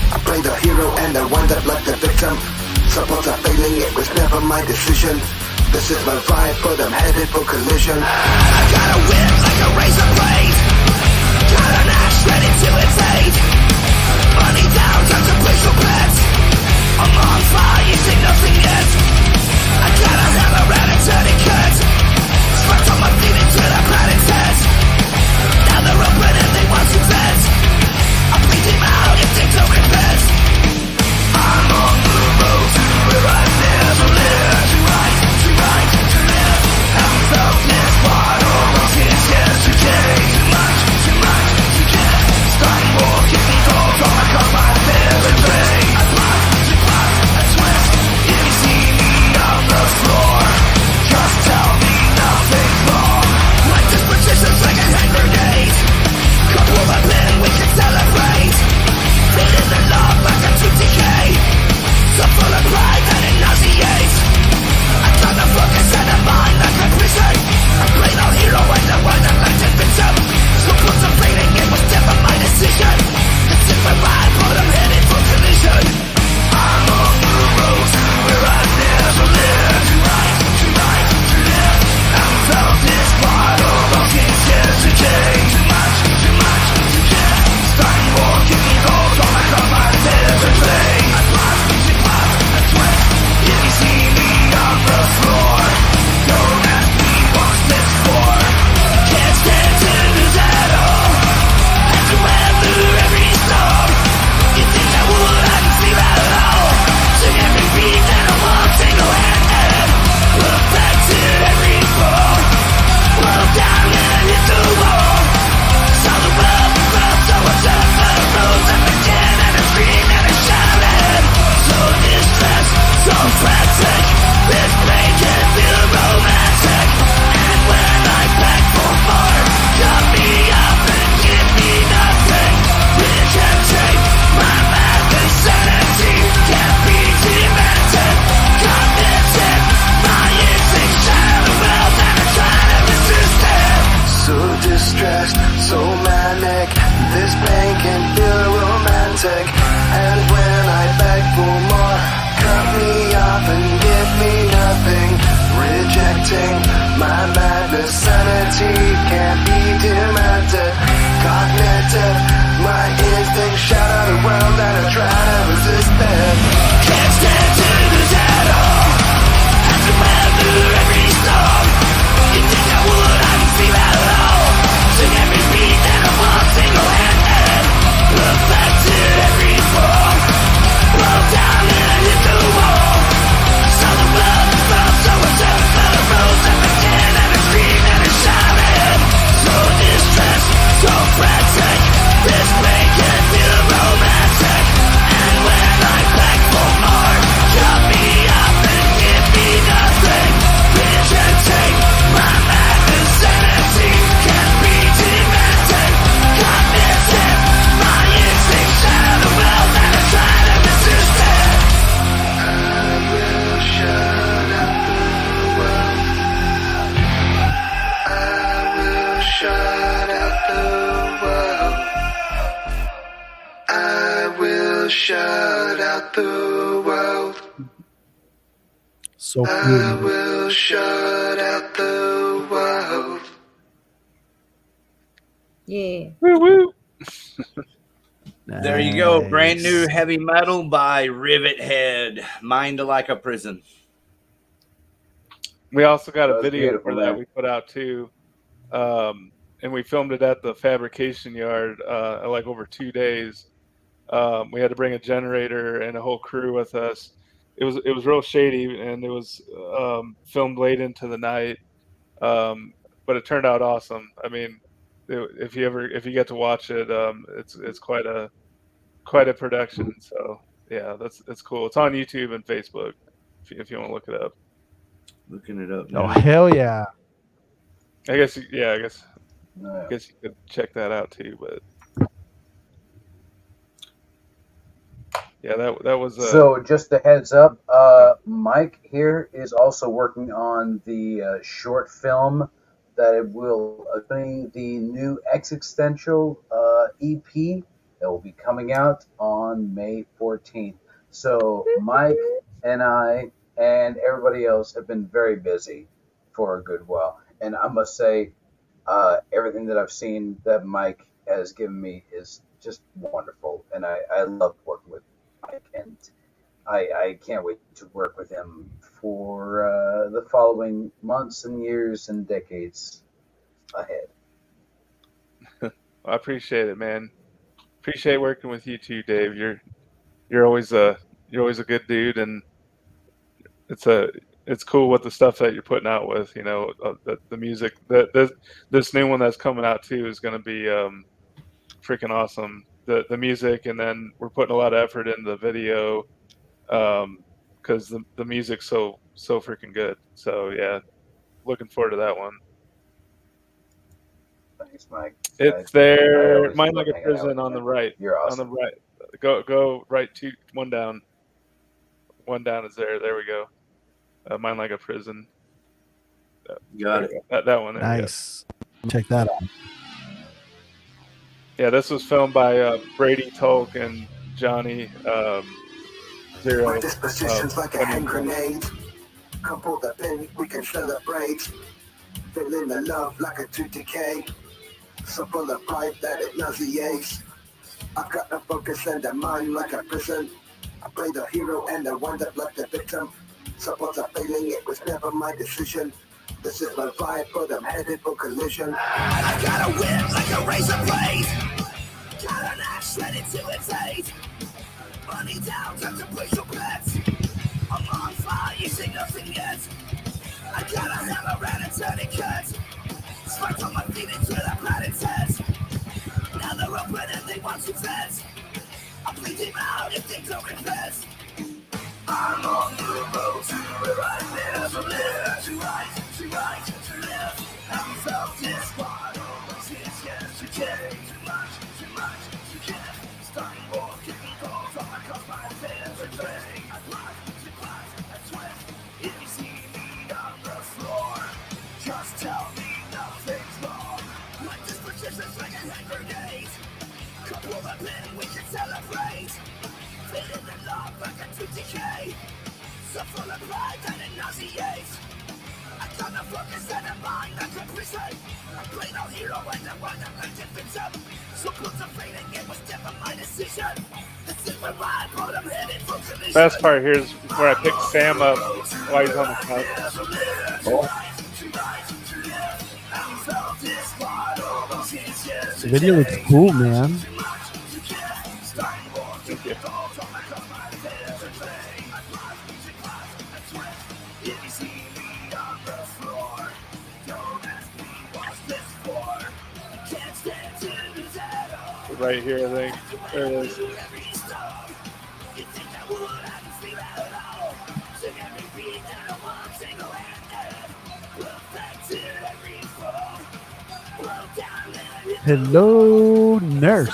I play the hero and I wind up like the victim. Suppose I'm failing, it was never my decision. This is my vibe, but I'm headed for collision. I got a whip like a razor blade. ready to invade. Money down, time to place your bets. I'm on fire, you see nothing yet. I got a hammer and a tourniquet. Strapped on my feet into the planet's head. Now they're open and they want to vet. I bleed him out if they don't repent. I'm on the road to where I've never lived. To right, to right, to live. Haven't felt this bottle since yesterday. Too much to get. Starting war, keep me cold, all I call my favorite thing. I plot, I twist. If you see me on the floor, just tell me nothing's wrong. Like this position's like a hand grenade. Couple of men, we can celebrate. Fit in the love like a 2TK. So full of pride that it nauseates. I got the focus and a mind like a prison. I play no hero and the one I'm like victim. So contemplating, it was never my decision. It's if I ride, but I'm headed for collision. I'm on the road to where I've never lived. To right, to live. I've felt this bottle of since yesterday. Too much to get. Starting war, keep me cold, all I call my favorite thing. I plot, I twist. If you see me on the floor, don't ask me what's this for. Can't stand to lose at all. Had to weather every storm. You think I would, I didn't feel at all. Took every beat and I walked single-handed. Look back to every fall. Roll down and hit the wall. Saw the world from so much of the roads up again, and I screamed and I shouted. So distressed, so frantic. This brain can feel romantic. And when I beg for more, cut me up and give me nothing. Rejecting my madness, sanity can't be demented. Cognitive, my instincts shadow wells, and I try to resist it. So distressed, so manic. This pain can feel romantic. And when I beg for more, cut me off and give me nothing. Rejecting my madness, sanity can't be demented. Cognitive, my instincts shadow the world, and I try to resist it. Can't stand to lose at all. Have to weather every storm. You think I would, I didn't feel at all. Took every beat and I walked single-handed. Look back to every fall. Roll down and hit the wall. Saw the world from so much of the roads up again, and I screamed and I shouted. So distressed, so frantic. This pain can feel romantic. And when I beg for more, cut me up and give me nothing. Rejecting my madness, sanity can't be demented. Cognitive, my instincts shadow wells, and I try to resist it. I will shut out the world. I will shut out the world. I will shut out the world. So I cool. will shut out the world. Yeah. Woo woo. There you go. Brand new heavy metal by RIVETHEAD. Mind like a prison. We also got That a was video beautiful, for that man. we put out too. And we filmed it at the fabrication yard like over 2 days. We had to bring a generator and a whole crew with us. It was real shady, and it was filmed late into the night. But it turned out awesome. I mean, if you get to watch it, it's quite a production. So yeah, it's cool. It's on YouTube and Facebook if you want to look it up. Looking it up. Oh hell yeah! I guess you could check that out too. But yeah, that was. So just a heads up, Mike here is also working on the short film that it will accompany the new existential EP that will be coming out on May 14th. So Mike and I and everybody else have been very busy for a good while. And I must say, everything that I've seen that Mike has given me is just wonderful, and I love working with Mike, and I can't wait to work with him for the following months and years and decades ahead. I appreciate it, man. Appreciate working with you too, Dave. You're always a good dude, and it's cool with the stuff that you're putting out with. You know, the music. This new one that's coming out too is going to be freaking awesome. The music, and then we're putting a lot of effort into the video because the music's so freaking good. So yeah, looking forward to that one. Thanks, Mike. It's there. Mine Like a Prison on the right. You're awesome. On the right. Go right one down. One down is there. There we go. Mine Like a Prison. Got it. That one. There, Nice. Check that out. Yeah, this was filmed by Brady Tolk and Johnny Zero. My disposition's like a hand grenade. Come pull the pin, we can celebrate. Feeling the love like a tooth decay. So full of pride that it nauseates. I've got a focus and a mind like a prison. I play the hero and the one that left the victim. Suppose I'm failing, it was never my decision. This is my vibe, but I'm headed for collision. I got a whip like a razor blade. Got an axe ready to invade. Money down, time to place your bets. I'm on fire, you see nothing yet. I got a hammer and a tourniquet. Sparked on my feet into the planet's head. Now they're open and they want to vet. I bleed them out if they don't repent. I'm on the road to where I never live. To right, to left. I'm self-disquiet. Since yesterday. Too much, too can't. Starting war, kicking balls on my cause my favorite thing. I block, I twist. If you see me on the floor, just tell me nothing's wrong. My disposition's like a hand grenade. Come pull the pin, we can celebrate. Feeling the love like a tooth decay. So full of pride that it nauseates. I got no focus and a mind that can prison. I play no hero and the one that left the victim. So close to fading, it was never my decision. This is where I put him headed for collision. Best part here is where I picked Sam up while he's on the couch. The video looks cool, man. Thank you. Right here, I think. There it is. Hello, nurse.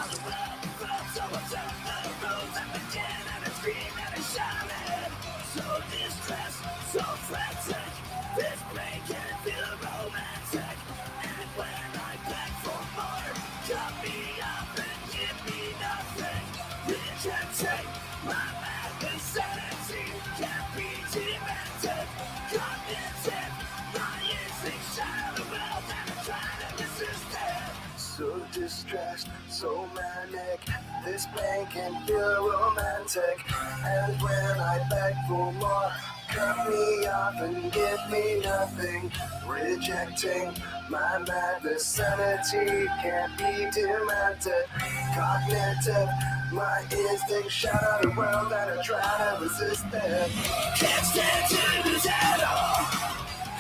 So distressed, so manic. This pain can feel romantic. And when I beg for more, cut me off and give me nothing. Rejecting my madness, sanity can't be demanded. Cognitive, my instincts shout out the world that I try to resist them. Can't stand to lose at all.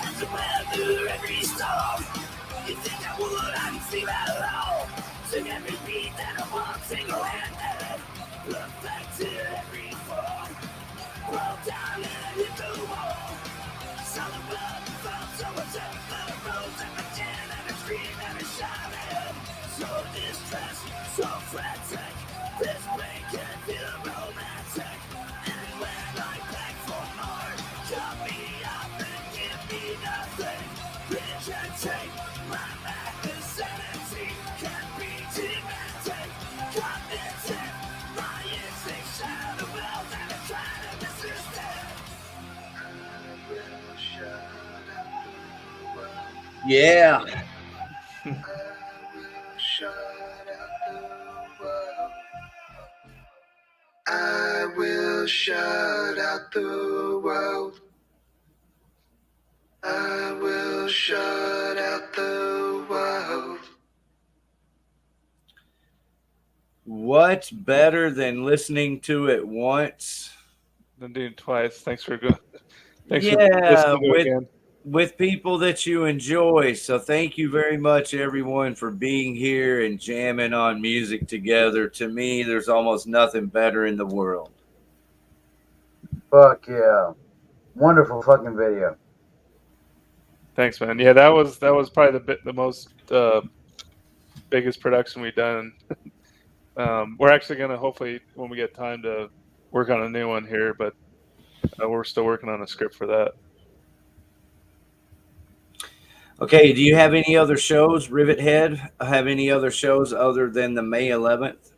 Have to weather every storm. You think I would, I can feel it all. Took every beat that I want, single-handed. Look back to every fall. Broke down and hit the wall. Solid blood felt so much up the road. And I can and I scream and I shout it. So distressed, so frantic. This brain can feel romantic. And when I beg for more, cut me up and give me nothing. Rejecting my madness, sanity can't be demanded. Cognitive, my instincts shout the world and I try to resist it. Yeah. shut out the world. I will shut out the world. What's better than listening to it once? Then doing it twice. Thanks for listening Yeah, to it again. with people that you enjoy. So thank you very much, everyone, for being here and jamming on music together. To me, there's almost nothing better in the world. Fuck yeah. Wonderful fucking video. Thanks, man. Yeah, that was probably the most biggest production we've done. We're actually gonna hopefully, when we get time, to work on a new one here, but we're still working on a script for that. Okay, do you have any other shows, RIVETHEAD? Have any other shows other than the May 11th?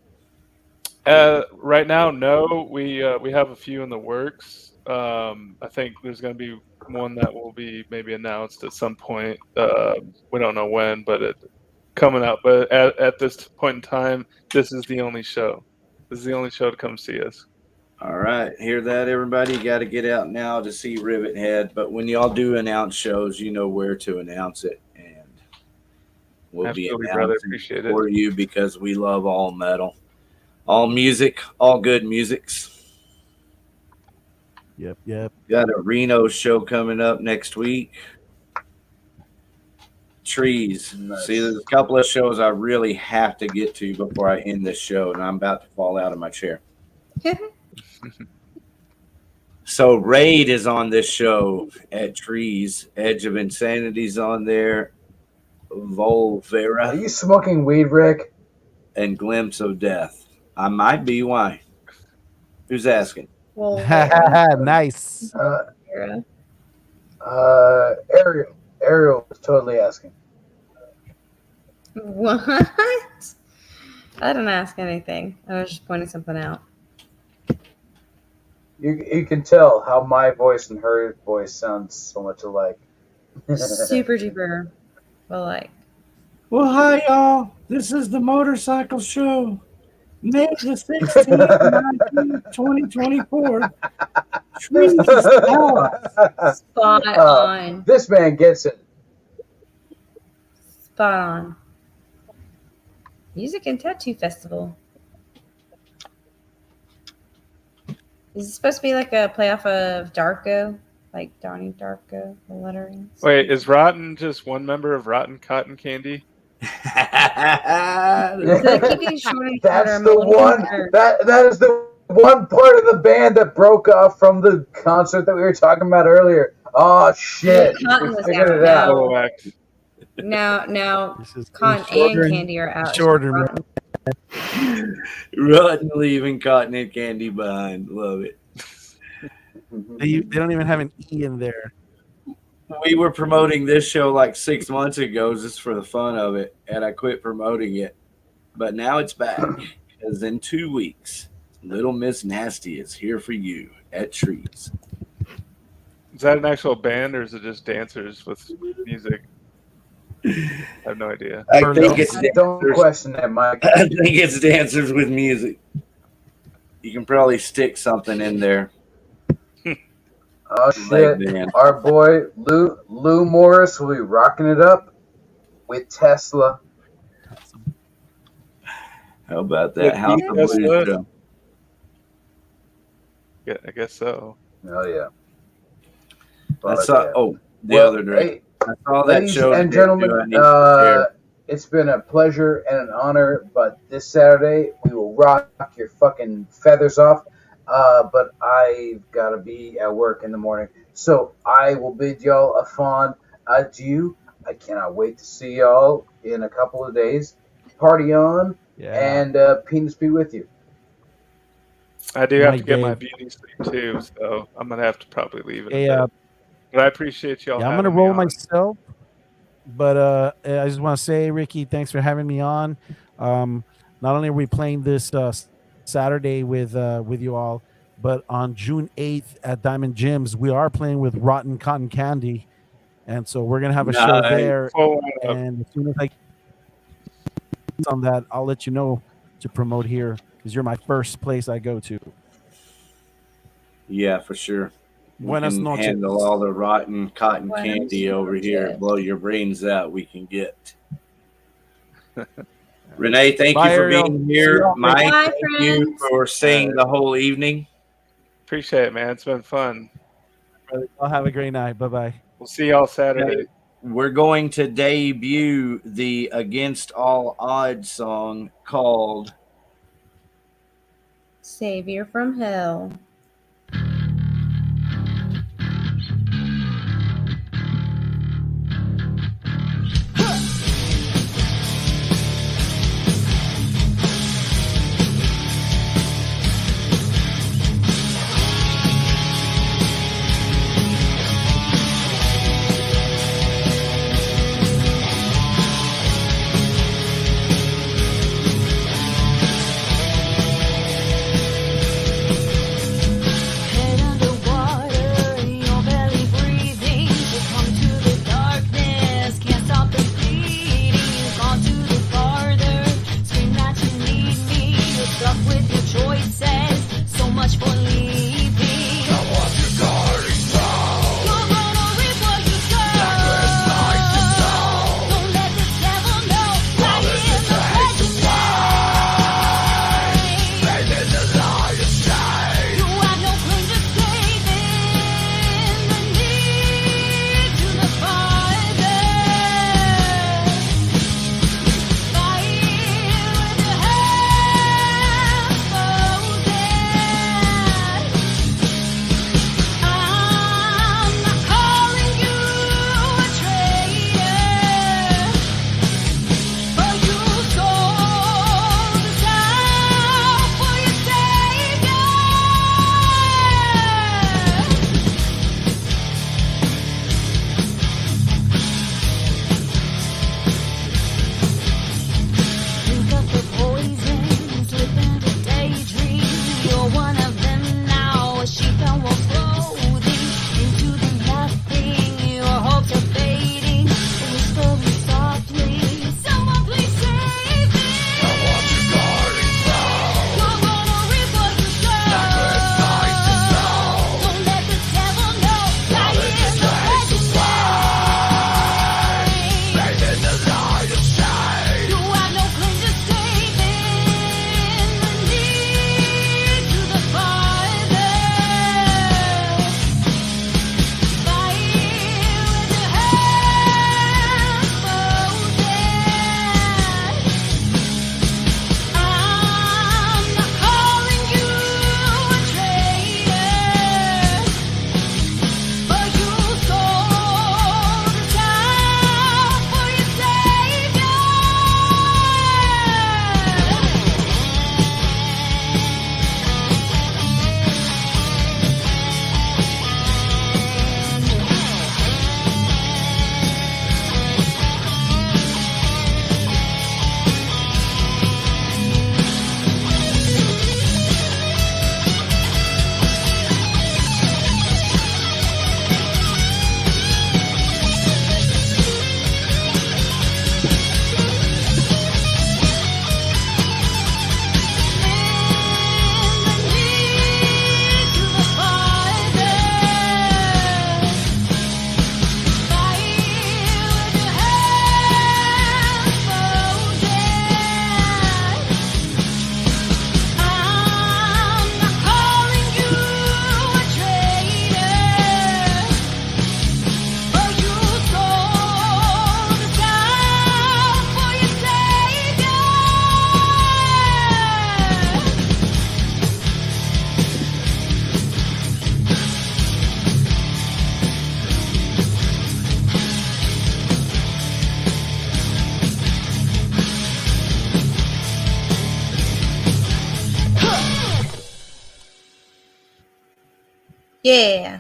Right now, no. We have a few in the works. I think there's going to be one that will be maybe announced at some point. We don't know when, but it's coming out. But at this point in time, this is the only show. This is the only show to come see us. All right, hear that, everybody? You got to get out now to see RIVETHEAD. But when y'all do announce shows, you know where to announce it, and we'll Absolutely, be brother. announcing Appreciate for you because we love all metal, all music, all good musics. Yep. Got a Reno show coming up next week. Trees. Nice. See, there's a couple of shows I really have to get to before I end this show, and I'm about to fall out of my chair. So Raid is on this show at Trees. Edge of Insanity's on there. Volvera. Are you smoking weed, Rick? And Glimpse of Death. I might be. Why? Who's asking? Well, nice. Ariel was totally asking. What? I didn't ask anything. I was just pointing something out. You can tell how my voice and her voice sounds so much alike. Super duper. Well, like. Well, hi, y'all. This is the Motorcycle Show. May the 16th, 2024. Spot on. This man gets it. Spot on. Music and Tattoo Festival. Is it supposed to be like a playoff of Darko? Like Donnie Darko, the lettering? Wait, is Rotten just one member of Rotten Cotton Candy? That's the one. That is the one part of the band that broke off from the concert that we were talking about earlier. Oh shit! Cotton We was figured it out. out. Now Cotton and Candy are out. Shorter. Rotten leaving Cotton and Candy behind. Love it. They don't even have an E in there. We were promoting this show like 6 months ago just for the fun of it, and I quit promoting it. But now it's back, because in 2 weeks, Little Miss Nasty is here for you at Trees. Is that an actual band, or is it just dancers with music? I have no idea. I think it's dancers. Don't question that, Mike. I think it's dancers with music. You can probably stick something in there. Oh shit! Our boy Lou Morris will be rocking it up with Tesla. How about that? House of Blues show. Yeah, I guess so. Oh yeah. I saw. The other day. Hey, I saw that ladies show. and gentlemen, it's been a pleasure and an honor. But this Saturday we will rock your fucking feathers off. But I've got to be at work in the morning. So I will bid y'all a fond adieu. I cannot wait to see y'all in a couple of days. Party on, and penis be with you. I do have to get my beauty sleep too, so I'm going to have to probably leave it. But I appreciate y'all. Yeah, I'm going to roll myself. But I just want to say, Ricky, thanks for having me on. Not only are we playing this Saturday with you all, but on June 8th at Diamond Gyms we are playing with Rotten Cotton Candy, and so we're gonna have a show there. And as soon as I get on that, I'll let you know to promote here, because you're my first place I go to. Yeah, for sure. Buenas we can noches. handle all the rotten cotton Buenas candy over here. noches. Blow your brains out. We can get. Renee, thank Bye, you for Ariel. being See here. y'all. Mike, Bye, thank you friends. for staying the whole evening. Appreciate it, man. It's been fun. I'll have a great night. Bye bye. We'll see y'all Saturday. We're going to debut the Against All Odds song called Savior from Hell. Yeah.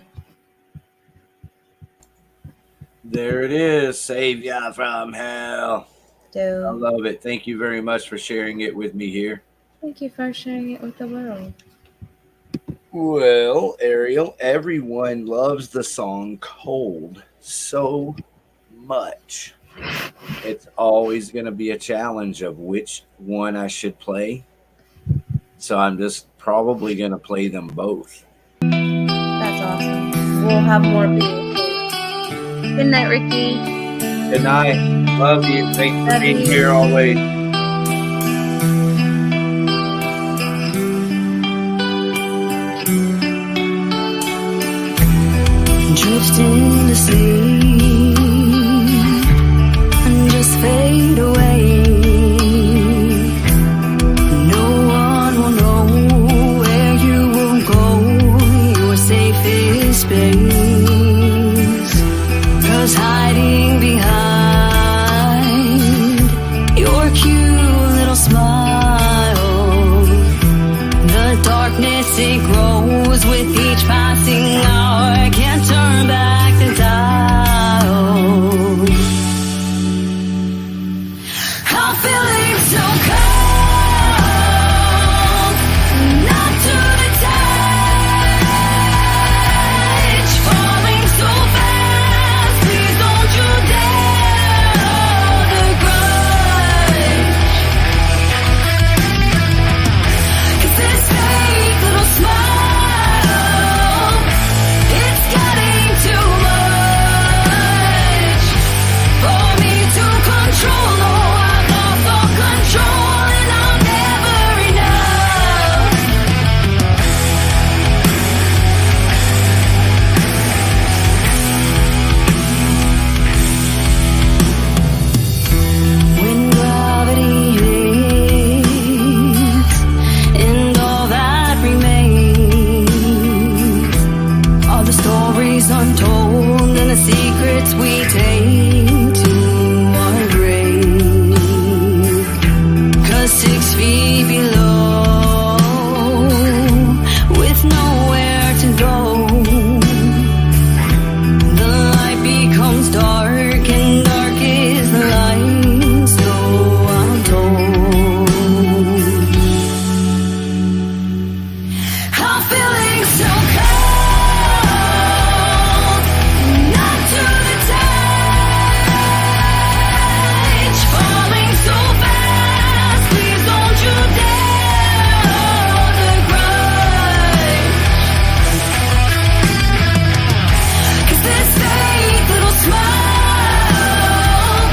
There it is. Save ya from hell. Dope. I love it. Thank you very much for sharing it with me here. Thank you for sharing it with the world. Well, Ariel, everyone loves the song Cold so much. It's always going to be a challenge of which one I should play. So I'm just probably going to play them both. awesome. We'll have more people. Good night, Ricky. Good night. Love you. Thanks for being here always. Drifting to sleep and just fade away. No one will know where you will go, your safest space. 'Cause hiding behind your cute little smile, the darkness it grows with each passing hour. I can't turn back the dial. I'm feeling so cold, not to the touch, falling so fast. Please don't you dare hold the grudge. 'Cause this fake little smile, it's getting too much for me to control. Oh, I've lost all control and I'm never enough. When gravity hits and all that remains are the stories untold and the secrets we take to our grave. 'Cause 6 feet below, with nowhere to go, the light becomes dark and dark is the light, so I'm told. I'm feeling so cold, not to the touch, falling so fast. Please don't you dare hold the grudge. 'Cause this fake little smile,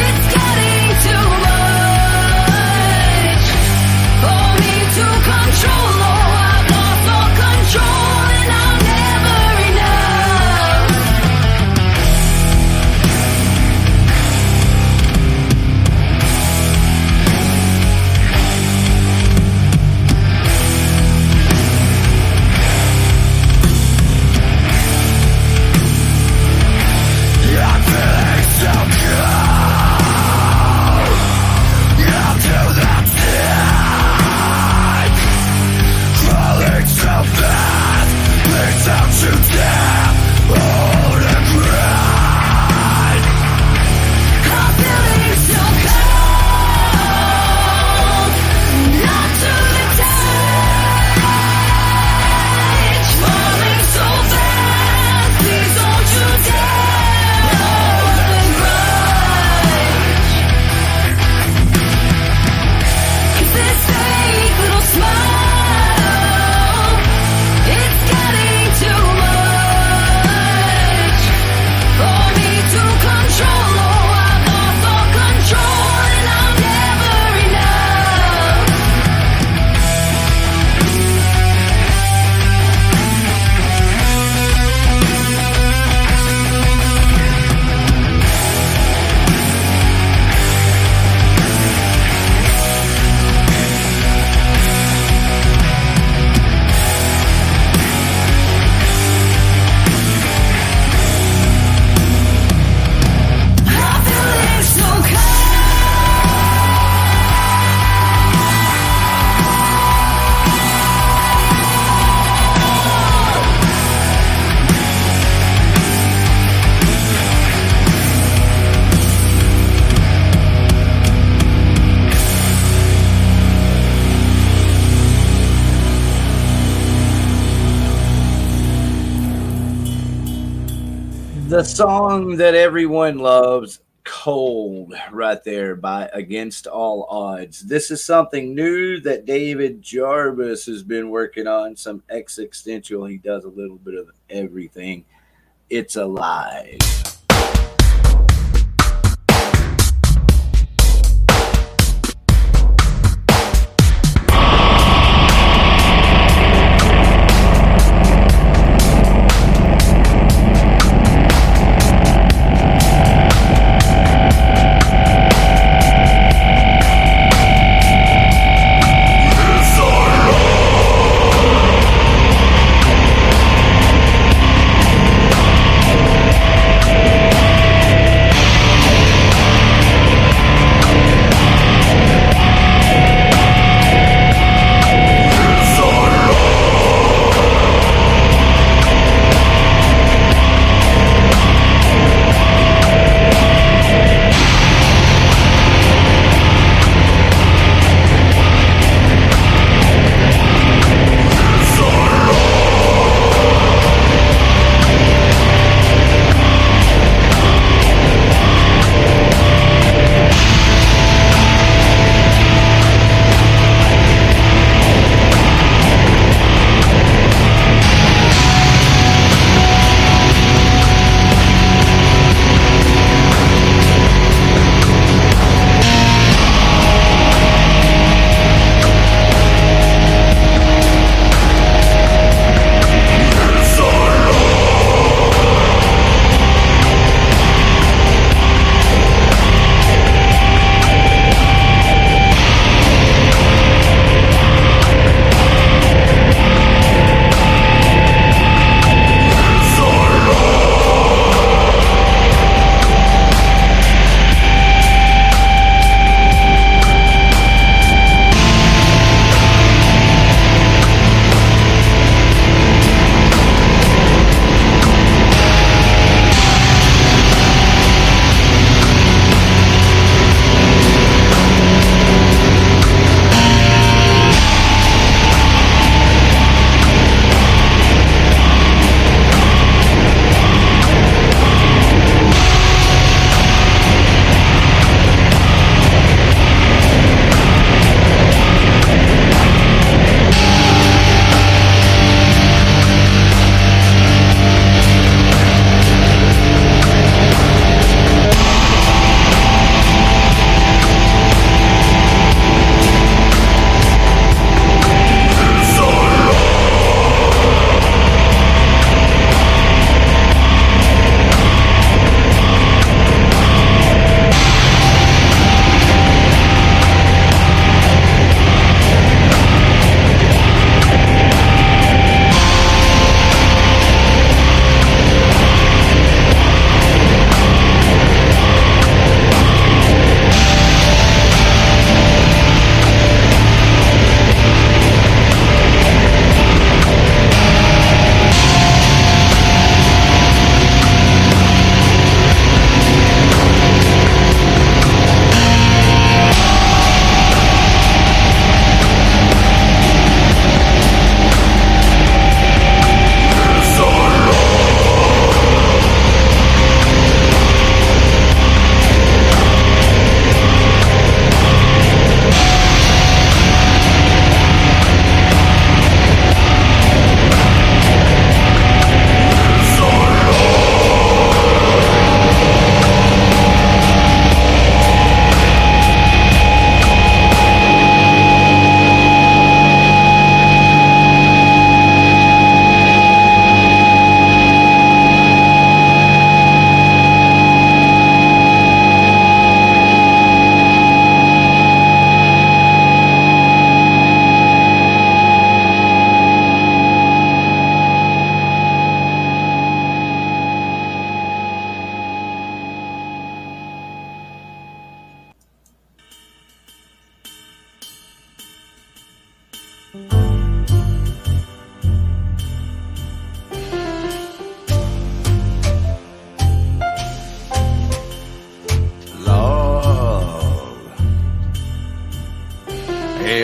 it's getting too much for me to control. Oh, I've lost all control and I'm never enough. I'm feeling so cold, not to the touch, crawling so fast, please don't you dare hold the grudge. I'm feeling so cold, not to the touch, falling so fast. Please don't you dare hold the grudge. 'Cause this fake little smile, it's getting too much for me to control. Oh, I've lost all control and I'm never enough. I'm feeling so The song that everyone loves, cold right there by Against All Odds. This is something new that David Jarvis has been working on, some existential. He does a little bit of everything. It's Alive.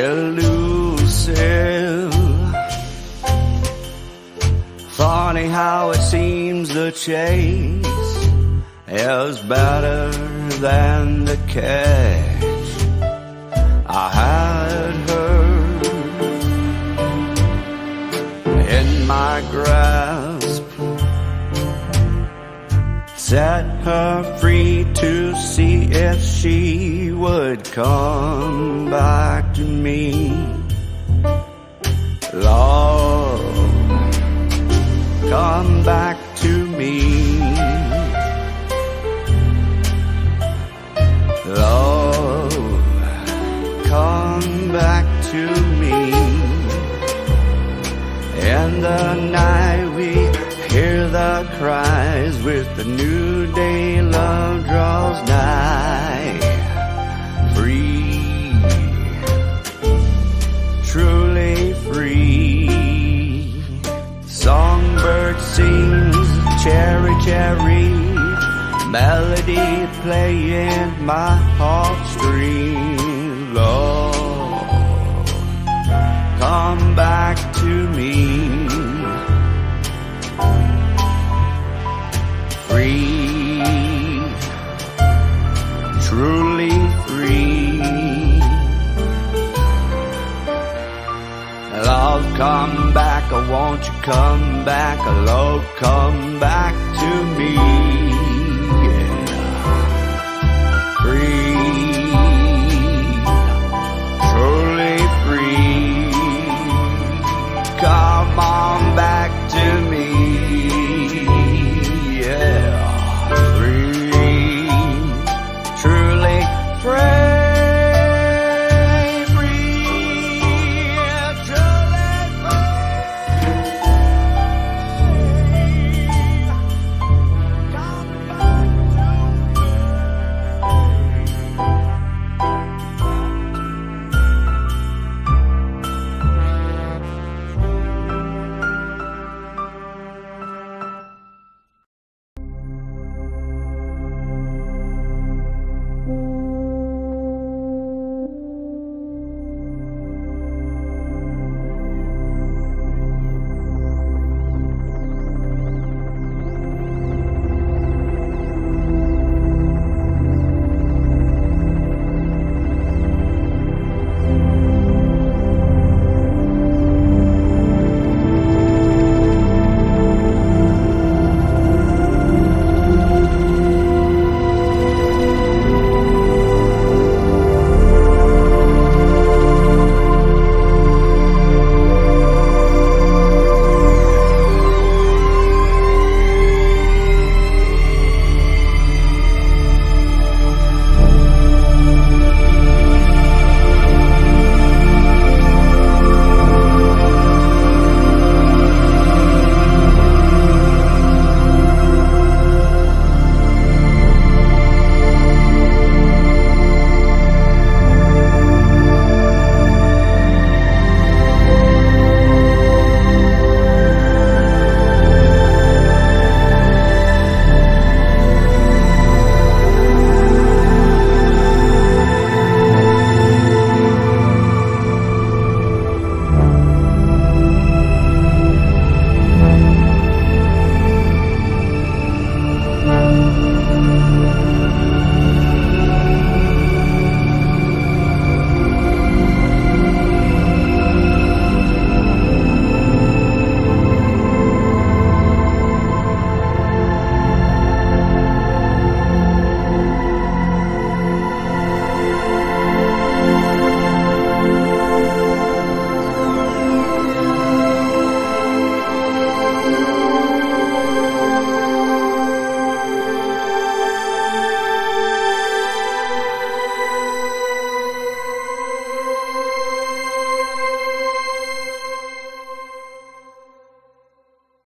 elusive. Funny how it seems the chase is better than the catch I had her in my grasp, set her free to see if she would come back to me. Love, come back to me. Love, come back to me. In the night we hear the cries, with the new day love draws nigh. Free, truly free. Songbird sings, cherry, cherry, melody playing my heartstrings. Lord, come back to me. Free, truly free. Love, come back, I want you come back. Love, come back to me.